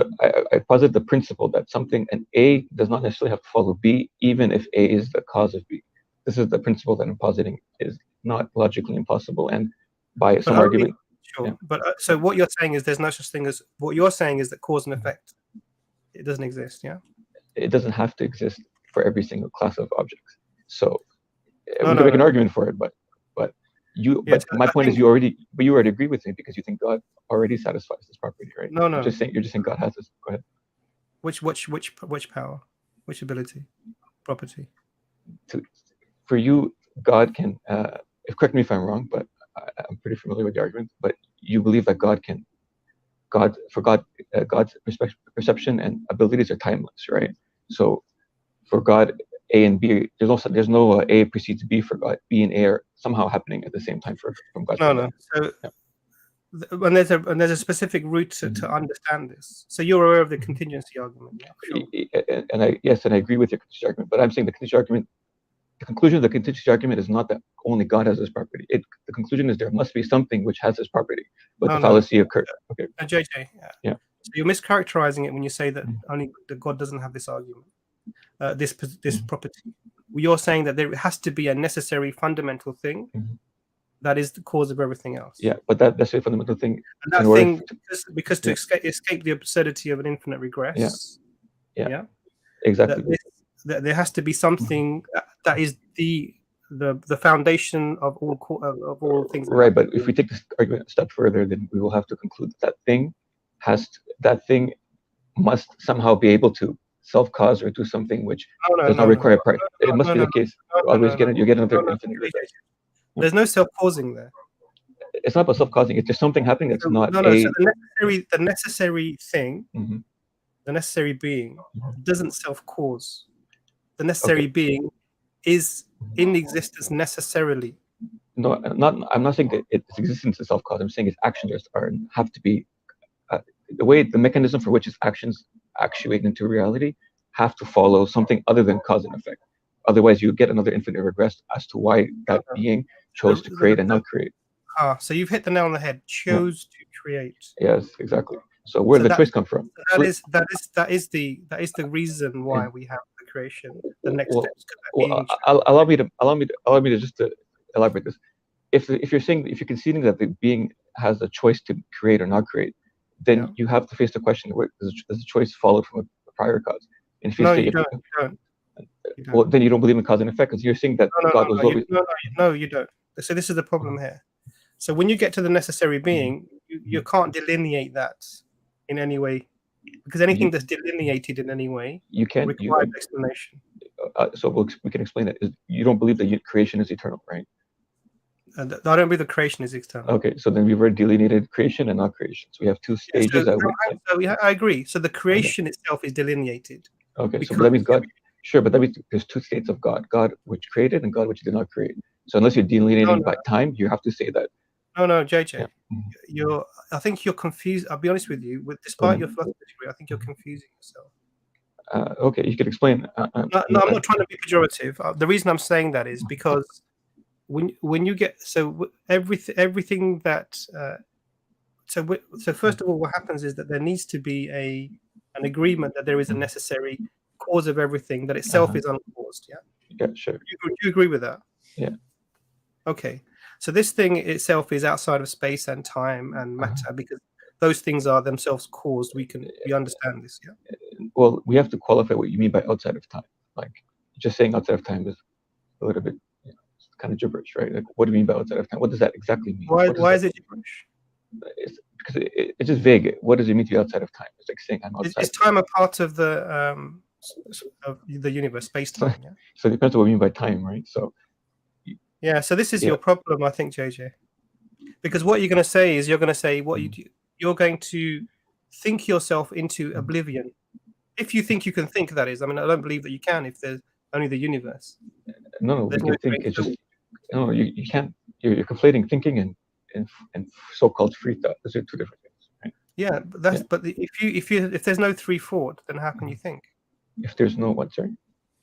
I posit the principle that something, an A does not necessarily have to follow B, even if A is the cause of B. This is the principle that I'm positing is not logically impossible, and by some argument. Sure, yeah. But so what you're saying is there's no such thing as, what you're saying is that cause and effect, it doesn't exist, yeah? It doesn't have to exist for every single class of objects. So we can make an argument for it, but my point is you already agree with me because you think God already satisfies this property, right? No. You're just saying God has this. Go ahead. Which power? Which ability? Property? For you, God can. Correct me if I'm wrong, but I'm pretty familiar with the argument. But you believe that God can God's perception and abilities are timeless, right? So for God, A and B, there's no A precedes B for God. B and A are somehow happening at the same time from God's No, point. no. So and there's a specific route to understand this. So you're aware of the contingency argument, yeah? Sure. And I agree with your contingency argument, but I'm saying the conclusion of the contingency argument is not that only God has this property. The conclusion is there must be something which has this property, but the fallacy occurred. Okay. JJ, yeah. So you're mischaracterizing it when you say that only that God doesn't have this argument, this property. You're saying that there has to be a necessary fundamental thing that is the cause of everything else. Yeah, but that's a fundamental thing. And that thing, because to escape the absurdity of an infinite regress. Yeah. Exactly. That there has to be something that is the foundation of all things. Right, but if we take this argument a step further, then we will have to conclude that thing must somehow be able to self-cause or do something which does not require practice. It must be the case. You get another infinite regress. There's no self-causing there. It's not about self-causing. It's just something happening that's not So the necessary thing, the necessary being, doesn't self-cause. The necessary being is in existence necessarily. No, I'm not saying that its existence is self-cause. I'm saying its actions have to be the mechanism for which its actions actuate into reality have to follow something other than cause and effect. Otherwise, you get another infinite regress as to why that being chose to create and not create. So you've hit the nail on the head. Chose to create. Yes, exactly. So where did the choice come from? That is the reason why we have the creation. The next steps. Allow me to just elaborate this. If you're conceding that the being has a choice to create or not create, then you have to face the question: does the choice follow from a prior cause? And if you say you don't. Well, then you don't believe in cause and effect because you're saying that God was always. No, you don't. So this is the problem here. So when you get to the necessary being, you can't delineate that in any way, because anything that's delineated in any way requires explanation. So we can explain it. You don't believe that creation is eternal, right? I don't believe the creation is external. Okay, so then we've already delineated creation and not creation. So we have two stages. I agree. So the creation itself is delineated. Okay, so that means God. Sure, but that means there's two states of God: God which created and God which did not create. So unless you're delineating by time, you have to say that. No, JJ, I think you're confused. I'll be honest with you. Despite your philosophy degree, I think you're confusing yourself. Okay, you can explain. I'm not trying to be pejorative. The reason I'm saying that is because when you get everything that so first of all, what happens is that there needs to be an agreement that there is a necessary cause of everything that itself is uncaused. Yeah, sure. Do you agree with that? Yeah. Okay. So this thing itself is outside of space and time and matter because those things are themselves caused. We understand this. Yeah. Well, we have to qualify what you mean by outside of time. Like just saying outside of time is a little bit kind of gibberish, right? Like, what do you mean by outside of time? What does that exactly mean? Why is it gibberish? Because it's just vague. What does it mean to be outside of time? It's like saying I'm outside. Is time a part of the universe, space-time? Yeah? So it depends on what we mean by time, right? So yeah, so this is your problem, I think, JJ. Because what you're going to say is you're going to think yourself into oblivion. If you think you can think, that is. I mean, I don't believe that you can if there's only the universe. No, we can think. It's just you can't. You're conflating thinking and so-called free thought. Those are two different things, right? Yeah, but if there's no free thought, then how can you think? If there's no what, sorry?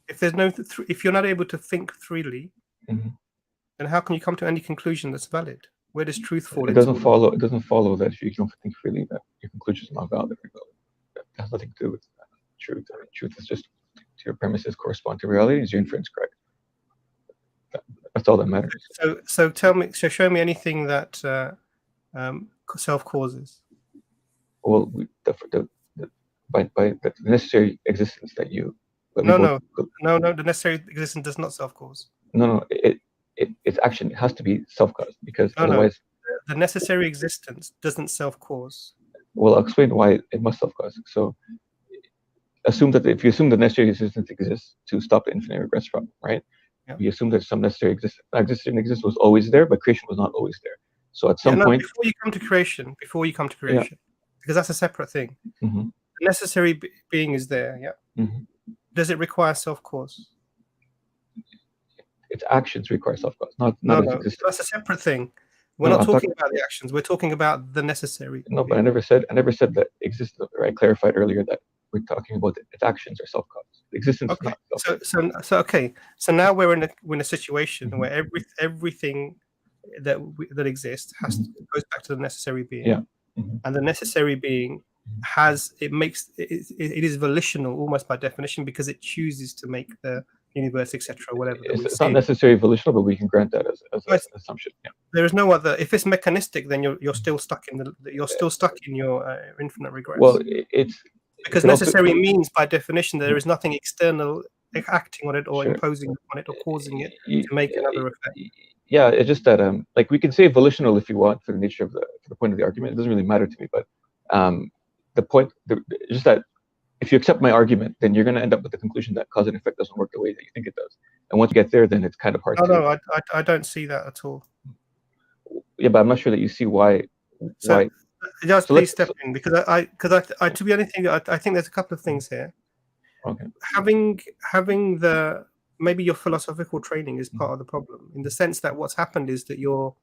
If there's no if you're not able to think freely, then how can you come to any conclusion that's valid? Where does truth fall? It doesn't follow that if you don't think freely that your conclusion is not valid. That has nothing to do with truth. I mean, truth is just to your premises correspond to reality. Is your inference correct? That's all that matters. So show me anything that self causes. Well, by the necessary existence that you. No. The necessary existence does not self cause. No. Its action has to be self-caused because otherwise. The necessary existence doesn't self-cause. Well, I'll explain why it must self-cause. So, if you assume the necessary existence exists to stop the infinite regress problem, right? Yeah. We assume that some necessary existence was always there, but creation was not always there. So at some point, before you come to creation, because that's a separate thing. Mm-hmm. The necessary being is there. Yeah. Mm-hmm. Does it require self-cause? Its actions require self-cause, not No, its no, existence. that's a separate thing. We're No, not talking about the actions. We're talking about the necessary. No, but I never said that existence. I clarified earlier that we're talking about its actions are self-cause. Existence is Okay. not self-cause. So okay. So now we're in a situation where everything that exists goes back to the necessary being. Yeah. And the necessary being it is volitional almost by definition, because it chooses to make the universe, etc., whatever. It's not necessarily volitional, but we can grant that as an assumption. Yeah. There is no other. If it's mechanistic, then you're still stuck in your infinite regress. Well, because necessary means by definition there is nothing external acting on it or imposing on it or causing it to make another effect. Yeah, it's just that like we can say volitional if you want for the nature of for the point of the argument. It doesn't really matter to me, but the point just that if you accept my argument, then you're going to end up with the conclusion that cause and effect doesn't work the way that you think it does. And once you get there, then it's kind of hard. No, I don't see that at all. Yeah, but I'm not sure that you see why. So just please step in, because I to be honest, I think there's a couple of things here. Okay. Having maybe your philosophical training is part of the problem, in the sense that what's happened is that your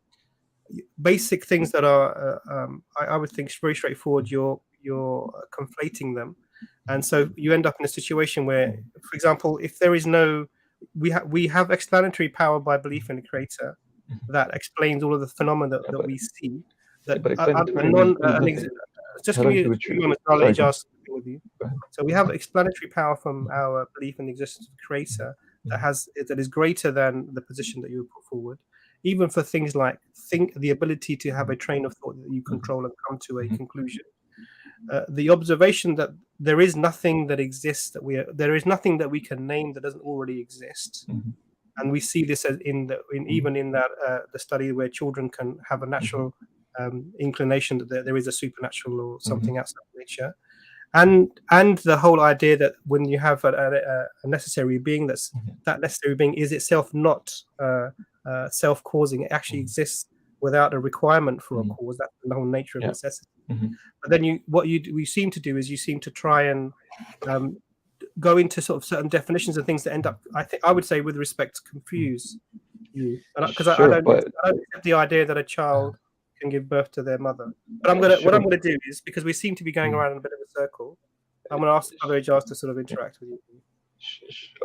basic things that are I would think very straightforward, you're conflating them, and so you end up in a situation where, for example, if there is no, we have explanatory power by belief in the creator that explains all of the phenomena that we see. Just give me a few moments, I'll let Ijaz with you. So we have explanatory power from our belief in the existence of the creator that is greater than the position that you would put forward, even for things like the ability to have a train of thought that you control and come to a conclusion. The observation that there is nothing that exists there is nothing that we can name that doesn't already exist. And we see this even in that the study where children can have a natural inclination that there is a supernatural or something outside nature, and the whole idea that when you have a necessary being, that necessary being is itself not self-causing. It actually exists without a requirement for a cause. That's the whole nature of necessity. But then we seem to do is you seem to try and go into sort of certain definitions and things that end up, I would say, with respect, confuse you, because I don't accept the idea that a child can give birth to their mother. But what I'm gonna do is, because we seem to be going around in a bit of a circle, I'm gonna ask other Ijaz to sort of interact with you.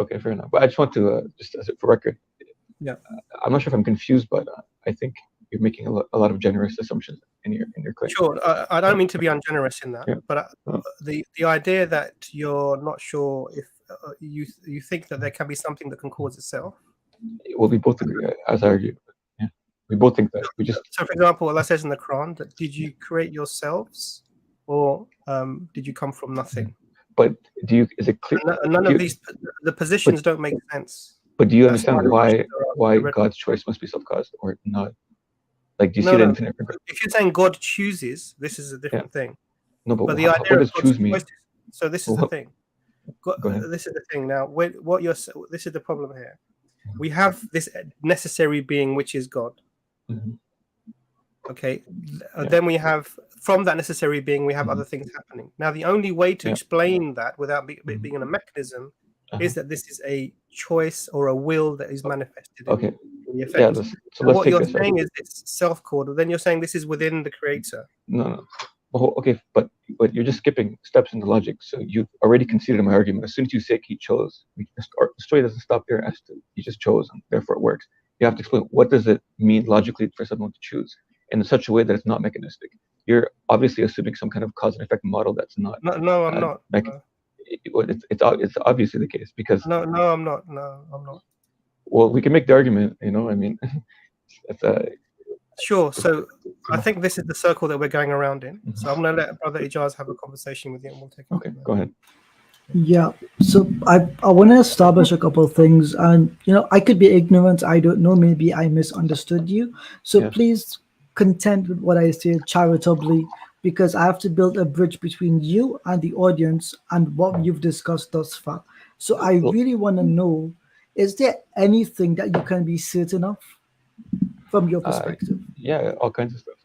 Okay, fair enough. But I just want to just as for record, I'm not sure if I'm confused, but I think you're making a lot of generous assumptions in your claim. Sure, I don't mean to be ungenerous in that, but the idea that you're not sure if you think that there can be something that can cause itself. Well, we both agree, as I argued. Yeah, we both think that. So, for example, Allah says in the Quran that did you create yourselves, or did you come from nothing? But is it clear? None of these positions don't make sense. But do you understand why God's choice must be self-caused or not? Like, do you see the infinite regret? If you're saying God chooses, this is a different thing. No, but the idea what does choose mean? So this is the thing. This is the thing. Now, this is the problem here. We have this necessary being, which is God. Okay. Then we have, from that necessary being, we have other things happening. Now, the only way to explain that without being in a mechanism is that this is a choice or a will that is manifested in the effect. So what you're saying is it's self-caused, then you're saying this is within the creator. No. Okay, but you're just skipping steps in the logic. So you've already conceded my argument. As soon as you say he chose, the story doesn't stop there as to he just chose and therefore it works. You have to explain what does it mean logically for someone to choose in such a way that it's not mechanistic. You're obviously assuming some kind of cause and effect model that's not. No, I'm not. It's obviously the case because. No, I'm not. Well, we can make the argument, I mean, Sure. So I think this is the circle that we're going around in. So I'm going to let Brother Ijaz have a conversation with you, and we'll take it. Okay, go ahead. Yeah. So I want to establish a couple of things, and I could be ignorant. I don't know. Maybe I misunderstood you. So please contend with what I say charitably, because I have to build a bridge between you and the audience and what you've discussed thus far. So I really want to know, is there anything that you can be certain of from your perspective? Yeah, all kinds of stuff.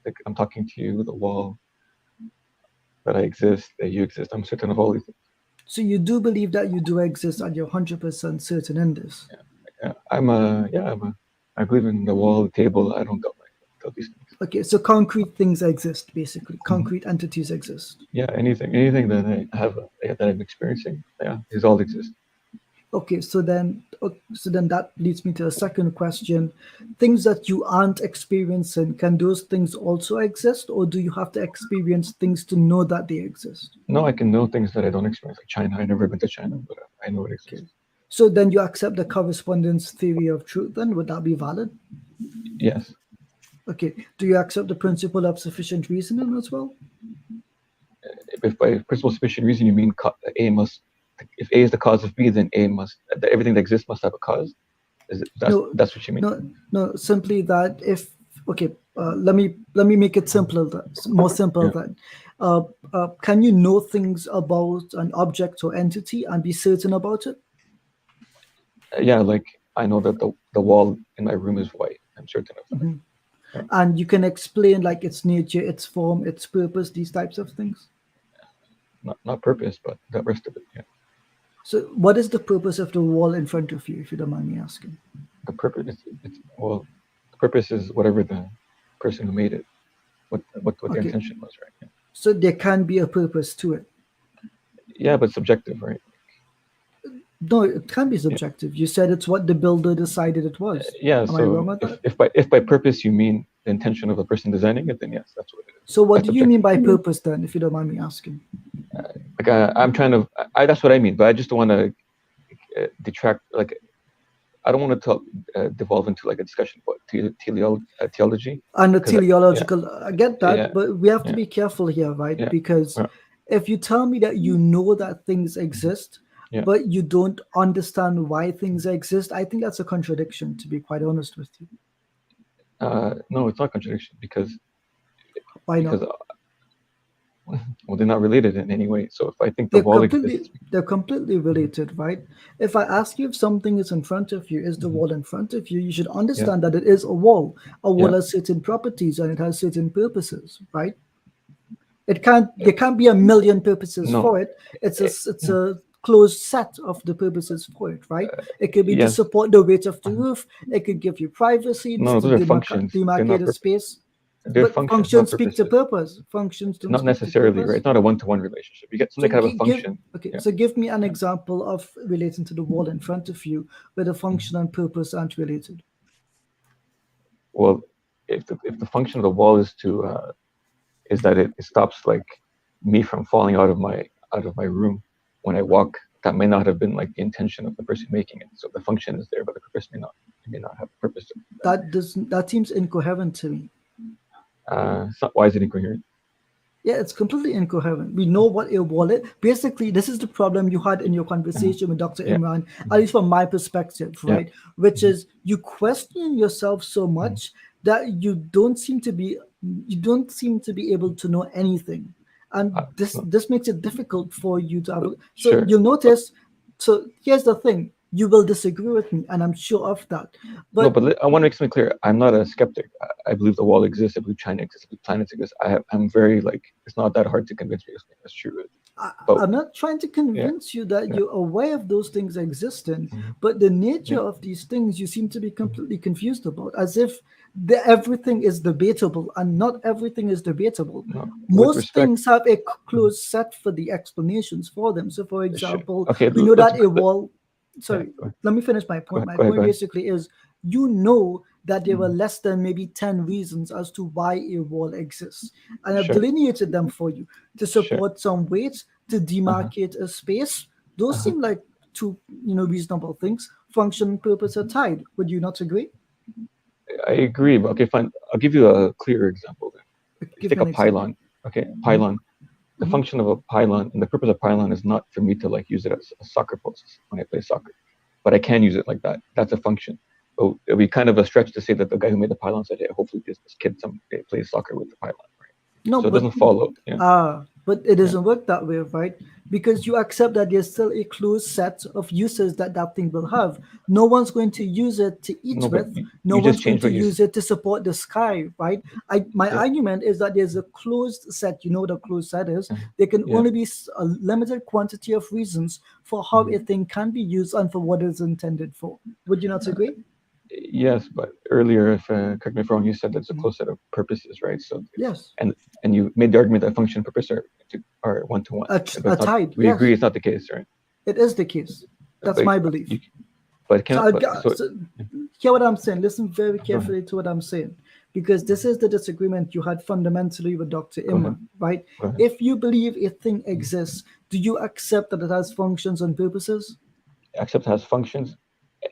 Like I'm talking to you, the wall. that I exist, that you exist. I'm certain of all these things. So you do believe that you do exist, and you're 100% certain in this? Yeah, I believe in the wall, the table. I don't doubt these things. Okay, so concrete things exist, basically. Concrete entities exist. Yeah, anything that I have, that I'm experiencing, yeah, these all exist. Okay, so then that leads me to a second question. Things that you aren't experiencing, can those things also exist, or do you have to experience things to know that they exist? No, I can know things that I don't experience, like China. I've never been to China, but I know it exists. Okay. So then you accept the correspondence theory of truth, then? Would that be valid? Yes. Okay. Do you accept the principle of sufficient reasoning as well? If by principle of sufficient reason you mean A must, if A is the cause of B, then A must, everything that exists must have a cause? That's what you mean? No, simply that if, okay, let me make it simpler, more simple then. Can you know things about an object or entity and be certain about it? Yeah, like I know that the wall in my room is white. I'm certain of that. Mm-hmm. Yeah. And you can explain like its nature, its form, its purpose, these types of things? Not purpose, but the rest of it, yeah. So what is the purpose of the wall in front of you, if you don't mind me asking? The purpose, the purpose is whatever the person who made it, what their intention was, right? Yeah. So there can be a purpose to it? Yeah, but subjective, right? No, it can be subjective. You said it's what the builder decided it was. Yeah, Am I wrong about that? If by purpose you mean the intention of the person designing it, then yes, that's what it is. So what do you mean by purpose then, if you don't mind me asking? I'm trying to, that's what I mean, but I just don't want to detract, like, I don't want to devolve into like a discussion about theology. And the teleological, I get that, but we have to be careful here, right? Yeah. Because if you tell me that you know that things exist, but you don't understand why things exist, I think that's a contradiction, to be quite honest with you. No, it's not a contradiction, because why not? Well, they're not related in any way. So if I think the wall exists, they're completely related, right? If I ask you if something is in front of you, is the wall in front of you, you should understand that it is a wall. A wall has certain properties and it has certain purposes, right? There can't be a million purposes for it. It's a closed set of the purposes for it, right? It could be to support the weight of the roof. It could give you privacy. No, those are functions. Demarcate a space. But functions speak to purpose. Functions don't not necessarily, right? It's not a one-to-one relationship. You get something kind of a function. So give me an example of relating to the wall in front of you where the function and purpose aren't related. Well, if the function of the wall is that it stops like me from falling out of my room when I walk, that may not have been like the intention of the person making it. So the function is there, but the purpose may not have a purpose. That seems incoherent to me. Why is it incoherent? Yeah, it's completely incoherent. We know what a wall is. Basically, this is the problem you had in your conversation with Dr. Imran, at least from my perspective, right? Which is you question yourself so much that you don't seem to be able to know anything. And this makes it difficult for you to have. So you'll notice. So here's the thing: you will disagree with me, and I'm sure of that. But no, but I want to make something clear. I'm not a skeptic. I believe the wall exists. I believe China exists. I believe planets exist. I'm very like, it's not that hard to convince me that's true. I'm not trying to convince you that you're aware of those things existing, but the nature of these things you seem to be completely confused about, as if everything is debatable, and not everything is debatable. No, most things have a closed set for the explanations for them. So, for example, we know that a wall. Sorry, let me finish my point. My point basically is, you know that there were less than maybe 10 reasons as to why a wall exists. And I've delineated them for you to support some weight, to demarcate a space. Those seem like two, reasonable things. Function and purpose are tied. Would you not agree? I agree, but okay, fine. I'll give you a clearer example then. Take a pylon. Okay, pylon. The function of a pylon and the purpose of pylon is not for me to like use it as a soccer post when I play soccer, but I can use it like that. That's a function. But it'd be kind of a stretch to say that the guy who made the pylon said, "Hey, hopefully this kid someday plays soccer with the pylon." Right? No, so it doesn't follow. But it doesn't work that way, right? because you accept that there's still a closed set of uses that that thing will have. No one's going to use it to eat No, but with. you No just one's going changed to what you use it to support the sky, right? My Yeah. argument is that there's a closed set. You know what a closed set is? Mhm. There can Yeah. only be a limited quantity of reasons for how a thing can be used and for what it's intended for. Would you not agree? Yes, but earlier, if correct me if I'm wrong, you said that it's a close set of purposes, right? So Yes. and you made the argument that function and purpose are one to one. Tied. We Yes. agree it's not the case, right? It is the case. That's But my belief. But can So hear what I'm saying. Listen very carefully to what I'm saying, because this is the disagreement you had fundamentally with Dr. Imran, right? Go ahead. If you believe a thing exists, do you accept that it has functions and purposes? Accept has functions,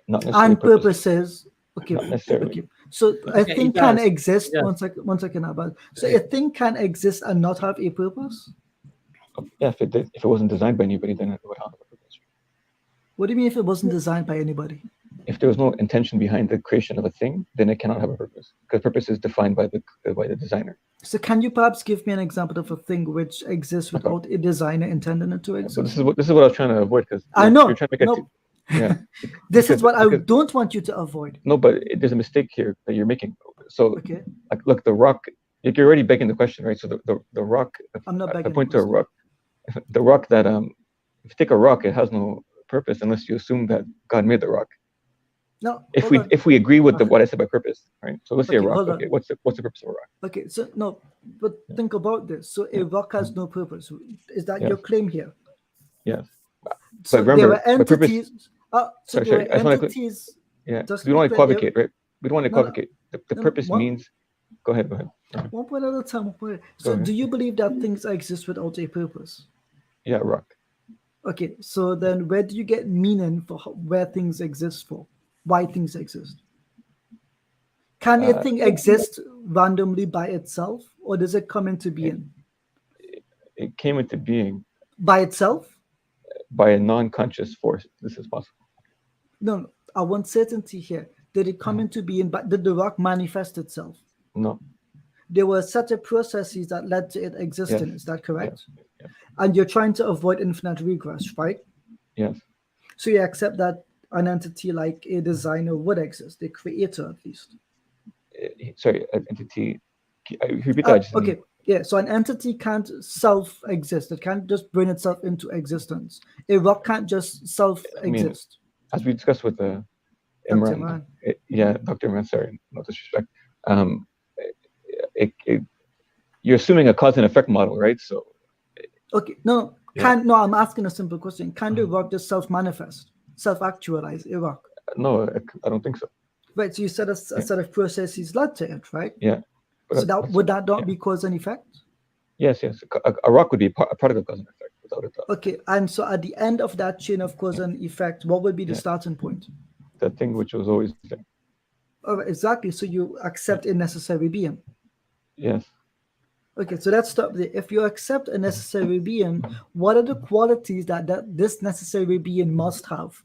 not necessarily And purposes. Okay. Not necessarily. Okay. So a Yeah, thing it can does. exist. Yeah. One second, Abbas. So a thing can exist and not have a purpose? Yeah, if it wasn't designed by anybody, then it would have a purpose. What do you mean if it wasn't designed by anybody? If there was no intention behind the creation of a thing, then it cannot have a purpose, because purpose is defined by the designer. So can you perhaps give me an example of a thing which exists without a designer intending it to So exist? this is what I was trying to avoid, because I know. you're trying to make No. yeah. This is what I because- don't want you to avoid. No, but there's a mistake here that you're making. So Okay. like, look, the rock. You're already begging the question, right? So the rock. I'm not I begging point the to a rock. The rock that if you take a rock, it has no purpose unless you assume that God made the rock. No. If we agree with what I said by purpose, right? So let's say a Okay, rock. hold on. Okay, what's the purpose of a rock? Okay. So no, but think about this. So a rock has no purpose. Is that Yes. your claim here? Yes. So remember, there were by purpose- entities. So Sorry, there sorry, were I just wanna cl- entities. Yeah. Just We don't want to to be clear, equivocate, right? We don't want to No, no. equivocate. The No, purpose one- means. Go ahead. One point at a time. So ahead. do you believe that things exist without a purpose? Yeah, rock. Okay. So then where do you get meaning for where things exist for? Why things exist? Can a thing exist randomly by itself, or does it come into being It came into being by itself? by a non-conscious force. This is possible. No, I want certainty here. Did it come into being, but did the rock manifest itself? No. There were such a processes that led to it existing. Yes. Is that correct? Yes. And you're trying to avoid infinite regress, right? Yes. So you accept that an entity like a designer would exist, a creator at least. Sorry, an entity. Repeat that. I just didn't- Okay, yeah. So an entity can't self-exist. It can't just bring itself into existence. A rock can't just self-exist. As we discussed with Dr. Imran, Imran. Dr. Imran. Sorry, no disrespect. You're assuming a cause and effect model, right? So Okay, no. I'm asking a simple question. Can the rock just self-manifest, self-actualize a rock? no, I don't think so. Right. So you said a set of processes led to it, right? Yeah. But So that would that not be cause and effect? Yes. A rock would be a product of cause and effect, without a doubt. Okay. And so at the end of that chain of cause and effect, what would be the starting point? The thing which was always there. Oh, exactly. So you accept a necessary being. Yes. Okay, so let's stop there. If you accept a necessary being, what are the qualities that this necessary being must have?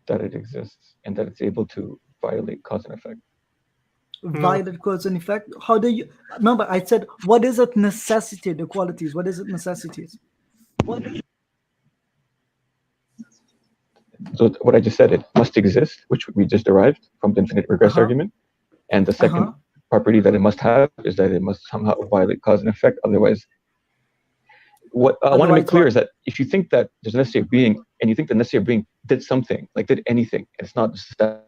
That it exists and that it's able to violate cause and effect. Violate cause and effect. How do you remember? I said, what is it necessitate? The qualities. What is it necessitate? So what I just said, it must exist, which we just derived from the infinite regress argument. And the second property that it must have is that it must somehow violate cause and effect. Otherwise, what I want to make clear is that if you think that there's a necessary being and you think the necessary being did something, like did anything, and it's not just a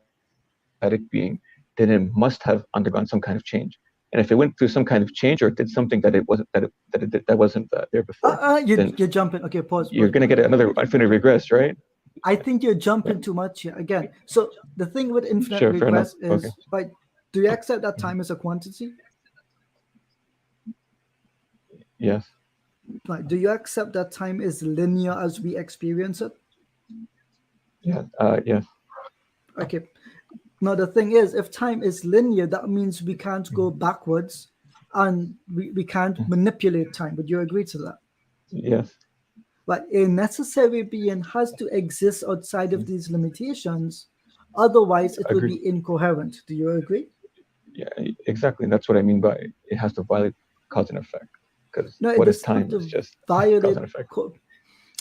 static being, then it must have undergone some kind of change. And if it went through some kind of change or it did something that it wasn't that wasn't there before, you're jumping. Okay, pause. You're gonna get another infinite regress, right? I think you're jumping too much here again. So the thing with infinite regress is, right? Do you accept that time is a quantity? Yes. Like, do you accept that time is linear as we experience it? Yeah. Yes. Okay. Now the thing is, if time is linear, that means we can't go backwards, and we can't manipulate time. Would you agree to that? Yes. But a necessary being has to exist outside of these limitations, otherwise it would be incoherent. Do you agree? Yeah, exactly. And that's what I mean by it has to violate cause and effect. because No, what it is time is just violate. cause and effect.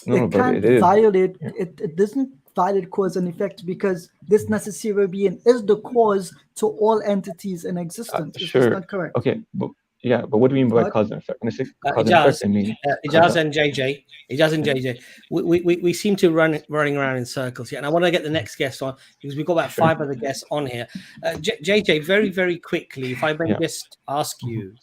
No, It but can't it is. violate. Yeah. It doesn't violate cause and effect because this necessary being is the cause to all entities in existence. Is Sure. this not correct? Okay, but yeah, but what do you mean by What? cause and effect? When I say cause and Ijaz, effect, I mean Ijaz and JJ, we seem to running around in circles here, and I want to get the next guest on because we've got about 5 other guests on here. JJ, very quickly, if I may just ask you,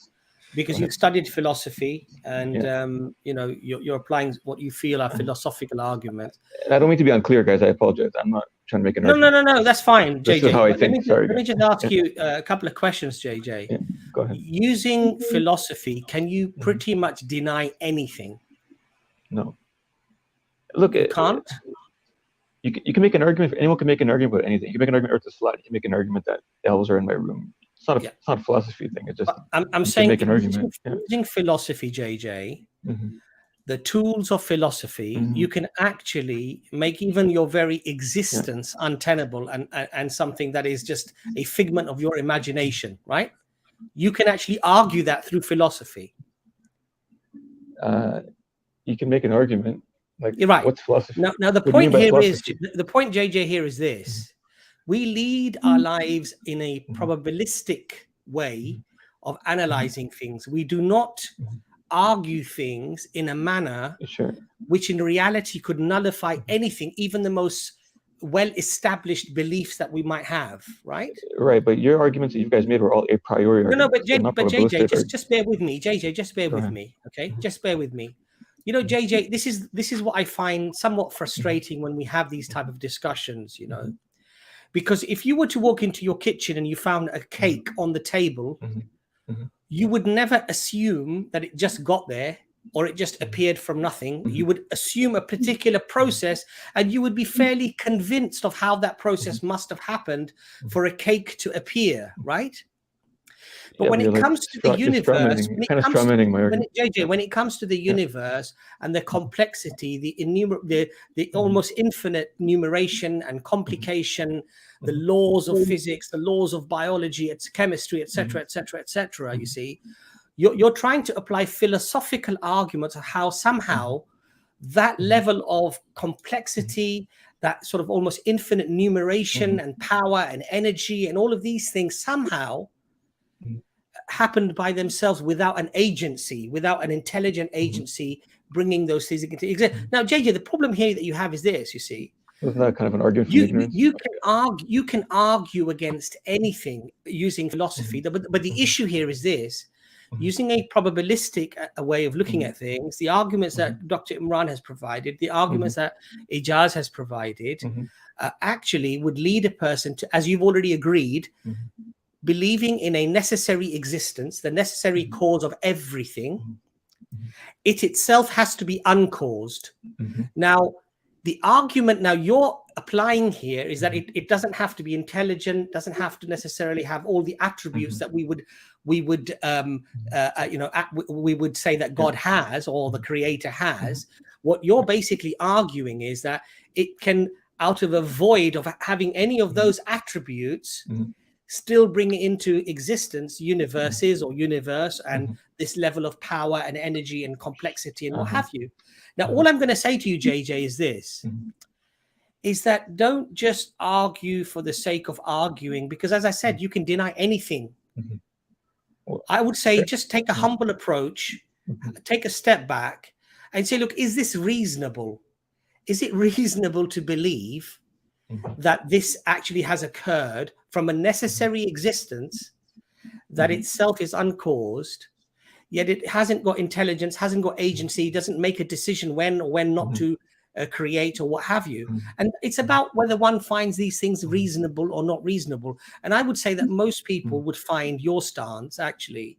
because you've studied philosophy and you know you're applying what you feel are philosophical arguments. And I don't mean to be unclear, guys. I apologize. I'm not trying to make an argument. No, that's fine, This JJ. is how I think. Let me just ask you a couple of questions, JJ. Yeah, go ahead. Using philosophy, can you pretty much deny anything? No. Look, you can't. You can make an argument. Anyone can make an argument about anything. You can make an argument Earth is flat. You can make an argument that elves are in my room. It's not a philosophy thing. It's just I'm saying make an argument. Using philosophy, JJ, the tools of philosophy, you can actually make even your very existence untenable and something that is just a figment of your imagination, right? You can actually argue that through philosophy. You can make an argument. Like, you're right. What's philosophy? Now the point here is the point, JJ, here is this. We lead our lives in a probabilistic way of analyzing things. We do not argue things in a manner which in reality could nullify anything, even the most well-established beliefs that we might have, right? Right, but your arguments that you guys made were all a priori. No, but JJ, just bear with me. JJ, just bear with me, okay? Just bear with me. You know, JJ, this is what I find somewhat frustrating when we have these type of discussions, you know. Because if you were to walk into your kitchen and you found a cake on the table, you would never assume that it just got there or it just appeared from nothing. You would assume a particular process and you would be fairly convinced of how that process must have happened for a cake to appear, right? But when it comes to the universe, when it comes to the universe and the complexity, the almost infinite numeration and complication, the laws of physics, the laws of biology, it's chemistry, etc., etc., etc. You see, you're trying to apply philosophical arguments of how somehow that level of complexity, that sort of almost infinite numeration and power and energy and all of these things somehow happened by themselves without an agency, without an intelligent agency bringing those things into existence. Now, JJ, the problem here that you have is this, you see. Isn't that kind of an argument? You can argue against anything using philosophy, but the issue here is this. Using a probabilistic way of looking at things, the arguments that Dr. Imran has provided, the arguments that Ijaz has provided, actually would lead a person to, as you've already agreed, believing in a necessary existence, the necessary cause of everything. It itself has to be uncaused. Now, the argument now you're applying here is that it doesn't have to be intelligent, doesn't have to necessarily have all the attributes that we would say that God has or the Creator has. What you're basically arguing is that it can, out of a void of having any of those attributes, still bring into existence universes or universe and this level of power and energy and complexity and what have you. Now, all I'm going to say to you, JJ, is this, is that don't just argue for the sake of arguing, because as I said, you can deny anything. I would say just take a humble approach, take a step back and say, look, is this reasonable? Is it reasonable to believe that this actually has occurred from a necessary existence that itself is uncaused, yet it hasn't got intelligence, hasn't got agency, doesn't make a decision when or when not to create or what have you. And it's about whether one finds these things reasonable or not reasonable. And I would say that most people would find your stance actually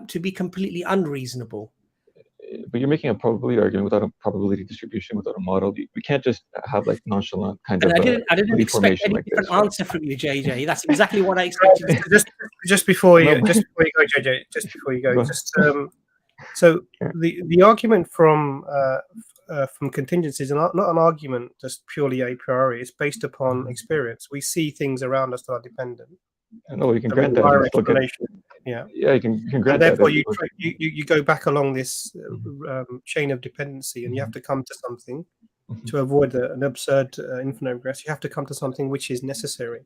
to be completely unreasonable. But you're making a probability argument without a probability distribution, without a model. We can't just have like nonchalant kind of. I didn't expect any different answer from you, JJ. That's exactly what I expected. Just before you go, JJ. Just before you go. So the argument from contingency is not an argument just purely a priori. It's based upon experience. We see things around us that are dependent. No, you can a grant that. higher And still get, explanation. Yeah. yeah, you can grant And that. therefore, you go back along this chain of dependency, and you have to come to something to avoid an absurd infinite regress. You have to come to something which is necessary.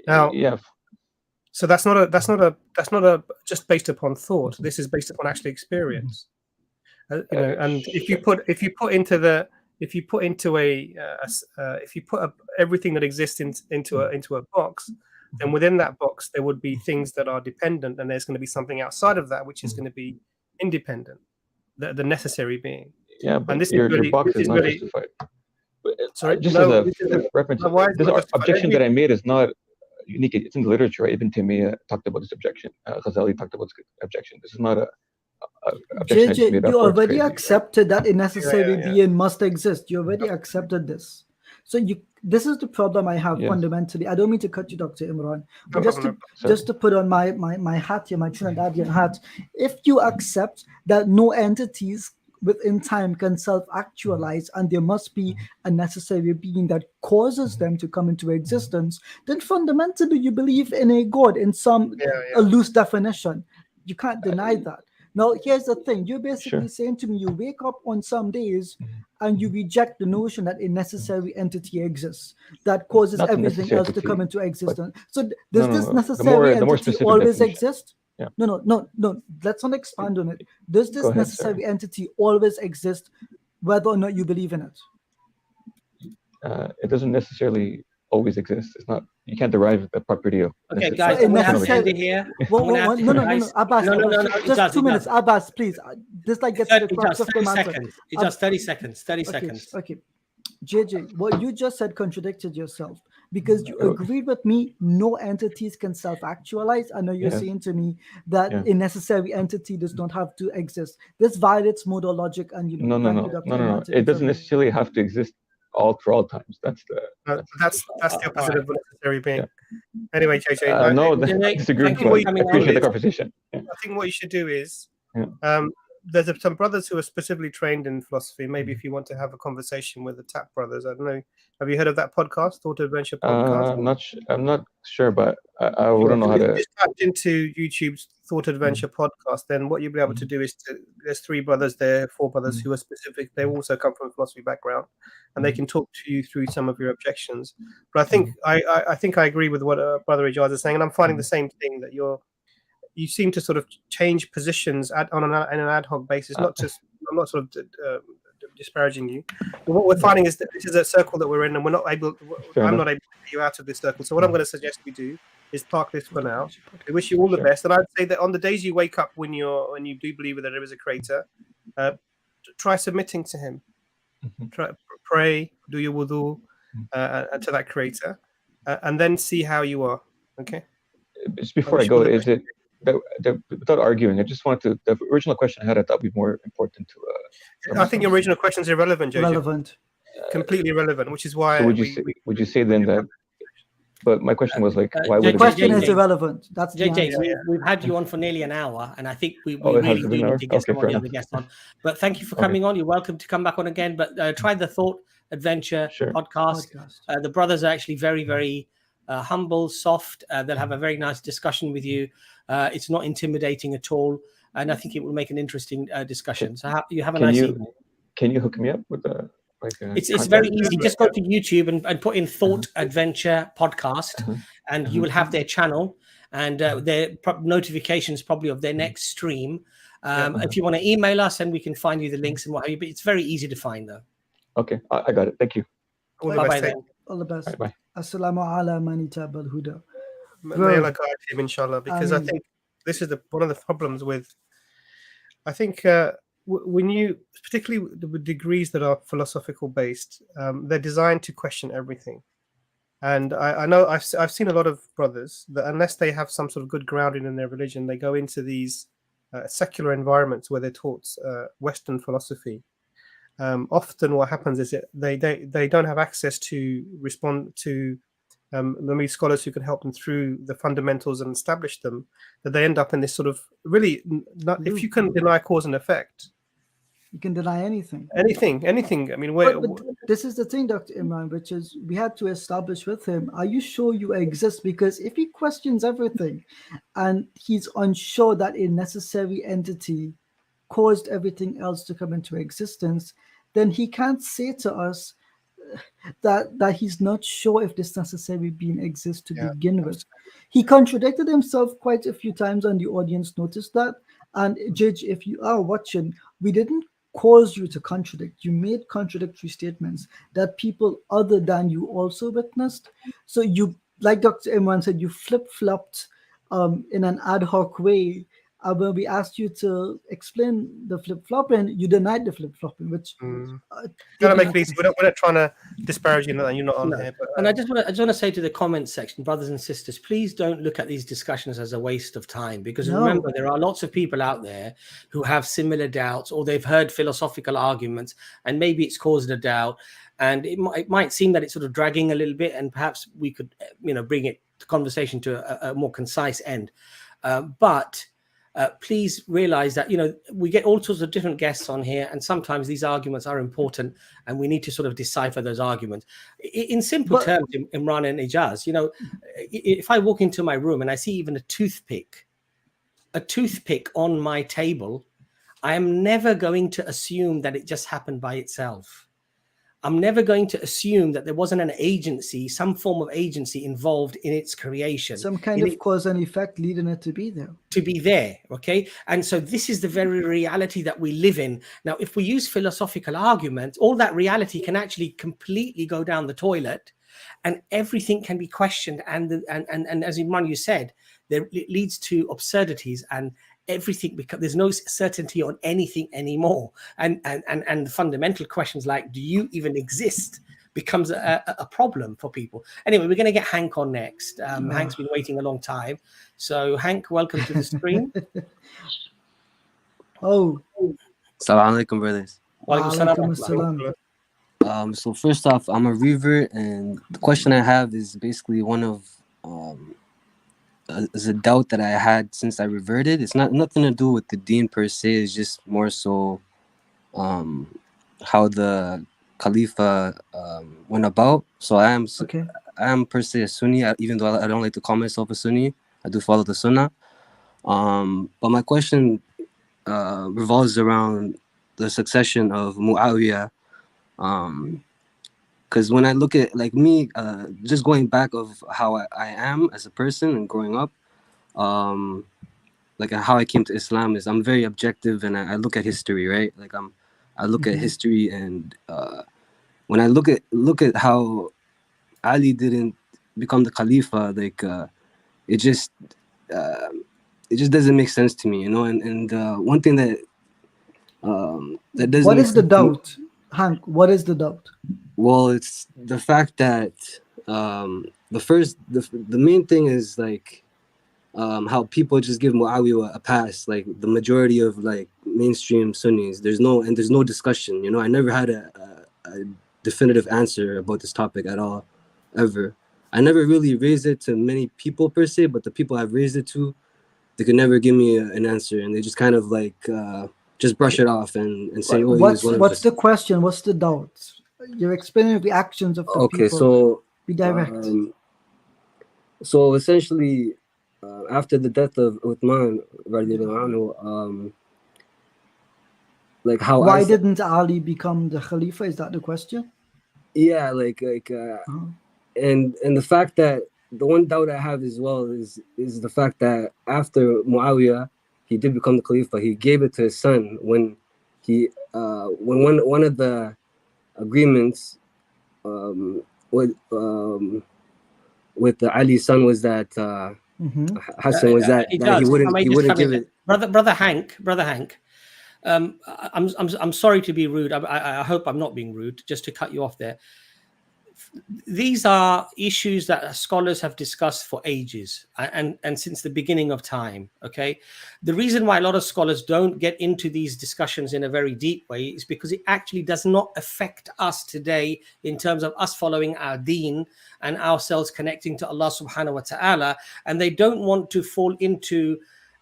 Now, yeah. So that's not a just based upon thought. This is based upon actually experience. You know, and if you put everything that exists into a box, then within that box there would be things that are dependent, and there's going to be something outside of that which is going to be independent, the necessary being. Yeah, but and this your really, box this is not really, justified. Sorry, Just no, as a reference, why is it this not justified? objection that I made is not unique. It's in the literature. Right? Ibn Taymiyyah talked about this objection. Ghazali talked about this objection. This is not a objection I just made up. You already crazy, accepted that a necessary Yeah. being must exist. You already accepted this. So this is the problem I have fundamentally. I don't mean to cut you, Dr. Imran, but just to put on my hat here, my Trinidadian hat. If you accept that no entities within time can self-actualize and there must be a necessary being that causes them to come into existence, then fundamentally you believe in a God in some a loose definition. You can't deny that. Now, here's the thing. You're basically saying to me, you wake up on some days and you reject the notion that a necessary entity exists that causes everything else to come into existence. So does this necessary entity always exist? Yeah. No. Let's not expand on it. Does this necessary entity always exist, whether or not you believe in it? It doesn't necessarily always exist. It's not. You can't derive the property of. Okay, guys, I'm gonna have to end it here. No, Abbas. No, just 2 minutes, Abbas, please. This like gets to the crux of the matter. It's just 30 seconds. 30 seconds. Okay. JJ, what you just said contradicted yourself because you agreed with me. No entities can self-actualize. I know you're saying to me that a necessary entity does not have to exist. This violates modal logic, and No. It doesn't necessarily have to exist all for all times. That's the opposite of necessary being. Anyway, JJ, I disagree. I appreciate the conversation. I think what you should do is, there's some brothers who are specifically trained in philosophy. Maybe if you want to have a conversation with the TAP brothers, I don't know. Have you heard of that podcast, Thought Adventure podcast? I'm not sure, but I wouldn't know how to. If you typed into YouTube's Thought Adventure podcast, then what you'll be able to do is there's 3 brothers there, 4 brothers who are specific. They also come from a philosophy background, and they can talk to you through some of your objections. But I think I agree with what Brother Ijaz is saying, and I'm finding the same thing that you seem to sort of change positions on an ad hoc basis. I'm not sort of disparaging you. But what we're finding is that this is a circle that we're in, and I'm not able to get you out of this circle. So what I'm going to suggest we do is park this for now. I wish you all the best, and I'd say that on the days you wake up when you do believe that there is a creator, try submitting to him. Try pray, do your wudu to that creator, and then see how you are. Okay. Just before I go, is it? Without arguing, I just wanted to. The original question I had, I thought would be more important to. I think your original question is irrelevant, JJ. Irrelevant. Completely irrelevant, which is why. So would you say then that? But my question was like, why would the question is irrelevant? That's JJ. We've had you on for nearly an hour, and I think we really do need to get some of the other guests on. But thank you for coming on. You're welcome to come back on again. But try the Thought Adventure podcast. The brothers are actually very, very humble, soft. They'll have a very nice discussion with you. It's not intimidating at all, and I think it will make an interesting discussion. So you have a nice evening. Can you hook me up with the? It's very easy. Just go to YouTube and put in Thought Adventure podcast, and you will have their channel and their notifications probably of their next stream. If you want to email us, and we can find you the links and what have you. But it's very easy to find, though. Okay, I got it. Thank you. Bye bye. All the best. Bye. Assalamu ala man ittaba al-huda. Inshallah, because I think this is one of the problems with. I think when you, particularly with degrees that are philosophical based, they're designed to question everything. And I know I've seen a lot of brothers that unless they have some sort of good grounding in their religion, they go into these secular environments where they're taught Western philosophy. Often what happens is they don't have access to respond to many scholars who can help them through the fundamentals and establish them, that they end up in this sort of really, if you can deny cause and effect, You can deny anything. Anything. I mean, But this is the thing, Dr. Imran, which is we had to establish with him, are you sure you exist? Because if he questions everything and he's unsure that a necessary entity caused everything else to come into existence, then he can't say to us that he's not sure if this necessary being exists to begin with. He contradicted himself quite a few times, and the audience noticed that. And Judge, if you are watching, we didn't cause you to contradict. You made contradictory statements that people other than you also witnessed. So you, like Dr. Imran said, you flip-flopped in an ad hoc way. When we asked you to explain the flip-flopping, you denied the flip-flopping, which gotta make it easy. We're not trying to disparage you, and you're not on here. But, and I just want to say to the comments section, brothers and sisters, please don't look at these discussions as a waste of time, because remember, there are lots of people out there who have similar doubts, or they've heard philosophical arguments, and maybe it's caused a doubt, and it might seem that it's sort of dragging a little bit, and perhaps we could, bring it the conversation to a more concise end, but. Please realize that, we get all sorts of different guests on here, and sometimes these arguments are important and we need to sort of decipher those arguments. In simple terms, Imran and Ijaz, if I walk into my room and I see even a toothpick on my table, I am never going to assume that it just happened by itself. I'm never going to assume that there wasn't an agency, some form of agency involved in its creation. Some kind of cause and effect leading it to be there. Okay? And so this is the very reality that we live in. Now, if we use philosophical arguments, all that reality can actually completely go down the toilet, and everything can be questioned. And as Imran, you said, it leads to absurdities and everything, because there's no certainty on anything anymore, and fundamental questions like, do you even exist, becomes a problem for people. Anyway, we're going to get Hank on next. Hank's been waiting a long time, so Hank, welcome to the stream. Assalamu alaikum, brothers. Walaikum assalam. So first off, I'm a revert, and the question I have is basically one of is a doubt that I had since I reverted. It's nothing to do with the deen per se. It's just more so how the Khalifa went about. So I am per se a Sunni, even though I don't like to call myself a Sunni. I do follow the Sunnah. But my question revolves around the succession of Muawiah. Because when I look at, like me, just going back of how I am as a person and growing up, like how I came to Islam is I'm very objective, and I look at history, right? Like I look at history, and when I look at how Ali didn't become the Khalifa, like it just doesn't make sense to me, And one thing that doesn't. What is the doubt, Hank? What is the doubt? Well, it's the fact that the main thing is like how people just give Muawiyah a pass. Like the majority of like mainstream Sunnis, there's no discussion. I never had a definitive answer about this topic at all, ever. I never really raised it to many people per se, but the people I've raised it to, they could never give me an answer, and they just kind of like just brush it off and say, "Oh, what's the question? What's the doubt?" You're explaining the actions of the people. So be direct. So essentially, after the death of Uthman, like how why didn't Ali become the Khalifa? Is that the question? Yeah, and the fact that the one doubt I have as well is the fact that after Muawiyah, he did become the Khalifa. He gave it to his son when one of the agreements with the Ali's son was that Hassan was that he wouldn't give it. Brother Hank. I'm sorry to be rude. I hope I'm not being rude. Just to cut you off there. These are issues that scholars have discussed for ages and since the beginning of time. Okay, the reason why a lot of scholars don't get into these discussions in a very deep way is because it actually does not affect us today in terms of us following our deen and ourselves connecting to Allah subhanahu wa ta'ala, and they don't want to fall into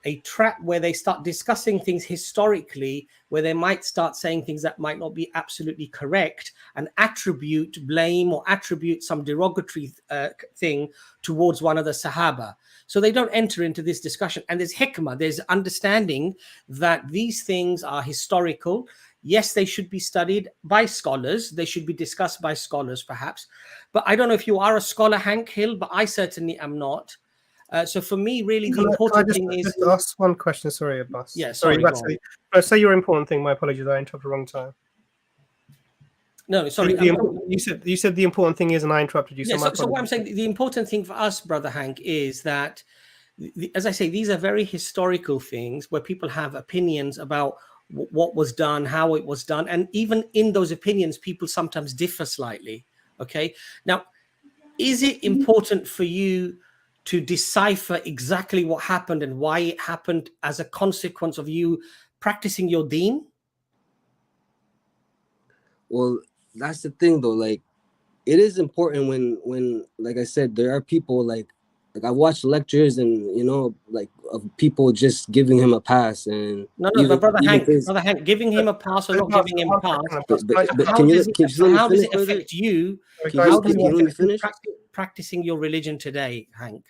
a trap where they start discussing things historically, where they might start saying things that might not be absolutely correct and attribute blame or attribute some derogatory thing towards one of the Sahaba. So they don't enter into this discussion. And there's hikmah, there's understanding that these things are historical. Yes, they should be studied by scholars. They should be discussed by scholars, perhaps. But I don't know if you are a scholar, Hank Hill, but I certainly am not. So for me, really, the important thing is... Just ask one question, sorry, Abbas. Yeah, sorry. Say your important thing. My apologies, I interrupted the wrong time. No, sorry. You said the important thing is, and I interrupted you. Yeah, so what I'm saying, the important thing for us, Brother Hank, is that, as I say, these are very historical things where people have opinions about what was done, how it was done. And even in those opinions, people sometimes differ slightly. Okay. Now, is it important for you to decipher exactly what happened and why it happened as a consequence of you practicing your deen? Well, that's the thing though. Like, it is important when like I said, there are people like I watch lectures and, you know, like of people just giving him a pass and but brother Hank, giving him a pass or not giving him a pass. But how does it affect you? How does it affect practicing your religion today, Hank?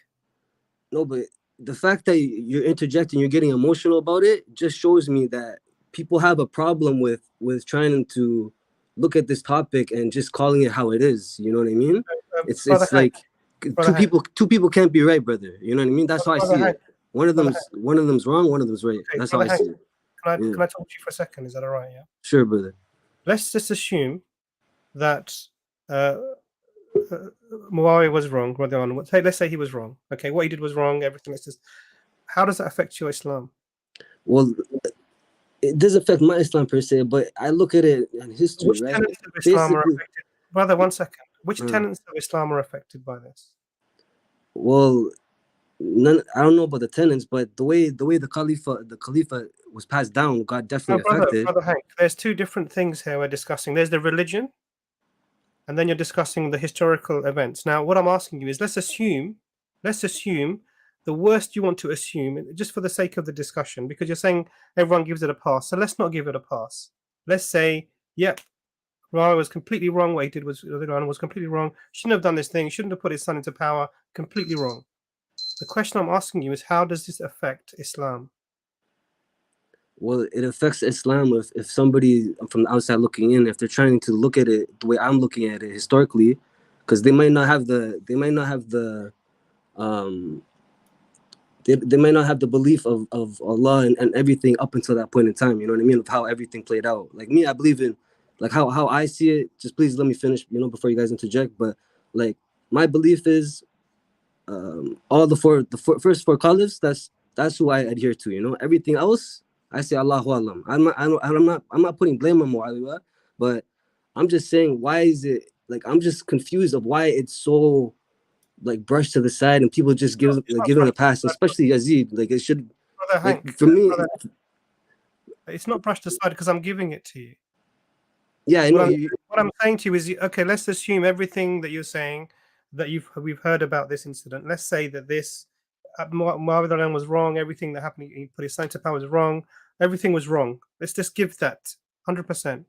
No, but the fact that you're interjecting, you're getting emotional about it, just shows me that people have a problem with trying to look at this topic and just calling it how it is. You know what I mean? It's like two people can't be right, brother. You know what I mean? That's how I see it. One of them's wrong, one of them's right. That's how I see it. Can I talk to you for a second? Is that all right? Yeah. Sure, brother. Let's just assume that Muawiya was wrong. Let's say he was wrong. Okay, what he did was wrong. Everything. It's just, how does that affect your Islam? Well, it does affect my Islam per se, but I look at it in history. Which tenets of Islam are affected? Brother, 1 second. Which tenets of Islam are affected by this? Well, I don't know about the tenets, but the way the Khalifa was passed down got definitely affected. Brother Hank, there's two different things here we're discussing. There's the religion, and then you're discussing the historical events. Now, what I'm asking you is, let's assume the worst you want to assume, just for the sake of the discussion, because you're saying everyone gives it a pass. So let's not give it a pass. Let's say, yep, Muawiya was completely wrong. What he did was completely wrong. Shouldn't have done this thing. Shouldn't have put his son into power. Completely wrong. The question I'm asking you is, how does this affect Islam? Well, it affects Islam if somebody from the outside looking in, if they're trying to look at it the way I'm looking at it historically, because they might not have the belief of Allah and everything up until that point in time. You know what I mean? Of how everything played out. Like me, I believe in, like how I see it. Just please let me finish, you know, before you guys interject. But like my belief is, all the first four caliphs. That's who I adhere to. You know, everything else, I say Allahu Alam. I'm not putting blame on Muawiya, but I'm just saying, why is it like, I'm just confused of why it's so like brushed to the side and people just give it a pass, especially Yazid. Like it should. Brother Hank, like, for me, it's not brushed aside because I'm giving it to you. Yeah, I know. What I'm saying to you is, okay, let's assume everything that you're saying that we've heard about this incident. Let's say that this Muawiya was wrong. Everything that happened, he put his son to power, was wrong. Everything was wrong. Let's just give that 100%.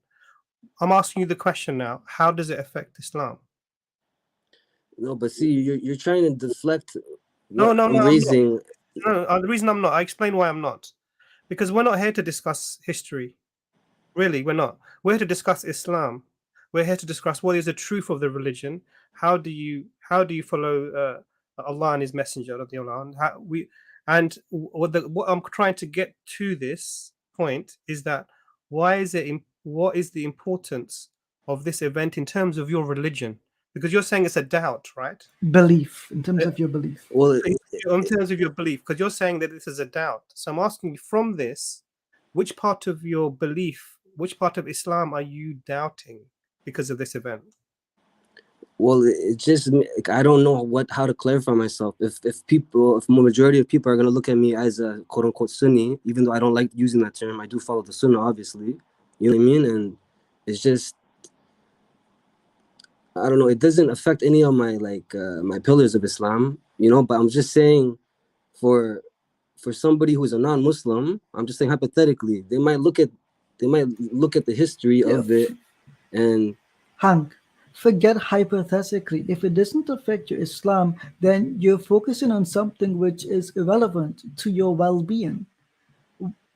I'm asking you the question now: how does it affect Islam? No, but see, you're trying to deflect. No. Raising. No, the reason I'm not. I explain why I'm not. Because we're not here to discuss history. Really, we're not. We're here to discuss Islam. We're here to discuss what is the truth of the religion. How do you follow Allah and His Messenger? What I'm trying to get to this point is that what is the importance of this event in terms of your religion? Because you're saying it's a doubt, right? Belief, in terms of your belief. Well, in terms of your belief, because you're saying that this is a doubt. So I'm asking you, from this, which part of your belief, which part of Islam are you doubting because of this event? Well, it just, I don't know how to clarify myself. If majority of people are gonna look at me as a quote unquote Sunni, even though I don't like using that term, I do follow the Sunnah, obviously. You know what I mean? And it's just, I don't know. It doesn't affect any of my my pillars of Islam, you know. But I'm just saying, for for somebody who's a non-Muslim, I'm just saying hypothetically, they might look at the history of it and Hank, forget hypothetically. If it doesn't affect your Islam, then you're focusing on something which is irrelevant to your well-being.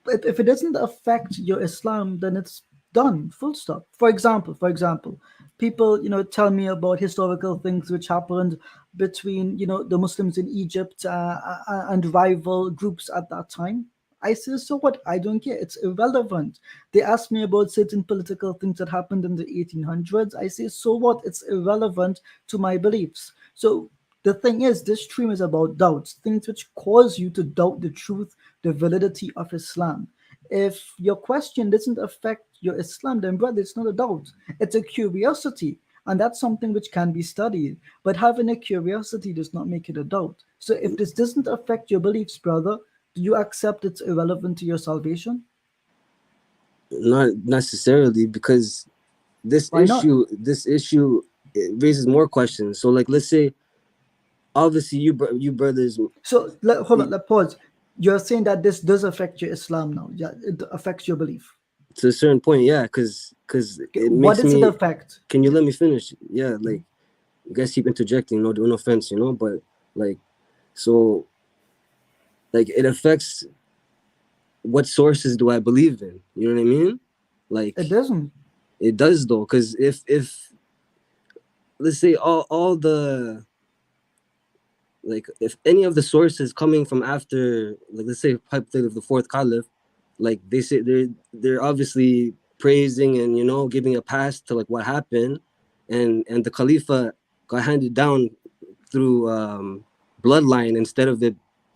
If it doesn't affect your Islam, then it's done, full stop. For example, people, tell me about historical things which happened between, the Muslims in Egypt and rival groups at that time. I say, so what? I don't care. It's irrelevant. They ask me about certain political things that happened in the 1800s. I say, so what? It's irrelevant to my beliefs. So the thing is, this stream is about doubts, things which cause you to doubt the truth, the validity of Islam. If your question doesn't affect your Islam, then brother, it's not a doubt. It's a curiosity. And that's something which can be studied. But having a curiosity does not make it a doubt. So if this doesn't affect your beliefs, brother, do you accept it's irrelevant to your salvation? Not necessarily, because this Why not? issue it raises more questions. So, like, let's say, obviously, you brothers. So hold on, let's pause. You're saying that this does affect your Islam now. Yeah, it affects your belief. To a certain point, yeah, because it What makes does me. it affect? Can you let me finish? Yeah, like, you guys keep interjecting. No offense, but like, so. Like, it affects what sources do I believe in? You know what I mean? Like, It doesn't. It does though, because if let's say all the, like, if any of the sources coming from after, like, let's say hypothetically the fourth caliph, like, they say they're obviously praising and giving a pass to like what happened, and the Khalifa got handed down through bloodline instead of it.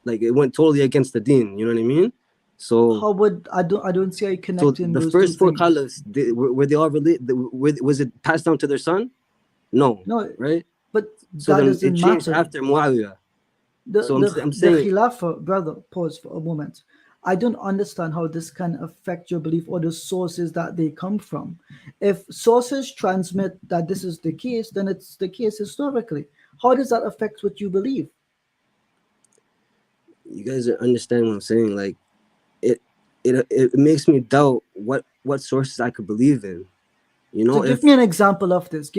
Like, it went totally against the deen, you know what I mean? So How would I don't see how you so connecting the those first two four things. caliphs, were they all related? Was it passed down to their son? No, No, right? but So that then it doesn't changed matter. after Muawiah. So I'm The saying, Khilafah, brother, pause for a moment. I don't understand how this can affect your belief or the sources that they come from. If sources transmit that this is the case, then it's the case historically. How does that affect what you believe? you guys are understanding what I'm saying. Like, it makes me doubt what sources I could believe in. So If give me an example of this.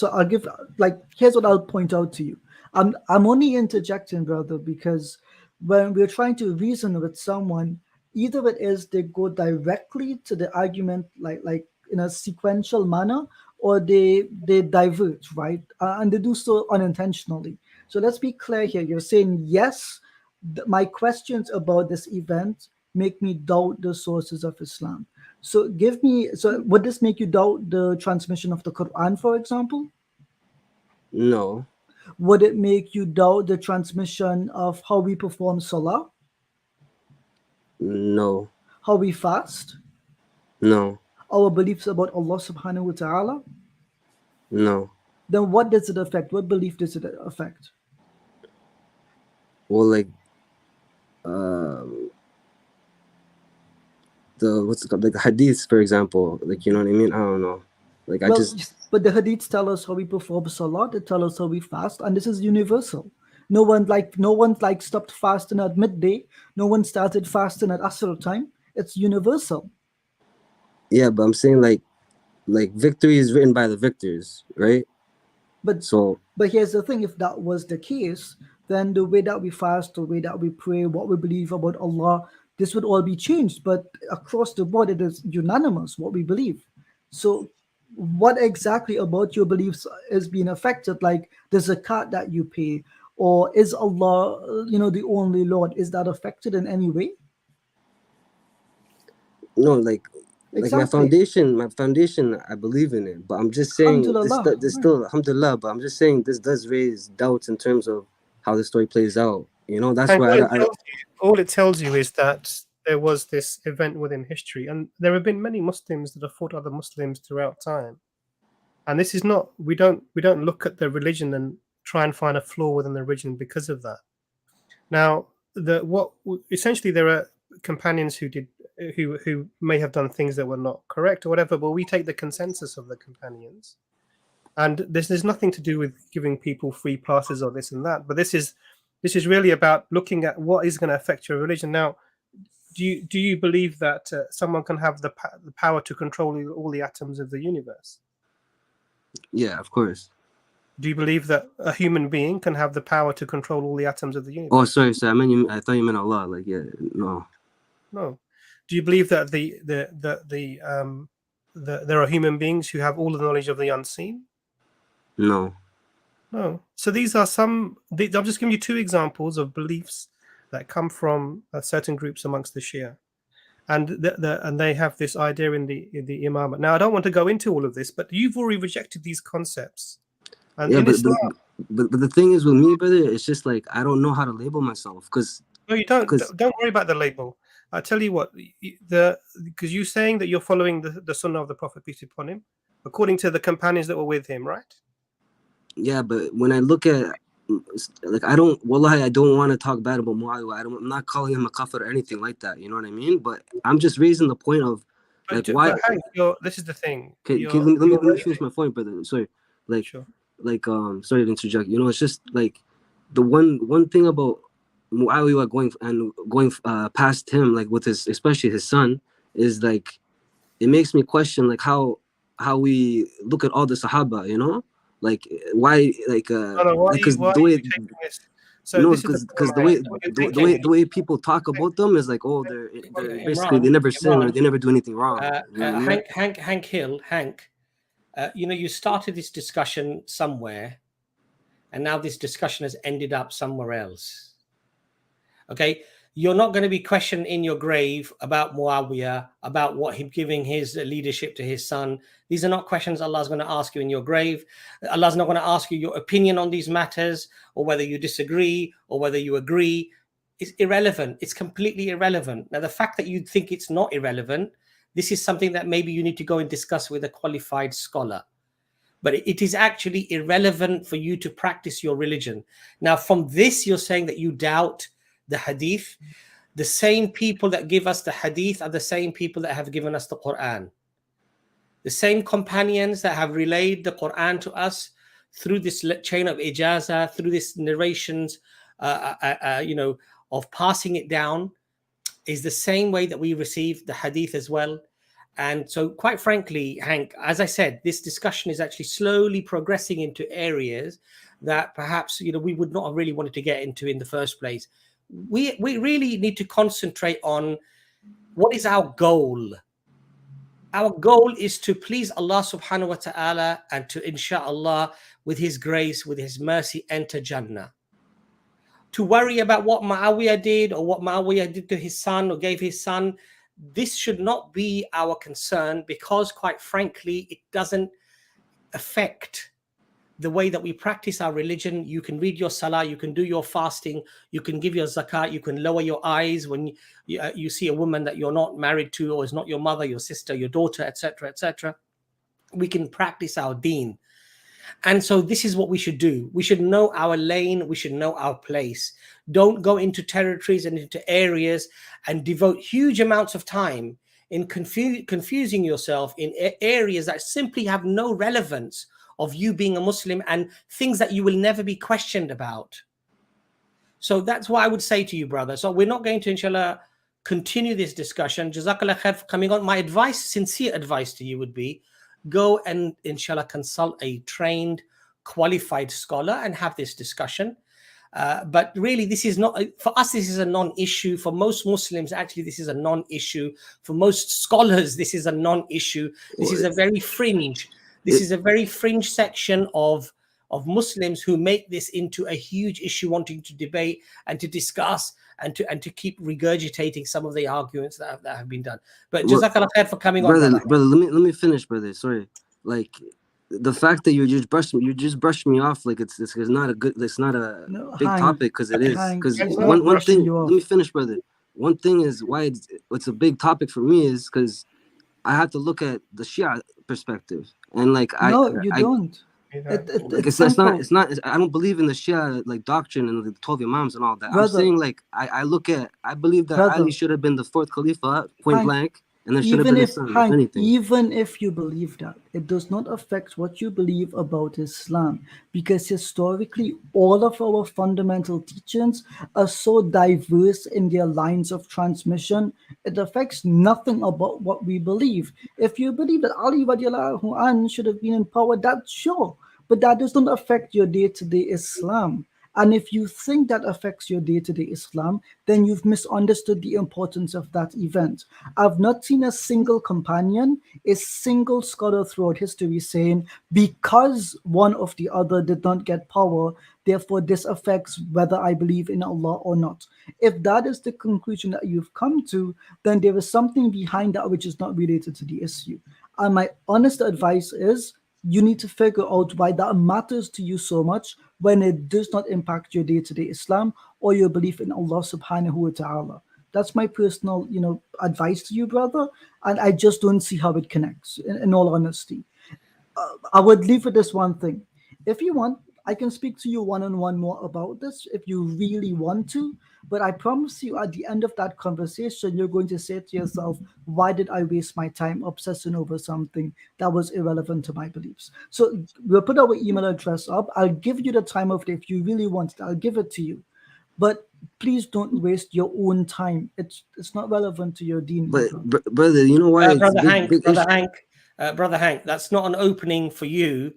I'll give, like, here's what I'll point out to you. I'm only interjecting, brother, because when we're trying to reason with someone, either it is they go directly to the argument like in a sequential manner, or they divert, right? And they do so unintentionally. So let's be clear here. You're saying yes, my questions about this event make me doubt the sources of Islam. So would this make you doubt the transmission of the Quran, for example? no, Would it make you doubt the transmission of how we perform salah, no, how we fast, no, our beliefs about Allah subhanahu wa ta'ala? no. Then what does it affect? What belief does it affect? Well, like, what's it called? Like the hadiths, for example. Like, you know what I mean? I don't know. Like, But the hadiths tell us how we perform salah, they tell us how we fast, and this is universal. No one stopped fasting at midday. No one started fasting at Asr time. It's universal. yeah, but I'm saying, like victory is written by the victors, right? But here's the thing: if that was the case, then the way that we fast, the way that we pray, what we believe about Allah, this would all be changed. But across the board, it is unanimous what we believe. So what exactly about your beliefs is being affected? Like the zakat that you pay, or is Allah, the only Lord? Is that affected in any way? No, like Exactly. my foundation, I believe in it. But I'm just saying this still, alhamdulillah. But I'm just saying this does raise doubts in terms of how the story plays out. That's And why all it tells you is that there was this event within history, and there have been many Muslims that have fought other Muslims throughout time. And this is not, we don't look at the religion and try and find a flaw within the religion because of that. Now, essentially there are companions who may have done things that were not correct or whatever, but we take the consensus of the companions. And there's nothing to do with giving people free passes or this and that, but this is This is really about looking at what is going to affect your religion. Now, do you believe that someone can have the power to control all the atoms of the universe? Yeah, of course. Do you believe that a human being can have the power to control all the atoms of the universe? Oh, sorry. I thought you meant Allah. Like, yeah, no. No. Do you believe that there are human beings who have all the knowledge of the unseen? No. No. So these are I'm just giving you two examples of beliefs that come from certain groups amongst the Shia, and they have this idea in the Imamah. Now, I don't want to go into all of this, but you've already rejected these concepts. And yeah, but the thing is with me, brother, it's just like I don't know how to label myself because. No, you don't. Don't worry about the label. I tell you what, because you're saying that you're following the Sunnah of the Prophet, peace be upon him, according to the companions that were with him, right? Yeah, but when I look at, like, wallahi, I don't want to talk bad about Muawiya. I'm not calling him a kafir or anything like that. You know what I mean? But I'm just raising the point of, like, why? But Hank, this is the thing. Let me finish my point, brother. Sorry, like, sure. Like, sorry to interject. You know, it's just like the one thing about Muawiya going past him, like with especially his son, is like it makes me question like how we look at all the Sahaba, you know, like why because the way people talk about them is like, oh, they're basically they never sin or they never do anything wrong. Hank Hill, you know, you started this discussion somewhere, and now this discussion has ended up somewhere else. Okay, you're not going to be questioned in your grave about Muawiyah, about what him giving his leadership to his son. These are not questions Allah's going to ask you in your grave. Allah's not going to ask you your opinion on these matters, or whether you disagree, or whether you agree. It's irrelevant. It's completely irrelevant. Now, the fact that you think it's not irrelevant, this is something that maybe you need to go and discuss with a qualified scholar. But it is actually irrelevant for you to practice your religion. Now, from this, you're saying that you doubt the hadith. The same people that give us the hadith are the same people that have given us the Qur'an. The same companions that have relayed the Qur'an to us through this chain of ijaza, through this narrations, you know, of passing it down, is the same way that we receive the hadith as well. And so, quite frankly, Hank, as I said, this discussion is actually slowly progressing into areas that perhaps, you know, we would not have really wanted to get into in the first place. We really need to concentrate on what is our goal. Our goal is to please Allah subhanahu wa ta'ala and to, inshallah, with his grace, with his mercy, enter Jannah. To worry about what Muawiyah did or what Muawiyah did to his son or gave his son, this should not be our concern, because quite frankly, it doesn't affect the way that we practice our religion. You can read your salah, you can do your fasting, you can give your zakat, you can lower your eyes when you see a woman that you're not married to or is not your mother, your sister, your daughter, etc., etc. We can practice our deen. And so this is what we should do. We should know our lane. We should know our place. Don't go into territories and into areas and devote huge amounts of time in confusing yourself in areas that simply have no relevance of you being a Muslim and things that you will never be questioned about. So that's what I would say to you, brother. So we're not going to, inshallah, continue this discussion. Jazakallah khair for coming on. My advice, sincere advice to you would be, go and, inshallah, consult a trained, qualified scholar and have this discussion. But really, this is not, for us, this is a non-issue. For most Muslims, actually, this is a non-issue. For most scholars, this is a non-issue. This is a very fringe. This is a very fringe section of Muslims who make this into a huge issue, wanting to debate and to discuss and to keep regurgitating some of the arguments that have been done. But Jazakallah khair for coming on. Brother, let me finish, brother. Sorry. Like the fact that you just brushed me off like it's not a big topic, because it is. Because one thing, let me finish, brother. One thing is why it's a big topic for me is because I have to look at the Shia perspective, and like you don't. It's not. I don't believe in the Shia like doctrine and the 12 Imams and all that. Brother, I'm saying like I believe that Ali should have been the fourth Khalifa, point blank, and that shouldn't have been Islam, if anything. Even if you believe that, it does not affect what you believe about Islam, because historically all of our fundamental teachings are so diverse in their lines of transmission, it affects nothing about what we believe. If you believe that Ali radiallahu anhu should have been in power, that's sure, but that does not affect your day-to-day Islam. And if you think that affects your day-to-day Islam, then you've misunderstood the importance of that event. I've not seen a single companion, a single scholar throughout history saying, because one of the other did not get power, therefore this affects whether I believe in Allah or not. If that is the conclusion that you've come to, then there is something behind that which is not related to the issue. And my honest advice is, you need to figure out why that matters to you so much when it does not impact your day-to-day Islam or your belief in Allah subhanahu wa ta'ala. That's my personal, advice to you, brother. And I just don't see how it connects, in all honesty. I would leave with this one thing. If you want, I can speak to you one-on-one more about this if you really want to. But I promise you, at the end of that conversation, you're going to say to yourself, why did I waste my time obsessing over something that was irrelevant to my beliefs? So we'll put our email address up. I'll give you the time of day. If you really want it, I'll give it to you. But please don't waste your own time. It's not relevant to your deen. But brother, you know why? Brother Hank, that's not an opening for you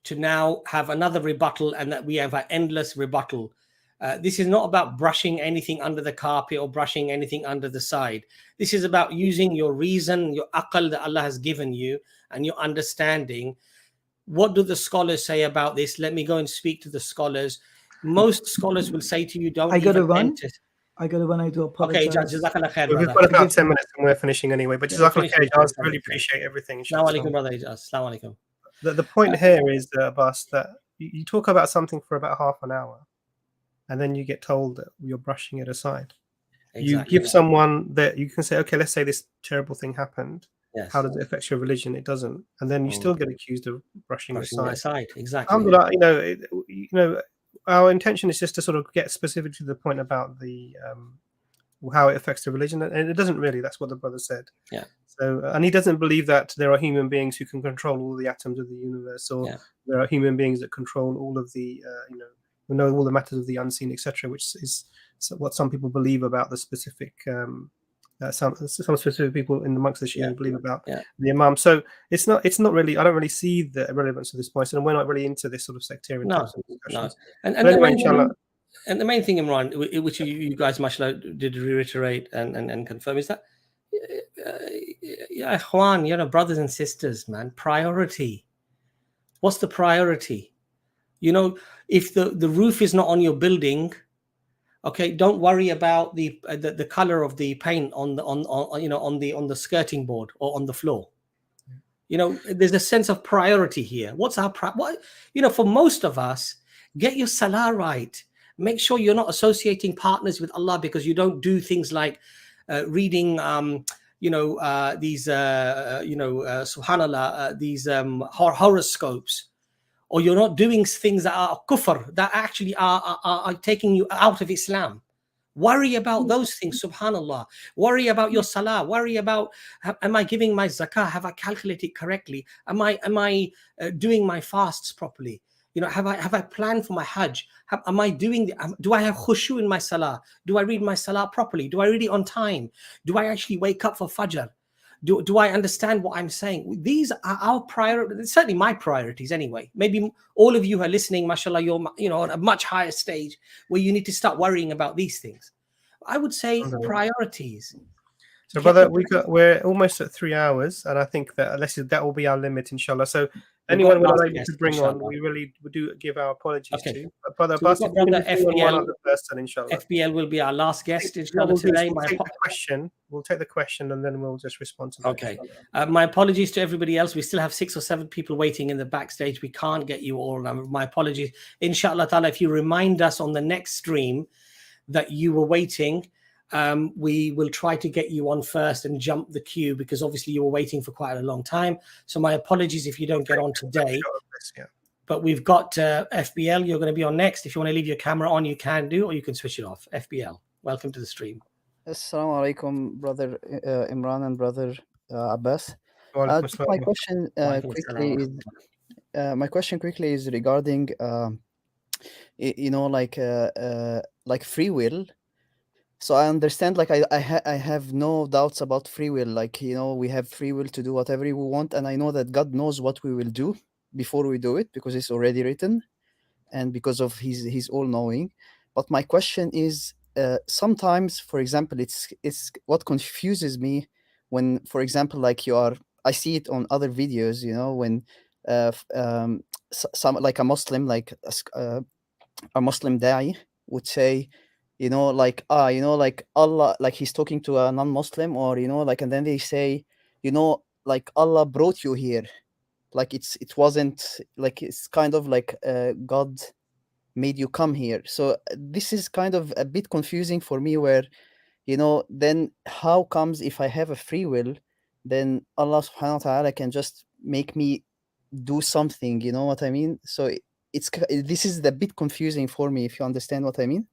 to now have another rebuttal and that we have an endless rebuttal. This is not about brushing anything under the carpet or brushing anything under the side. This is about using your reason, your aql that Allah has given you and your understanding. What do the scholars say about this? Let me go and speak to the scholars. Most scholars will say to you, don't I gotta run. enter. I do apologize. Okay, Jazakallah khair, We've brother. got about 10 minutes and we're finishing anyway. But Jazakallah khair, I really appreciate everything. Assalamu alaikum, brother Ijaz. Assalamu alaikum. The point here is, Abbas, that you talk about something for about half an hour, and then you get told that you're brushing it aside. Exactly. You give someone that you can say, okay, let's say this terrible thing happened. Yes. How does it affect your religion? It doesn't, and then you still get accused of brushing it aside. Exactly. Our intention is just to sort of get specific to the point about the how it affects the religion, and it doesn't really. That's what the brother said. Yeah. So, and he doesn't believe that there are human beings who can control all the atoms of the universe, or there are human beings that control all of the, we know all the matters of the unseen, etc., which is what some people believe about the specific, some specific people in amongst the Shia believe about the Imam. So it's not really. I don't really see the relevance of this point, and we're not really into this sort of sectarian types of discussions. And the main thing, Imran, which you guys did reiterate and confirm, is that, Ikhwan, brothers and sisters, man, priority. What's the priority? If the roof is not on your building, okay, don't worry about the color of the paint on the skirting board or on the floor. There's a sense of priority here. What's our for most of us, get your salah right. Make sure you're not associating partners with Allah because you don't do things like reading these subhanallah, these horoscopes, or you're not doing things that are kufr, that actually are taking you out of Islam. Worry about those things, subhanallah. Worry about your salah. Worry about, am I giving my zakah? Have I calculated correctly? Am I doing my fasts properly? Have I planned for my hajj? Do I have khushu in my salah? Do I read my salah properly? Do I read it on time? Do I actually wake up for fajr? Do I understand what I'm saying? These are our priorities, certainly my priorities anyway. Maybe all of you who are listening, mashallah, you're on a much higher stage where you need to start worrying about these things. I would say priorities. So, brother, we're almost at 3 hours, and I think that that will be our limit, inshallah. So, anyone we're not able to bring on, we really do give our apologies to. But brother, Abbas, if you can bring one other person, inshallah. FBL will be our last guest, inshallah, today. We'll take the question, and then we'll just respond to that. Okay. My apologies to everybody else. We still have 6 or 7 people waiting in the backstage. We can't get you all. My apologies. Inshallah ta'ala, if you remind us on the next stream that you were waiting, we will try to get you on first and jump the queue, because obviously you were waiting for quite a long time. So my apologies if you don't get on today. But we've got FBL. You're going to be on next. If you want to leave your camera on, you can do, or you can switch it off. FBL, welcome to the stream. Assalamu alaikum, brother Imran and brother Abbas. Walaikum Just my assalam. question Walaikum quickly is assalam. my question quickly is regarding you know, like free will. So I understand, like I have no doubts about free will. Like, you know, we have free will to do whatever we want, and I know that God knows what we will do before we do it because it's already written, and because of He's all knowing. But my question is, sometimes, for example, it's what confuses me when, for example, like I see it on other videos, you know, when some like a Muslim, like a Muslim da'i would say, you know, like you know, like Allah, like he's talking to a non-Muslim, or you know, like, and then they say, you know, like Allah brought you here, like it wasn't like, it's kind of like God made you come here. So this is kind of a bit confusing for me, where, you know, then how comes if I have a free will, then Allah subhanahu wa ta'ala can just make me do something, you know what I mean? So this is a bit confusing for me, if you understand what I mean.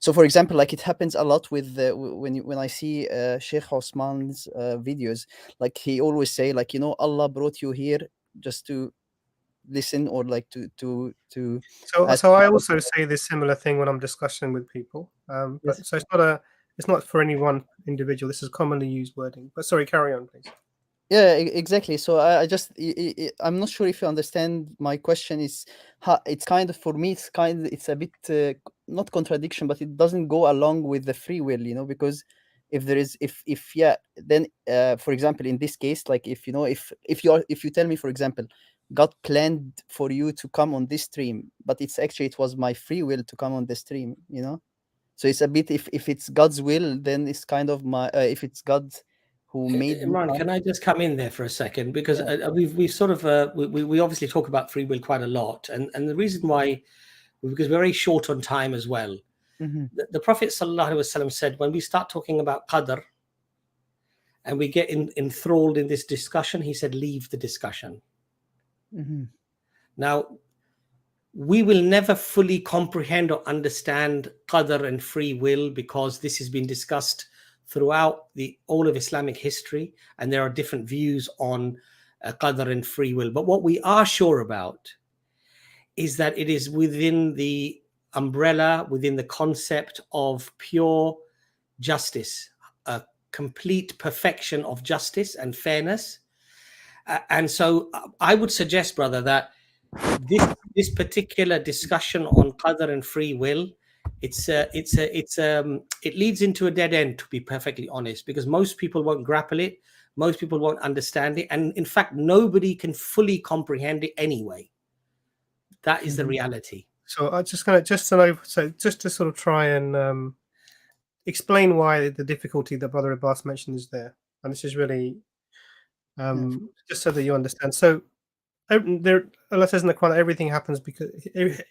So for example, like it happens a lot with when I see Sheikh Osman's videos, like he always say, like, you know, Allah brought you here just to listen, or like to ask So I you also say this similar thing when I'm discussing with people. Yes. But so it's not for any one individual. This is commonly used wording. But sorry, carry on, please. Yeah, exactly. So I just I'm not sure if you understand my question. Is it's kind of, for me, it's a bit not contradiction, but it doesn't go along with the free will, you know, because if there is, if yeah, then for example, in this case, like, if you know, if you tell me, for example, God planned for you to come on this stream, but it was my free will to come on the stream, you know. So it's a bit, if it's God's will, then it's kind of my if it's God who made me Imran, come. can I just come in there for a second? Because Yeah. we've sort of we obviously talk about free will quite a lot, and the reason why, because we're very short on time as well. Mm-hmm. The Prophet Sallallahu Alaihi Wasallam said, when we start talking about Qadr and we get enthralled in this discussion, he said, leave the discussion. Mm-hmm. Now, we will never fully comprehend or understand Qadr and free will, because this has been discussed throughout all of Islamic history, and there are different views on Qadr and free will. But what we are sure about is that it is within the umbrella, within the concept of pure justice, a complete perfection of justice and fairness. And so I would suggest, brother, that this particular discussion on Qadr and free will, it leads into a dead end, to be perfectly honest, because most people won't grapple it, most people won't understand it, and in fact, nobody can fully comprehend it anyway. That is the reality. So I'm just to sort of try and explain why the difficulty that Brother Abbas mentioned is there, and this is really just so that you understand. So there, Allah says in the Quran, everything happens because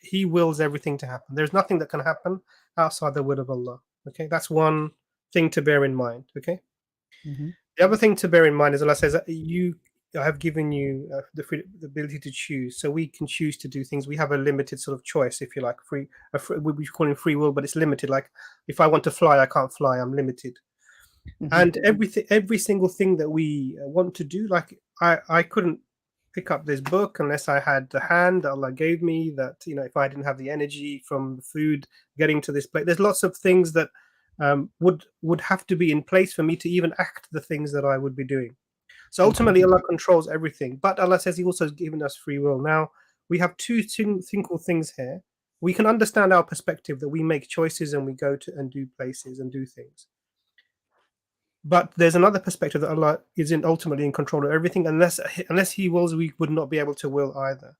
He wills everything to happen. There's nothing that can happen outside the will of Allah. Okay, that's one thing to bear in mind. Okay. Mm-hmm. The other thing to bear in mind is Allah says that I have given you the ability to choose, so we can choose to do things. We have a limited sort of choice, if you like, we call it free will, but it's limited. Like, if I want to fly, I can't fly. I'm limited. Mm-hmm. And every single thing that we want to do, like I couldn't pick up this book unless I had the hand that Allah gave me. That, you know, if I didn't have the energy from the food getting to this place, there's lots of things that would have to be in place for me to even act the things that I would be doing. So ultimately, Allah controls everything, but Allah says He also has given us free will. Now, we have two single things here. We can understand our perspective, that we make choices and we go to and do places and do things. But there's another perspective, that Allah isn't ultimately in control of everything. Unless He wills, we would not be able to will either.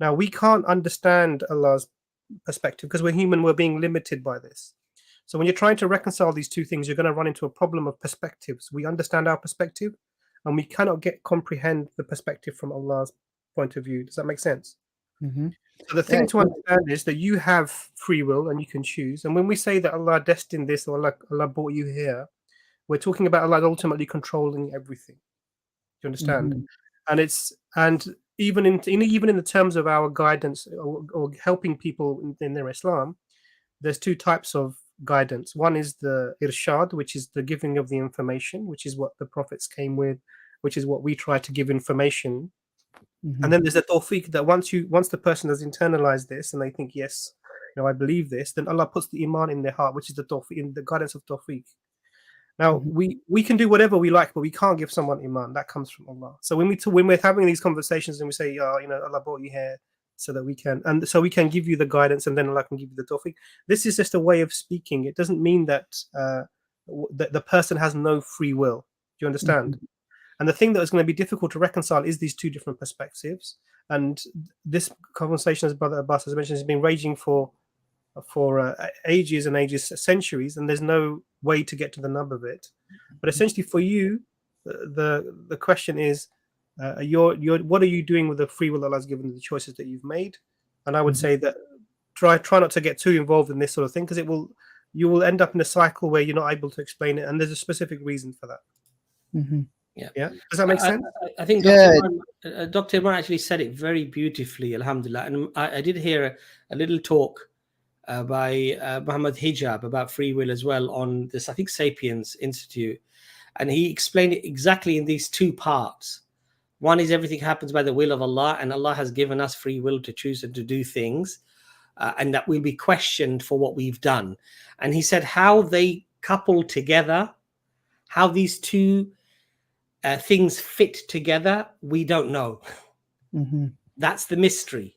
Now, we can't understand Allah's perspective because we're human, we're being limited by this. So when you're trying to reconcile these two things, you're going to run into a problem of perspectives. We understand our perspective, and we cannot comprehend the perspective from Allah's point of view. Does that make sense? Mm-hmm. So the thing to understand is that you have free will and you can choose. And when we say that Allah destined this, or Allah brought you here, we're talking about Allah ultimately controlling everything. Do you understand? Mm-hmm. And even in the terms of our guidance or helping people in their Islam, there's two types of guidance. One is the irshad, which is the giving of the information, which is what the prophets came with, which is what we try to give information. And then there's the tawfiq that once the person has internalized this and they think, yes, I believe this, then Allah puts the iman in their heart, which is the tawfiq, in the guidance of tawfiq. Now we can do whatever we like, but we can't give someone iman. That comes from Allah. So when we're having these conversations and we say, Allah brought you here so that we can give you the guidance, and then Allah can give you the tawfiq. This is just a way of speaking. It doesn't mean that the person has no free will. Do you understand? And the thing that is going to be difficult to reconcile is these two different perspectives. And this conversation, as Brother Abbas has mentioned, has been raging for ages and ages, centuries, and there's no way to get to the nub of it. But essentially, for you, the question is, what are you doing with the free will Allah has given you, the choices that you've made? And I would say that try not to get too involved in this sort of thing, because you will end up in a cycle where you're not able to explain it, and there's a specific reason for that. Yeah. Does that make sense? I think Dr. Imran actually said it very beautifully, alhamdulillah. And I did hear a little talk by Muhammad Hijab about free will as well on this, I think, Sapience Institute. And he explained it exactly in these two parts. One is everything happens by the will of Allah, and Allah has given us free will to choose and to do things, and that we'll be questioned for what we've done. And he said how they couple together, how these two things fit together, we don't know. That's the mystery.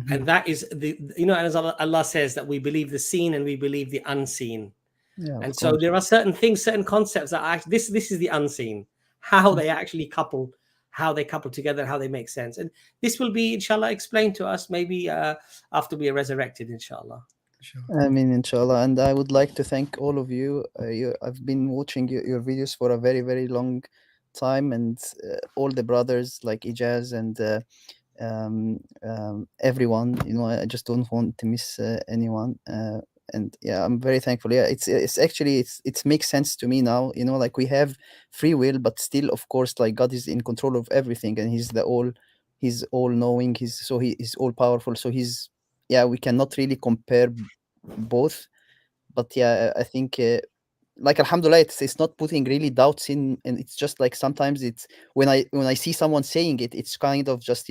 And that is as Allah says, that we believe the seen and we believe the unseen. And so there are certain things, certain concepts that this is the unseen, how they actually couple, how they couple together, how they make sense. And this will be, inshallah, explained to us maybe after we are resurrected, inshallah. I mean, inshallah. And I would like to thank all of you. I've been watching your videos for a very, very long time, and all the brothers like Ijaz and everyone, I just don't want to miss anyone. And yeah, I'm very thankful. Yeah, it's actually it makes sense to me now. Like we have free will, but still, of course, like God is in control of everything, and He's all knowing. He's all powerful. So we cannot really compare both. But yeah, I think like alhamdulillah, it's not putting really doubts in, and it's just like sometimes it's when I see someone saying it, it's kind of just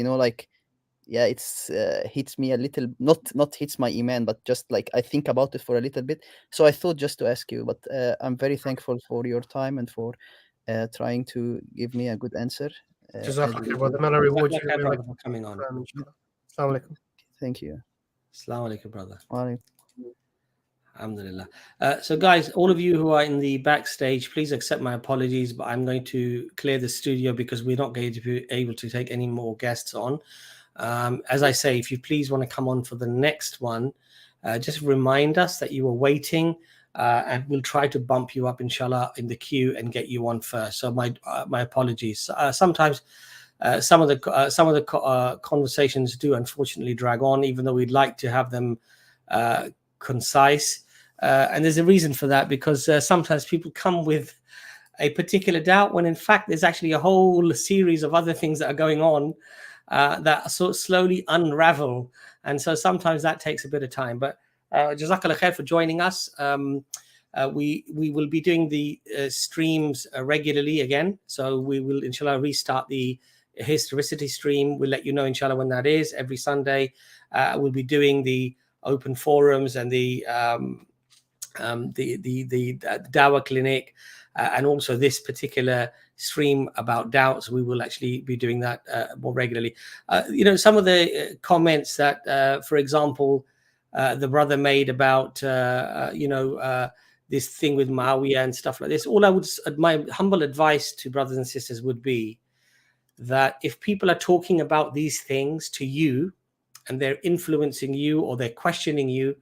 it's hits me a little, not hits my iman, but just like I think about it for a little bit. So I thought just to ask you, but I'm very thankful for your time and for trying to give me a good answer. Jazakallah, brother. May Allah reward you for coming on. Assalamu alaikum. Thank you. Assalamu alaikum, brother. Alaikum. Alhamdulillah. So guys, all of you who are in the backstage, please accept my apologies, but I'm going to clear the studio because we're not going to be able to take any more guests on. As I say, if you please want to come on for the next one, just remind us that you were waiting, and we'll try to bump you up, inshallah, in the queue and get you on first. So my apologies. Sometimes some of the conversations do unfortunately drag on, even though we'd like to have them concise. And there's a reason for that, because sometimes people come with a particular doubt when in fact there's actually a whole series of other things that are going on that sort of slowly unravel. And so sometimes that takes a bit of time. But Jazakallah khair for joining us. We will be doing the streams regularly again. So we will, inshallah, restart the historicity stream. We'll let you know, inshallah, when that is. Every Sunday, we'll be doing the open forums and the Dawah clinic, and also this particular stream about doubts. We will actually be doing that more regularly. Some of the comments that, for example, the brother made about this thing with Muawiya and stuff like this. My humble advice to brothers and sisters would be that if people are talking about these things to you and they're influencing you or they're questioning you,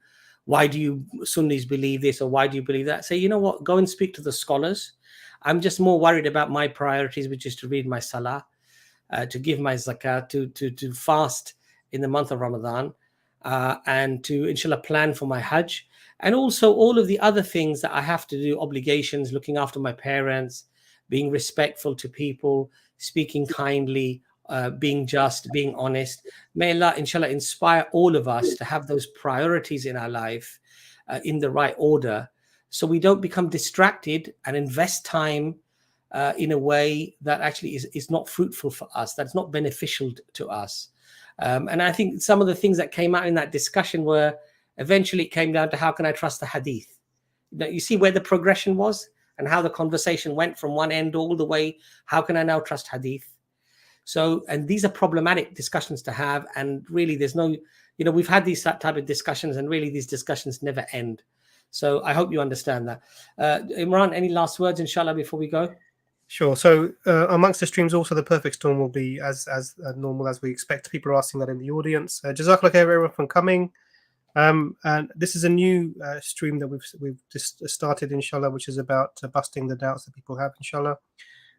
why do you Sunnis believe this or why do you believe that? Say, you know what, go and speak to the scholars. I'm just more worried about my priorities, which is to read my salah, to give my zakat, to fast in the month of Ramadan, and to, inshallah, plan for my hajj. And also all of the other things that I have to do, obligations, looking after my parents, being respectful to people, speaking kindly, being just, being honest. May Allah, inshallah, inspire all of us to have those priorities in our life in the right order, so we don't become distracted and invest time in a way that actually is not fruitful for us, that's not beneficial to us. And I think some of the things that came out in that discussion were eventually it came down to how can I trust the hadith? You see where the progression was and how the conversation went from one end all the way. How can I now trust hadith? So, and these are problematic discussions to have. And really, there's no, we've had these type of discussions and really these discussions never end. So I hope you understand that. Imran, any last words, inshallah, before we go? Sure. So amongst the streams, also the perfect storm will be as normal as we expect. People are asking that in the audience. Jazakallah khair everyone for coming. And this is a new stream that we've just started, inshallah, which is about busting the doubts that people have, inshallah.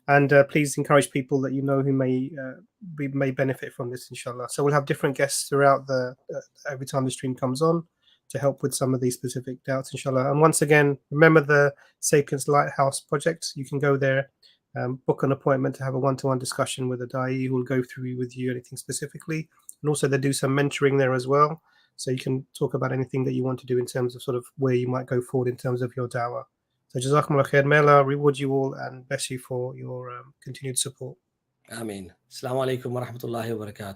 And please encourage people that you know who may benefit from this, inshallah. So we'll have different guests throughout every time the stream comes on to help with some of these specific doubts, inshallah. And once again, remember the Sapience Lighthouse project. You can go there, book an appointment to have a one-to-one discussion with a da'i who will go through with you anything specifically. And also they do some mentoring there as well. So you can talk about anything that you want to do in terms of sort of where you might go forward in terms of your dawah. So Jazakumullah khair. May Allah reward you all and bless you for your continued support. Ameen. Assalamu alaikum wa rahmatullahi wa barakatuh.